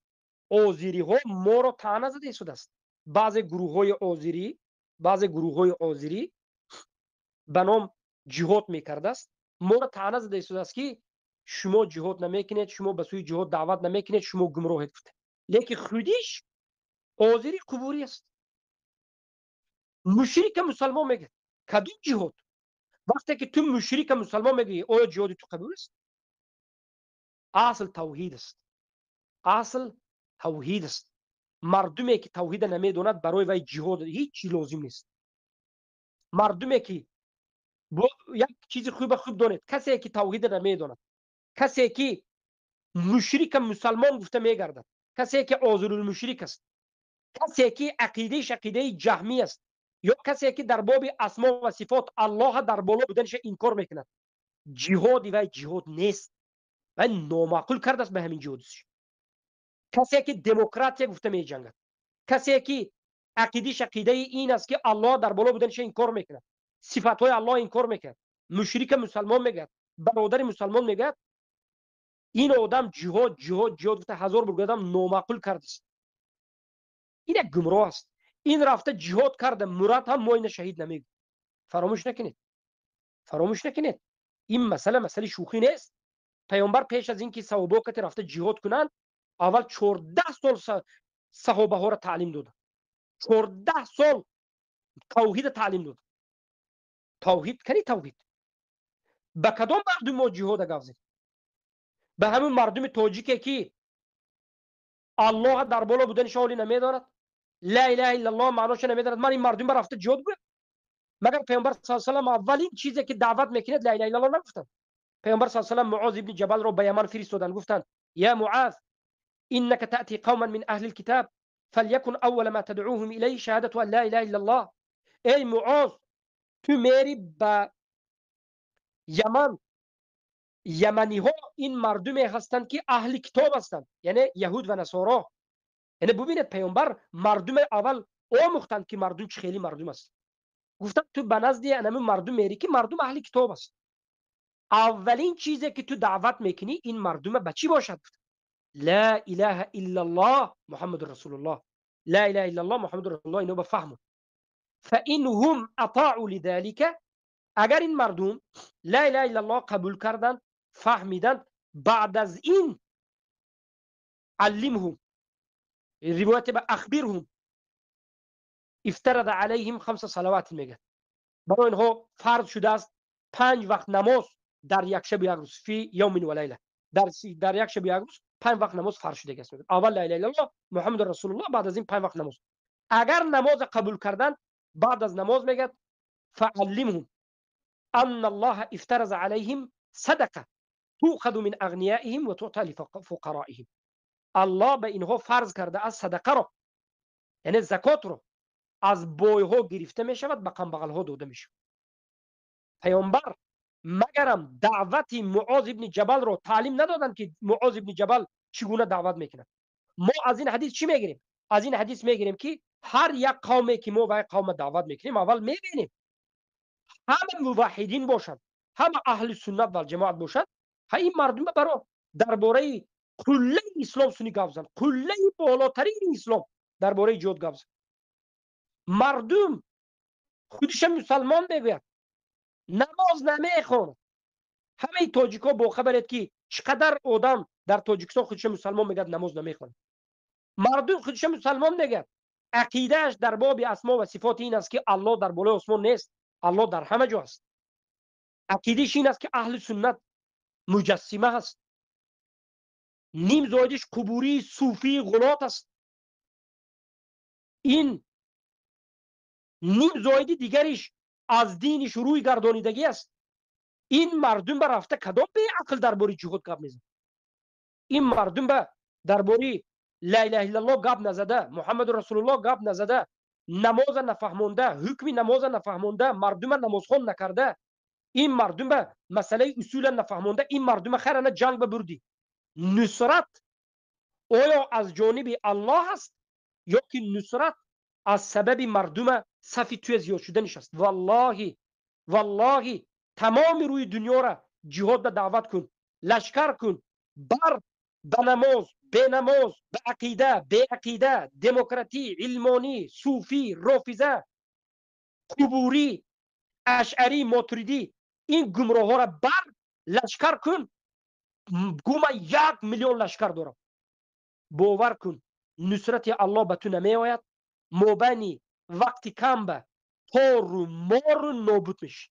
اوزیری ها ما رو طعنه زده شده است. بعض گروه های اوزیری به نام جهاد میکرده است، ما رو طعنه زده شده است که شما جهاد نمیکنید، شما به سوی جهاد دعوت نمیکنید، شما گمراهید. لیکن خودش اوزیری قبوری است. مشرک مسلمان میگه کدوم جهاد؟ وقتی که تو مشرک مسلمان میگی آیا جهاد تو قبول است؟ اصل توحید است. اصل توحید است. مردمی که توحید نمیداند برای وی جهاد هیچ لازم نیست. مردمی که یک چیز خوب دانید، کسی که توحید نمیداند، کسی که مشرک مسلمان گفته میگردد، کسی که عازل المشرک است، کسی که عقیده جهمی است، یا کسی که در باب اسما و صفات الله در بالا بودنش انکار میکند، جهاد و جهاد نیست و نامعقول کرده است به همین جهادش. کسی که دموکراسی گفته می جنگد، کسی که عقیده این است که الله در بالا بودنش انکار میکند، صفات های الله انکار میکند، مشرک مسلمان میگه، برادر مسلمان میگه، این آدم جهاد گفته هزار بار گفتم نامعقول کرده است. این یک گمراه است. این رفته جهاد کرده، مراد هم ما این شهید نمیگه. فراموش نکنید. این مسئله شوخی نیست. پیامبر پیش از اینکه صحابه رفته جهاد کنند، اول 14 سال صحابه ها را تعلیم داد. 14 سال توحید تعلیم داد. توحید به کدام مردم ما جهاد گفت زد؟ به همون مردم تاجیکی که الله در بالا بودنش حالی نمیداند، لا اله الا الله معناش نمیداند، من این مردم را رفته جهاد گفت؟ مگر پیامبر صلی الله علیه و آله اولین چیزی که دعوت میکنید لا اله الا الله نگفتند؟ پیامبر صلی الله علیه و آله معاذ ابن جبل را به یمن فرستادن، گفتند یا معاذ انك تاتي قوما من اهل الكتاب فليكن اول ما تدعوهم اليه شهاده ان لا اله الا الله. ای معاذ، تو میری به یمنی ها این مردمی هستند که اهل کتاب هستند، یعنی یهود و نصارا. یعنی ببینید پیامبر مردم اول آموختند که مردم چه خیلی مردم است. گفتن تو به نزد همین مردم میری که مردم اهل کتاب است. اولین چیزی که تو دعوت میکنی این مردم به چی باشد؟ لا اله الا الله محمد رسول الله. لا اله الا الله محمد رسول الله. اینو بفهمون. فانهم اطاعوا لذلك، اگر این مردم لا اله الا الله قبول کردند، فهمیدند، بعد از این علمهم، روایت به اخبرهم، افترض علیهم 5 صلوات میگه، برای اینها فرض شده است 5 وقت نماز در یک شب یک روز، فی یوم و لیله، در یک شب یک روز 5 وقت نماز فرض شده است. اول لا اله الا الله محمد رسول الله، بعد از این 5 وقت نماز. اگر نماز قبول کردن، بعد از نماز میگه فعلمهم ان الله افترض علیهم صدقه تؤخذ من اغنیائهم و تعطى لفقرائهم. الله به اینها فرض کرده از صدقه رو، یعنی زکات رو، از بوی ها گرفته می شود، به قنبغل ها داده می شود. پیامبر مگرم دعوت معاذ ابن جبل رو تعلیم ندادن که معاذ ابن جبل چگونه دعوت میکنه. ما از این حدیث چی میگیریم؟ از این حدیث میگیریم که هر یک قومی که ما به قوم دعوت میکنیم، اول میبینیم همه موحدین باشند، همه اهل سنت و جماعت باشند، این مردم برای درباره کله اسلام سنی گپ زدن، کله بالاترین اسلام درباره جهاد گپ زدن. مردم خودش مسلمان بگوید، نماز نمیخوان. همه تاجیکا با خبرت که چقدر آدم در تاجیکستان خودش مسلمان میگه نماز نمیخونه. مردم خودش مسلمان میگه عقیدهش در باب اسما و صفات این است که الله در بالای آسمان نیست، الله در همه جا است. عقیدهش این است که اهل سنت مجسمه هست. نیم زایدش قبوری صوفی غلات است. این نیم زایدی دیگرش از دینش روی گردانیدگی است. این مردم به رفته کدام به عقل درباره جهاد گپ میزنه؟ این مردم به درباره لا اله الا الله گپ نزده، محمد رسول الله گپ نزده، نماز نفهمونده، حکم نماز نفهمونده، مردم نمازخوان نکرده، این مردم به مسئله اصول نفهمونده، این مردم خیر نه جنگ ببردی. نصرت آیا از جانب الله است یا که نصرت از سبب مردم صفی توی زیاد شدنش است؟ والله تمام روی دنیا را جهاد به دعوت کن، لشکر کن، بر به نماز، به نماز، به عقیده، به عقیده، دموکراتی، علمانی، صوفی، رافضه، قبوری، اشعری، ماتریدی، این گمراه ها را بر لشکر کن. گوما 1 میلیون لشکر دارم. باور کن نصرت الله به تو نمی آید. مبنی وقتی کم به تار و مار و نابود میشه.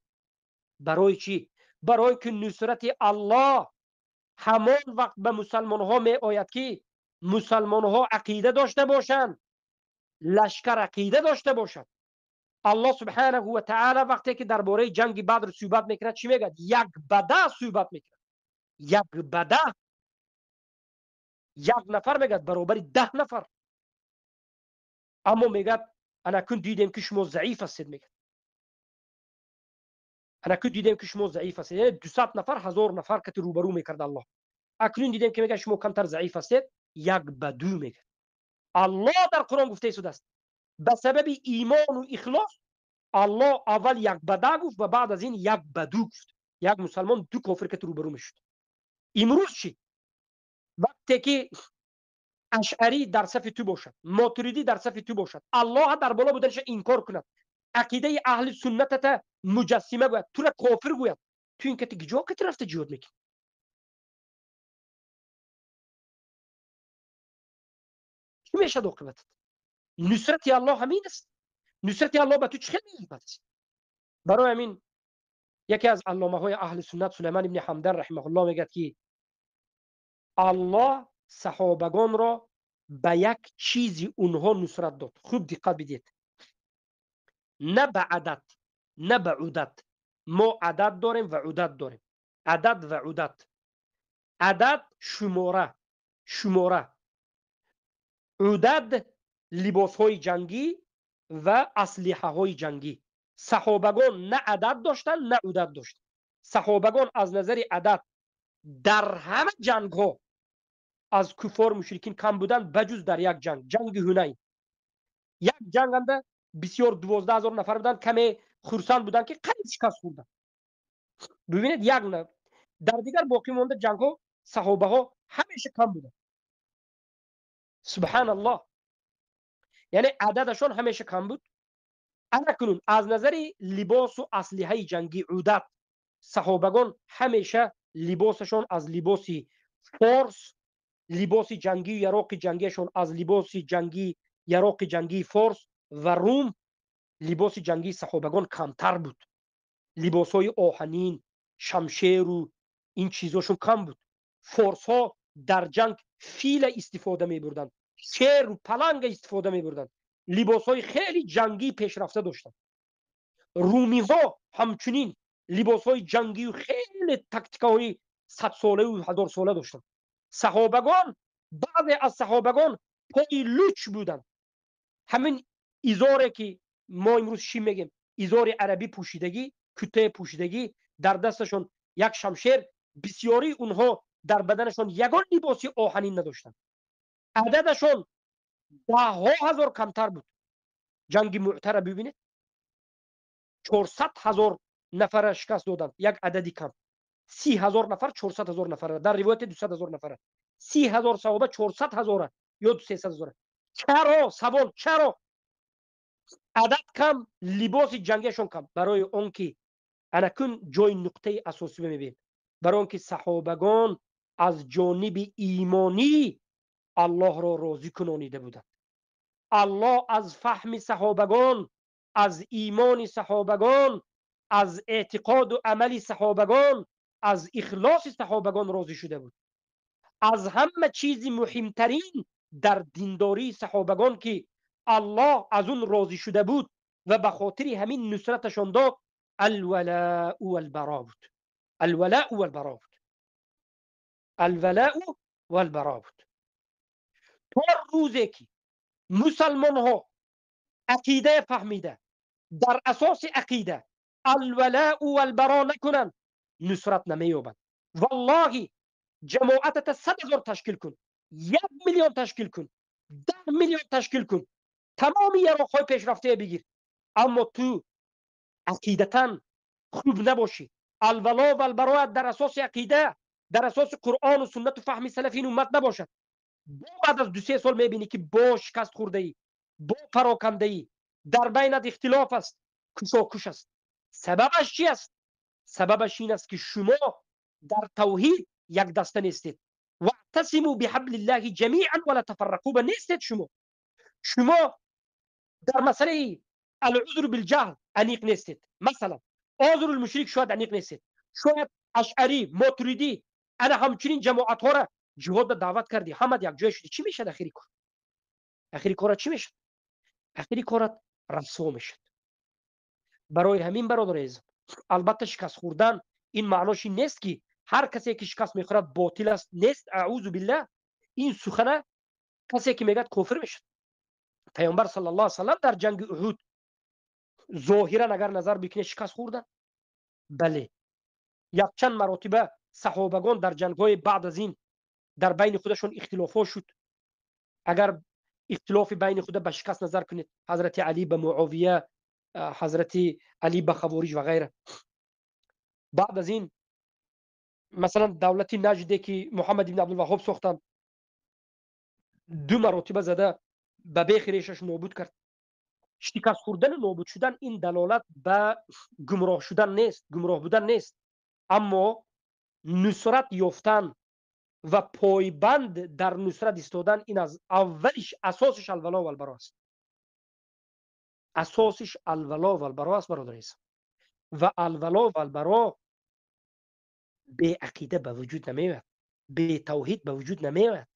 برای چی؟ برای که نصرت الله همان وقت به مسلمان ها می آید که مسلمان ها عقیده داشته باشند، لشکر عقیده داشته باشند. الله سبحانه و تعالی وقتی که درباره جنگ بدر صحبت میکرد چی میگه؟ 1 بده صحبت میکرد. 1 بده 1 نفر میگه برابر 10 نفر. اما میگه انا کن دیدیم که شما ضعیف هستید. میگه انا کن دیدیم که شما ضعیف هستید. یعنی 200 نفر 1000 نفر که روبرو میکرد الله. اکنون دیدیم که میگه شما کمتر ضعیف هستید. 1 به 2 میگه. الله در قرآن گفته شده است به سبب ایمان و اخلاص الله اول 1 به 10 گفت و بعد از این 1 به 2 گفت. 1 مسلمان 2 کافر که روبرو میشد. امروز چی؟ وقتی که اشعری در صف تو باشد، ماتریدی در صف تو باشد، الله در بالا بودنش انکار کند، عقیده اهل سنت مجسمه گوید، تو را کافر گوید، تو این کتی جا که رفته جهاد میکنی؟ چی میشه عاقبتت؟ نصرت الله همین است. نصرت الله به تو چه میاد؟ برای همین یکی از علامه های اهل سنت سلیمان ابن حمدان رحمه الله میگه که الله صحابگان را به یک چیزی اونها نصرت داد. خوب دقت بدید. نه به عدد، نه به عدد. ما عدد داریم و عدد داریم. عدد و عدد. عدد شماره. عدد لباس های جنگی و اسلحه های جنگی. صحابگان نه عدد داشتن نه عدد داشتن. صحابگان از نظر عدد در همه جنگ ها از کفار مشرکین کم بودن بجز در یک جنگ هنین. یک جنگ هم بسیار 12000 نفر بودن، کمی خرسند بودن که قریب شکست خوردن. ببینید یک نفر در دیگر باقی مونده جنگ ها صحابه ها همیشه کم بودن. سبحان الله. یعنی عددشون همیشه کم بود. انا کنون از نظر لباس و اسلحه جنگی عدد صحابگان همیشه لباسشون از لباسی فارس، لباس جنگی یراق جنگیشون از لباس جنگی یراق جنگی فارس و روم، لباس جنگی صحابگان کمتر بود. لباس های آهنین، شمشیر و این چیزاشون کم بود. فارس ها در جنگ فیل استفاده می بردن، شیر و پلنگ استفاده می بردن. لباس های خیلی جنگی پیشرفته داشتن. رومی ها همچنین لباس های جنگی و خیلی تاکتیکای 100 ساله و 1000 ساله داشتن. صحابگان، بعضی از صحابگان پای لوچ بودن. همین ایزاره که ما امروز چی میگیم، ایزار عربی پوشیدگی، کته پوشیدگی، در دستشون یک شمشیر، بسیاری اونها در بدنشون یگان لباسی آهنین نداشتن. عددشون 10,000 کمتر بود. جنگ معتر ببینید 400,000 نفر شکست دادن. یک عددی کم. 30,000 نفر 400,000 نفر. در روایت 200,000 نفر. 30,000 صحابه 400,000 یا 300,000. چرا؟ سوال چرا؟ عدد کم، لباس جنگیشون کم. برای اون که انا کن جای نقطه اساسی ببین. برای اون که صحابگان از جانب ایمانی الله را راضی کنانیده بودند. الله از فهم صحابگان، از ایمان صحابگان، از اعتقاد و عمل صحابگان، از اخلاص صحابگان راضی شده بود. از همه چیز مهمترین در دینداری صحابگان که الله از اون راضی شده بود و به خاطر همین نصرتشان داد، الولاء والبراء بود. الولاء والبراء بود. الولاء والبراء بود. تا روزی که مسلمان ها عقیده فهمیده در اساس عقیده الولاء والبراء نکنن، نصرت نمییابند. والله جماعتت 100,000 تشکیل کن، 1,000,000 تشکیل کن، 10,000,000 تشکیل کن، تمام یراقهای پیشرفته بگیر، اما تو عقیدتاً خوب نباشی، الولا و البراء در اساس عقیده، در اساس قرآن و سنت و فهم سلف این امت نباشد، بعد از 2-3 سال میبینی که با شکست خورده ای، با پراکنده ای، در بینت اختلاف است، کشاکش است. سببش چی است؟ سببش این است که شما در توحید یک دسته نیستید. واعتصموا بحبل الله جمیعا ولا تفرقوا. به نیستید شما در مسئله العذر بالجهل انیق نیستید. مثلا عذر المشرک شاید انیق نیستید، شاید اشعری، ماتریدی، انا همچنین جماعت ها را جهاد دعوت کردی، همه یک جای شدی، چی میشد آخری کار؟ آخری کارت چی میشد؟ آخری کارت رسوا میشد. برای همین برادر عزیز، البته شکست خوردن این معناش این نیست که هر کسی که شکست میخورد باطل است، نیست. اعوذ بالله. این سخنه کسی که میگه کافر میشه. پیامبر صلی الله علیه و سلم در جنگ احد ظاهرا اگر نظر بکنه شکست خوردن، بله یک چند مراتبه صحابگان در جنگ‌های بعد از این در بین خودشون اختلافات شد. اگر اختلاف بین خود به شکست نظر کنید، حضرت علی به معاویه، حضرت علی به خوارج و غیره. بعد از این مثلا دولت نجدی که محمد بن عبدالوهاب ساختن، 2 مراتبه زده به بخیرشش نابود کرد. شکست خوردن و نابود شدن این دلالت به گمراه شدن نیست، گمراه بودن نیست، اما نصرت یافتن و پایبند در نصرت ایستادن، این از اولش اساسش الولا و البرا است. اساسش الولا و البرا است برادر عزیز. و الولا و البرا به عقیده به وجود نمیاد، به توحید به وجود نمیاد.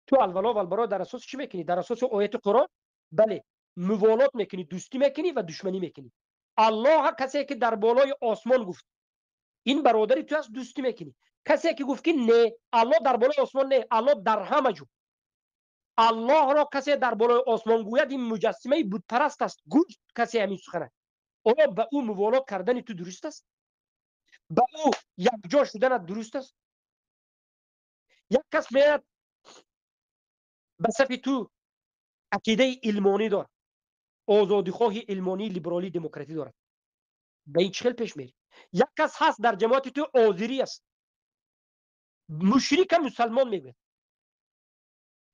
تو الولا و البرا در اساس چی میکنی؟ در اساس آیت قرآن، بله موالات میکنی، دوستی میکنی و دشمنی میکنی. الله کسی که در بالای آسمان گفت این برادری تو هست، دوستی میکنی. کسی که گفت که نه، الله در بالای آسمان نه، الله در همه جو. الله را کسی در بالای آسمان گوید این مجسمه بت پرست است، گفت کسی همین سخنه، آیا به او موالات کردن تو درست است؟ به او یک جا شدن درست است؟ یک کس میاد به صف تو عقیده علمانی داره، آزادیخواه علمانی، لیبرالی، دموکراتی داره، به این چخل پیش میری. یک کس هست در جماعت تو آذری است، مشرک مسلمان میگه.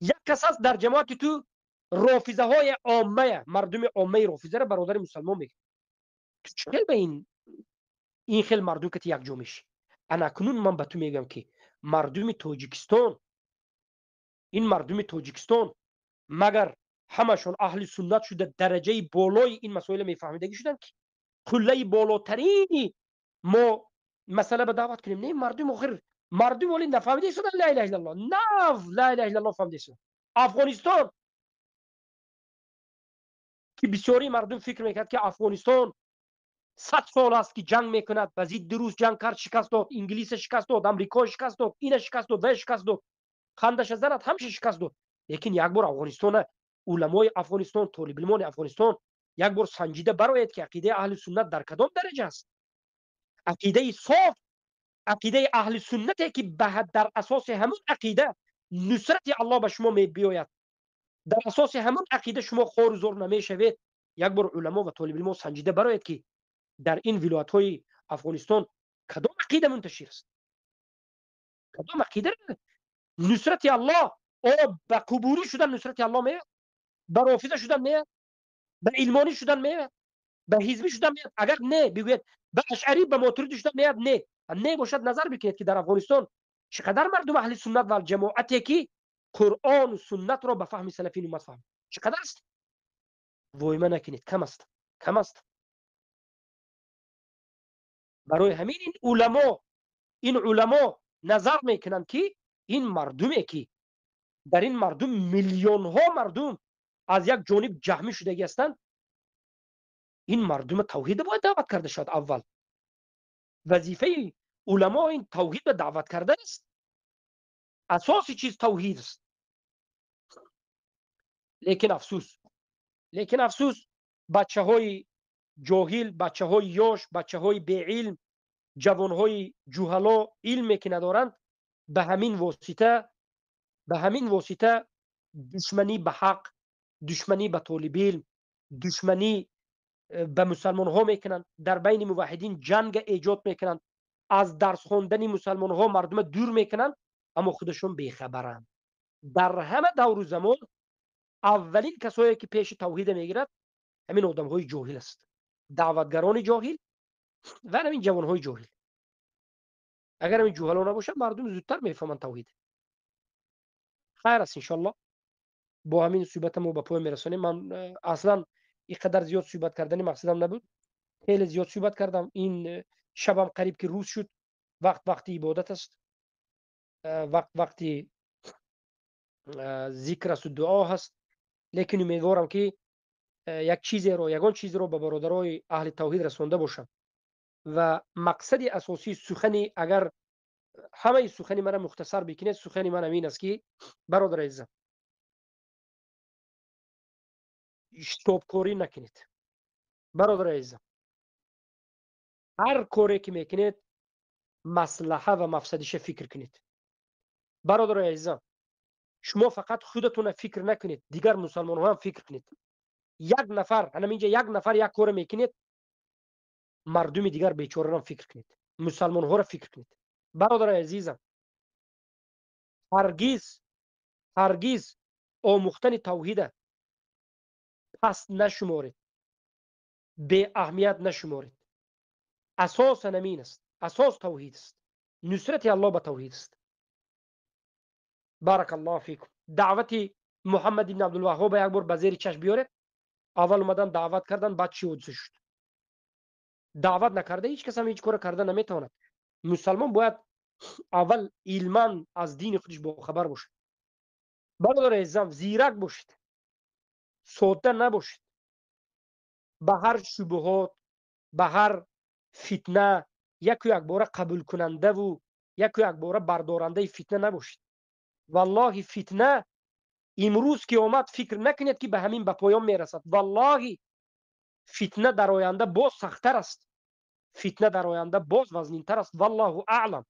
یک کس هست در جماعت تو رافضه های عامه، مردم عامه رافضه را برادر مسلمان میگه. تو چخل به این خیل مردم که یک جا میشی. انا کنون من به تو میگم که مردم تاجیکستان، این مردم تاجیکستان مگر همشون اهل سنت شده درجه بالای این مسائل میفهمیدگی شدن که قله بالاترین ما مسئله به دعوت کنیم؟ نه، مردم آخر مردم ولی نفهمیده شدن لا اله الا الله، نه لا اله الا الله فهمیده شدن. افغانستان که بسیاری مردم فکر میکرد که افغانستان 100 سال است که جنگ میکند، و ضد روس جنگ کرد، شکست داد، انگلیس شکست داد، امریکا شکست داد، این شکست داد و شکست داد، خندش زند همش شکست داد. لیکن یک بار افغانستان، علمای افغانستان، طالب علمان افغانستان یک بار سنجیده برآید که عقیده اهل سنت در کدام درجه است. عقیده صاف، عقیده اهل سنت که در اساس همون عقیده نصرت الله به شما میبیاید، در اساس همون عقیده شما خور و زور نمیشوید. یک بار علما و طالب علم سنجیده برآید که در این ولایت های افغانستان کدام عقیده منتشر است، کدام عقیده نصرت الله. آیا به قبوری شدن نصرت الله میاد؟ به رافضه شدن میاد؟ به علمانی شدن میاد؟ به حزبی شدن میاد؟ اگر نه بگوید به اشعری، به ماتریدی شدن میاد؟ نه باشد نظر بکنید که در افغانستان چقدر مردم اهل سنت و الجماعتی که قرآن و سنت را به فهم سلفین امت فهم چقدر است؟ وایمه نکنید، کم است، کم است. برای همین این علما نظر میکنند که این مردمی که در این مردم میلیون ها مردم از یک جانب جهمی شدگی هستند، این مردم توحید باید دعوت کرده شد. اول وظیفه علما این توحید به دعوت کردن است. اساسی چیز توحید است. لیکن افسوس بچه های جاهل، بچه های یاش، بچه های بی علم، جوان های جوهلا علمی که ندارند، به همین واسطه دشمنی به حق، دشمنی به طالب علم، دشمنی به مسلمان ها میکنند. در بین موحدین جنگ ایجاد میکنند. از درس خواندن مسلمان ها مردم دور میکنند، اما خودشون بیخبرند. در همه دور و زمان اولین کسایی که پیش توحید میگیرد همین آدم های جاهل است، دعوتگران جاهل و همین جوان های جاهل. اگر همین جوهلا نباشه مردم زودتر میفهمند توحید. خیر است انشالله. با همین صحبت ما به پایان میرسانیم. من اصلا اینقدر زیاد صحبت کردن مقصدم نبود، خیلی زیاد صحبت کردم. این شبم قریب که روز شد. وقت عبادت است، وقتی ذکر است و دعا هست. لیکن امیدوارم که یگان چیزی رو به برادرای اهل توحید رسانده باشم. و مقصد اساسی سخنی، اگر همه سخنی من مختصر بکنید، سخنی من این است که برادر عزیزم اشتباهکاری نکنید. برادر عزیزم هر کاری که میکنید مصلحه و مفسدش فکر کنید. برادر عزیزم شما فقط خودتون فکر نکنید، دیگر مسلمان ها هم فکر کنید. یک نفر یک کار میکنید، مردم دیگر بیچاره را فکر کنید، مسلمان ها را فکر کنید. برادر عزیزم هرگز آموختن توحید پس نشمارید، به اهمیت نشمارید. اساس نمین است، اساس توحید است، نصرت الله به توحید است. بارک الله فیکم. دعوت محمد بن عبدالوهاب یک بار به زیر چشم بیاره. اول اومدن دعوت کردن، بعد چی حدث شد؟ دعوت نکرده هیچ کس هم هیچ کار کرده نمیتواند. مسلمان باید اول علما از دین خودش با خبر باشه. برادر عزیزم زیرک باشید، ساده نباشید. به هر شبهات، به هر فتنه یک باره قبول کننده و یک باره بردارنده فتنه نباشید. والله فتنه امروز که آمد فکر نکنید که به همین به پایان میرسد. والله فتنه در آینده باز سخت‌تر است، فتنه در آینده باز وزنین‌تر است. والله اعلم.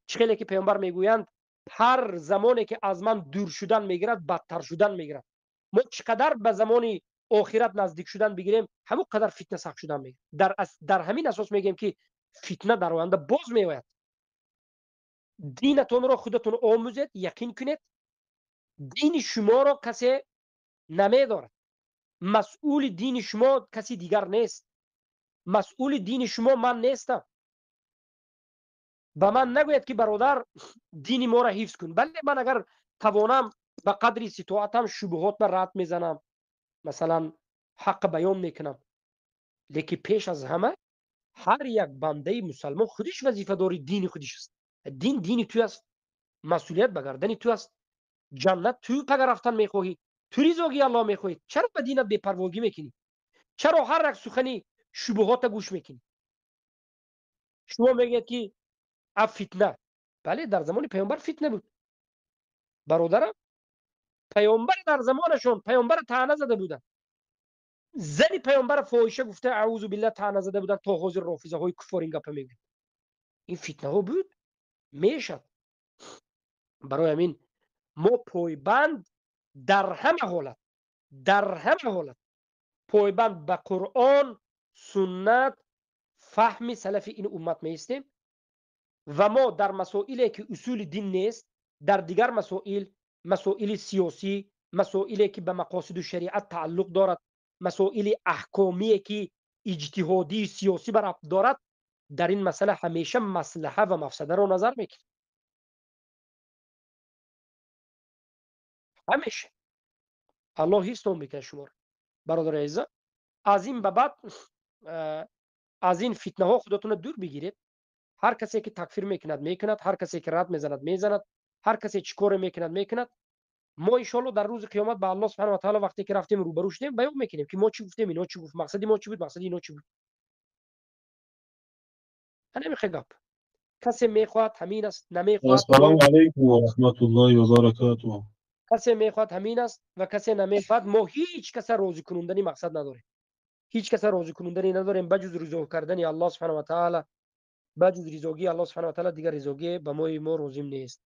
چخیلی که پیامبر میگویند هر زمانی که از من دور شدن میگیرد بدتر شدن میگیرد. ما چقدر به زمان آخرت نزدیک شدن بگیریم همون قدر فتنه سخت شدن میگیرد. در همین اساس میگیم که فتنه در آینده باز میآید. دینتون را خودتون آموزید، یقین کنید دین شما را کسی نمیدارد. مسئول دین شما کسی دیگر نیست. مسئول دین شما من نیستم. به من نگوید که برادر دین ما را حفظ کن. بله من اگر توانم به قدری سیطاعتم شبهات را رد میزنم، مثلا حق بیان میکنم. لیکن پیش از همه هر یک بنده مسلمان خودش وظیفه داری دین خودش است. دین تو است، مسئولیت به گردن تو است. جنت تو پگر رفتن میخواهی، تو رضایی الله میخواهی. چرا به دینت بی‌پرواگی میکنی؟ چرا هر یک سخنی شبهات گوش میکنی؟ شما میگید که فتنه. بله در زمان پیامبر فتنه بود. برادرم پیامبر در زمانشون پیامبر طعنه زده بودن. زنی پیامبر فاحشه گفته اعوذ بالله طعنه زده بودن تا حاضر رافضه های کفار این گپ میگن. این فتنه ها بود میشد. برای همین ما پایبند در همه حالت پایبند به قرآن، سنت، فهم سلف این امت میستیم. و ما در مسائلی که اصول دین نیست، در دیگر مسائل سیاسی، مسائلی که به مقاصد و شریعت تعلق دارد، مسائل احکامی که اجتهادی سیاسی بر دارد، در این مسئله همیشه مصلحه و مفسده را نظر میکنیم. همیشه الله هیچ نوع میکنه شما رو. برادر عزیز، از این به بعد از این فتنه ها خودتون دور بگیرید. هر کسی که تکفیر میکند، هر کسی که رد میزند، هر کسی چیکار میکند. ما ان شاء الله در روز قیامت به الله سبحانه و تعالی وقتی که رفتیم روبرو شدیم بیان میکنیم که ما چی گفتیم، اینا چی گفت، مقصدی ما چی بود، مقصدی اینا چی بود. نمیخواد گپ. کسی میخواد همین است، نمیخواد السلام علیکم و رحمت الله و برکاته. کسی میخواد همین است و کسی نمیخواد. ما هیچ کس راضی کنندنی مقصد نداریم. هیچ کس راضی کنندنی نداریم بجز رضا کردن الله سبحانه و تعالی. بجز رضاگی الله سبحانه و تعالی دیگر رضاگی به ما راضی نیست.